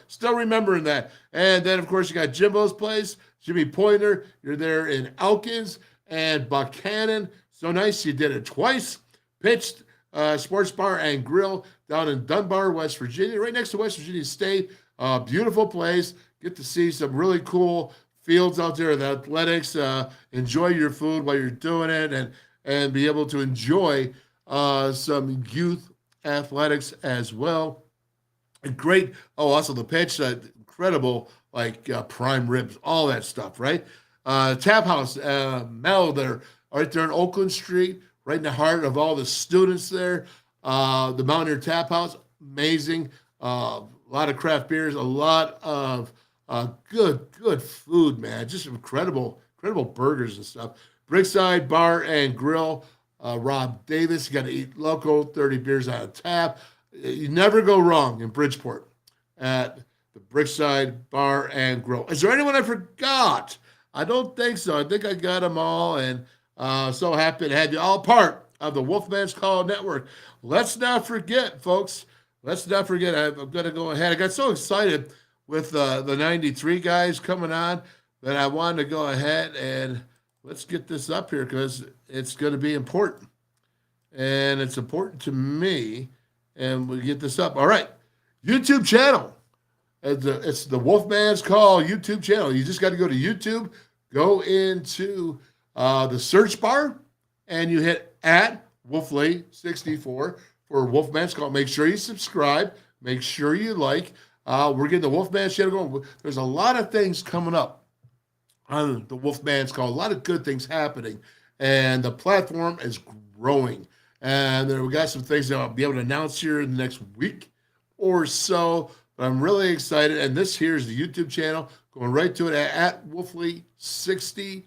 still remembering that. And then, of course, you got Jimbo's place, Jimmy Pointer. You're there in Elkins and Buckhannon. So nice you did it twice. Pitched Sports Bar and Grill down in Dunbar, West Virginia, right next to West Virginia State. Beautiful place. Get to see some really cool fields out there in the athletics. Enjoy your food while you're doing it, and be able to enjoy some youth athletics as well. And great. Oh, also the pitch, incredible, like prime ribs, all that stuff, right? Tap House, Mel, there, right there on Oakland Street, right in the heart of all the students there. The Mountaineer Tap House, amazing. A lot of craft beers, a lot of good food, man. Just incredible burgers and stuff. Brickside Bar and Grill. Rob Davis, you got to eat local, 30 beers on tap. You never go wrong in Bridgeport at the Brickside Bar and Grill. Is there anyone I forgot? I don't think so. I think I got them all, and so happy to have you all part of the WolfMan's Call Network. Let's not forget, folks. Let's not forget. I'm going to go ahead. I got so excited with the 93 guys coming on that I wanted to go ahead and let's get this up here because it's going to be important. And it's important to me. And we'll get this up. All right. YouTube channel. It's the WolfMan's Call YouTube channel. You just got to go to YouTube, go into the search bar, and you hit at Wolfley64 for WolfMan's Call. Make sure you subscribe. Make sure you like. We're getting the WolfMan's channel going. There's a lot of things coming up on the WolfMan's Call. A lot of good things happening, and the platform is growing. And we got some things that I'll be able to announce here in the next week or so. But I'm really excited. And this here is the YouTube channel. Going right to it at Wolfley64.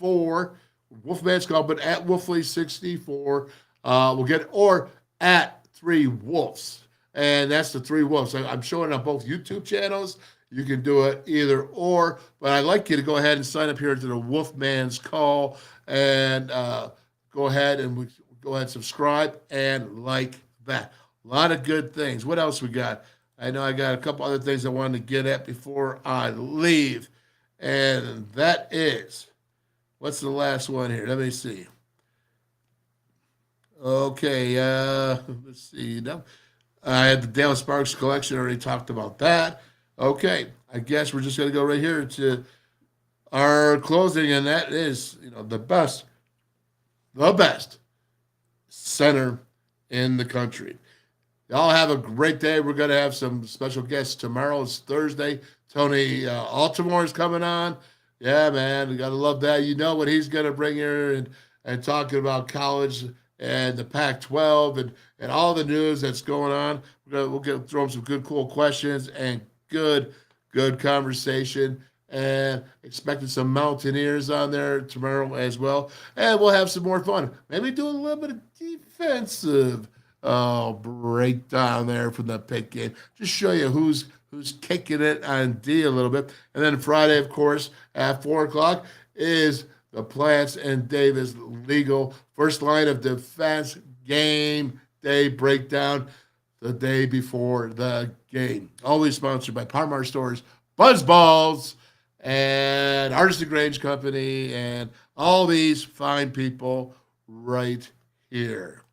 WolfMan's Call, but at Wolfley64. We'll get it, or at 3 Wolves. And that's the 3 Wolves. I'm showing on both YouTube channels. You can do it either or, but I'd like you to go ahead and sign up here to the WolfMan's Call and go ahead and subscribe and like that. A lot of good things. What else we got? I know I got a couple other things I wanted to get at before I leave, and that is, what's the last one here? Let me see. Okay, let's see. No, I had the Dale Sparks collection. I already talked about that. Okay, I guess we're just going to go right here to our closing, and that is, the best center in the country. Y'all have a great day. We're going to have some special guests tomorrow. It's Thursday. Tony Altimore is coming on. Yeah, man, we got to love that. You know what he's going to bring here and talking about college and the Pac-12 and all the news that's going on. We'll throw him some good, cool questions and good conversation, and expecting some Mountaineers on there tomorrow as well. And we'll have some more fun. Maybe do a little bit of defensive breakdown there from the pit game. Just show you who's kicking it on D a little bit. And then Friday, of course, at 4 o'clock is the Plants and Davis Legal first line of defense game day breakdown the day before the game. Always sponsored by Parmar Stores, Buzzballs, and Artisan Grange Company, and all these fine people right here.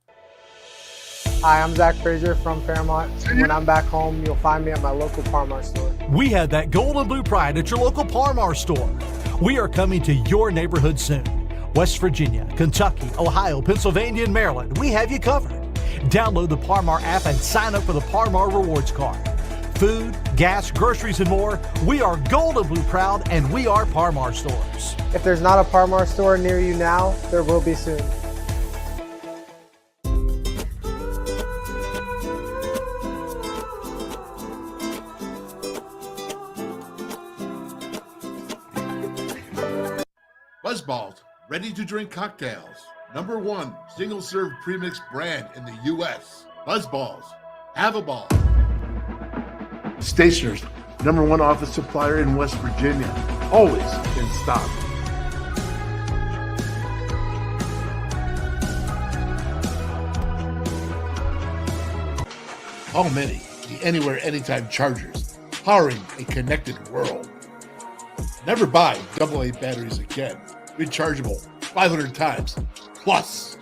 Hi, I'm Zach Frazier from Fairmont. When I'm back home, you'll find me at my local Parmar store. We have that gold and blue pride at your local Parmar store. We are coming to your neighborhood soon. West Virginia, Kentucky, Ohio, Pennsylvania, and Maryland, we have you covered. Download the Parmar app and sign up for the Parmar Rewards Card. Food, gas, groceries, and more, we are gold and blue proud, and we are Parmar stores. If there's not a Parmar store near you now, there will be soon. Buzzballs, ready-to-drink cocktails. #1 single-serve premix brand in the U.S. Buzzballs. Have a ball. Stationers, #1 office supplier in West Virginia. Always in stock. All Mini, the anywhere, anytime chargers, powering a connected world. Never buy AA batteries again. Rechargeable 500 times plus.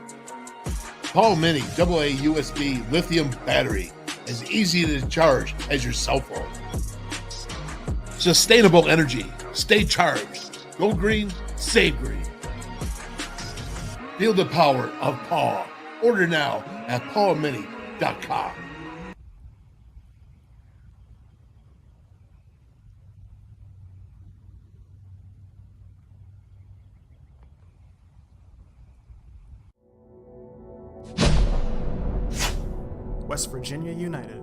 Paul Mini AA USB lithium battery, as easy to charge as your cell phone. Sustainable energy. Stay charged. Go green, save green. Feel the power of Paul. Order now at paulmini.com. West Virginia United.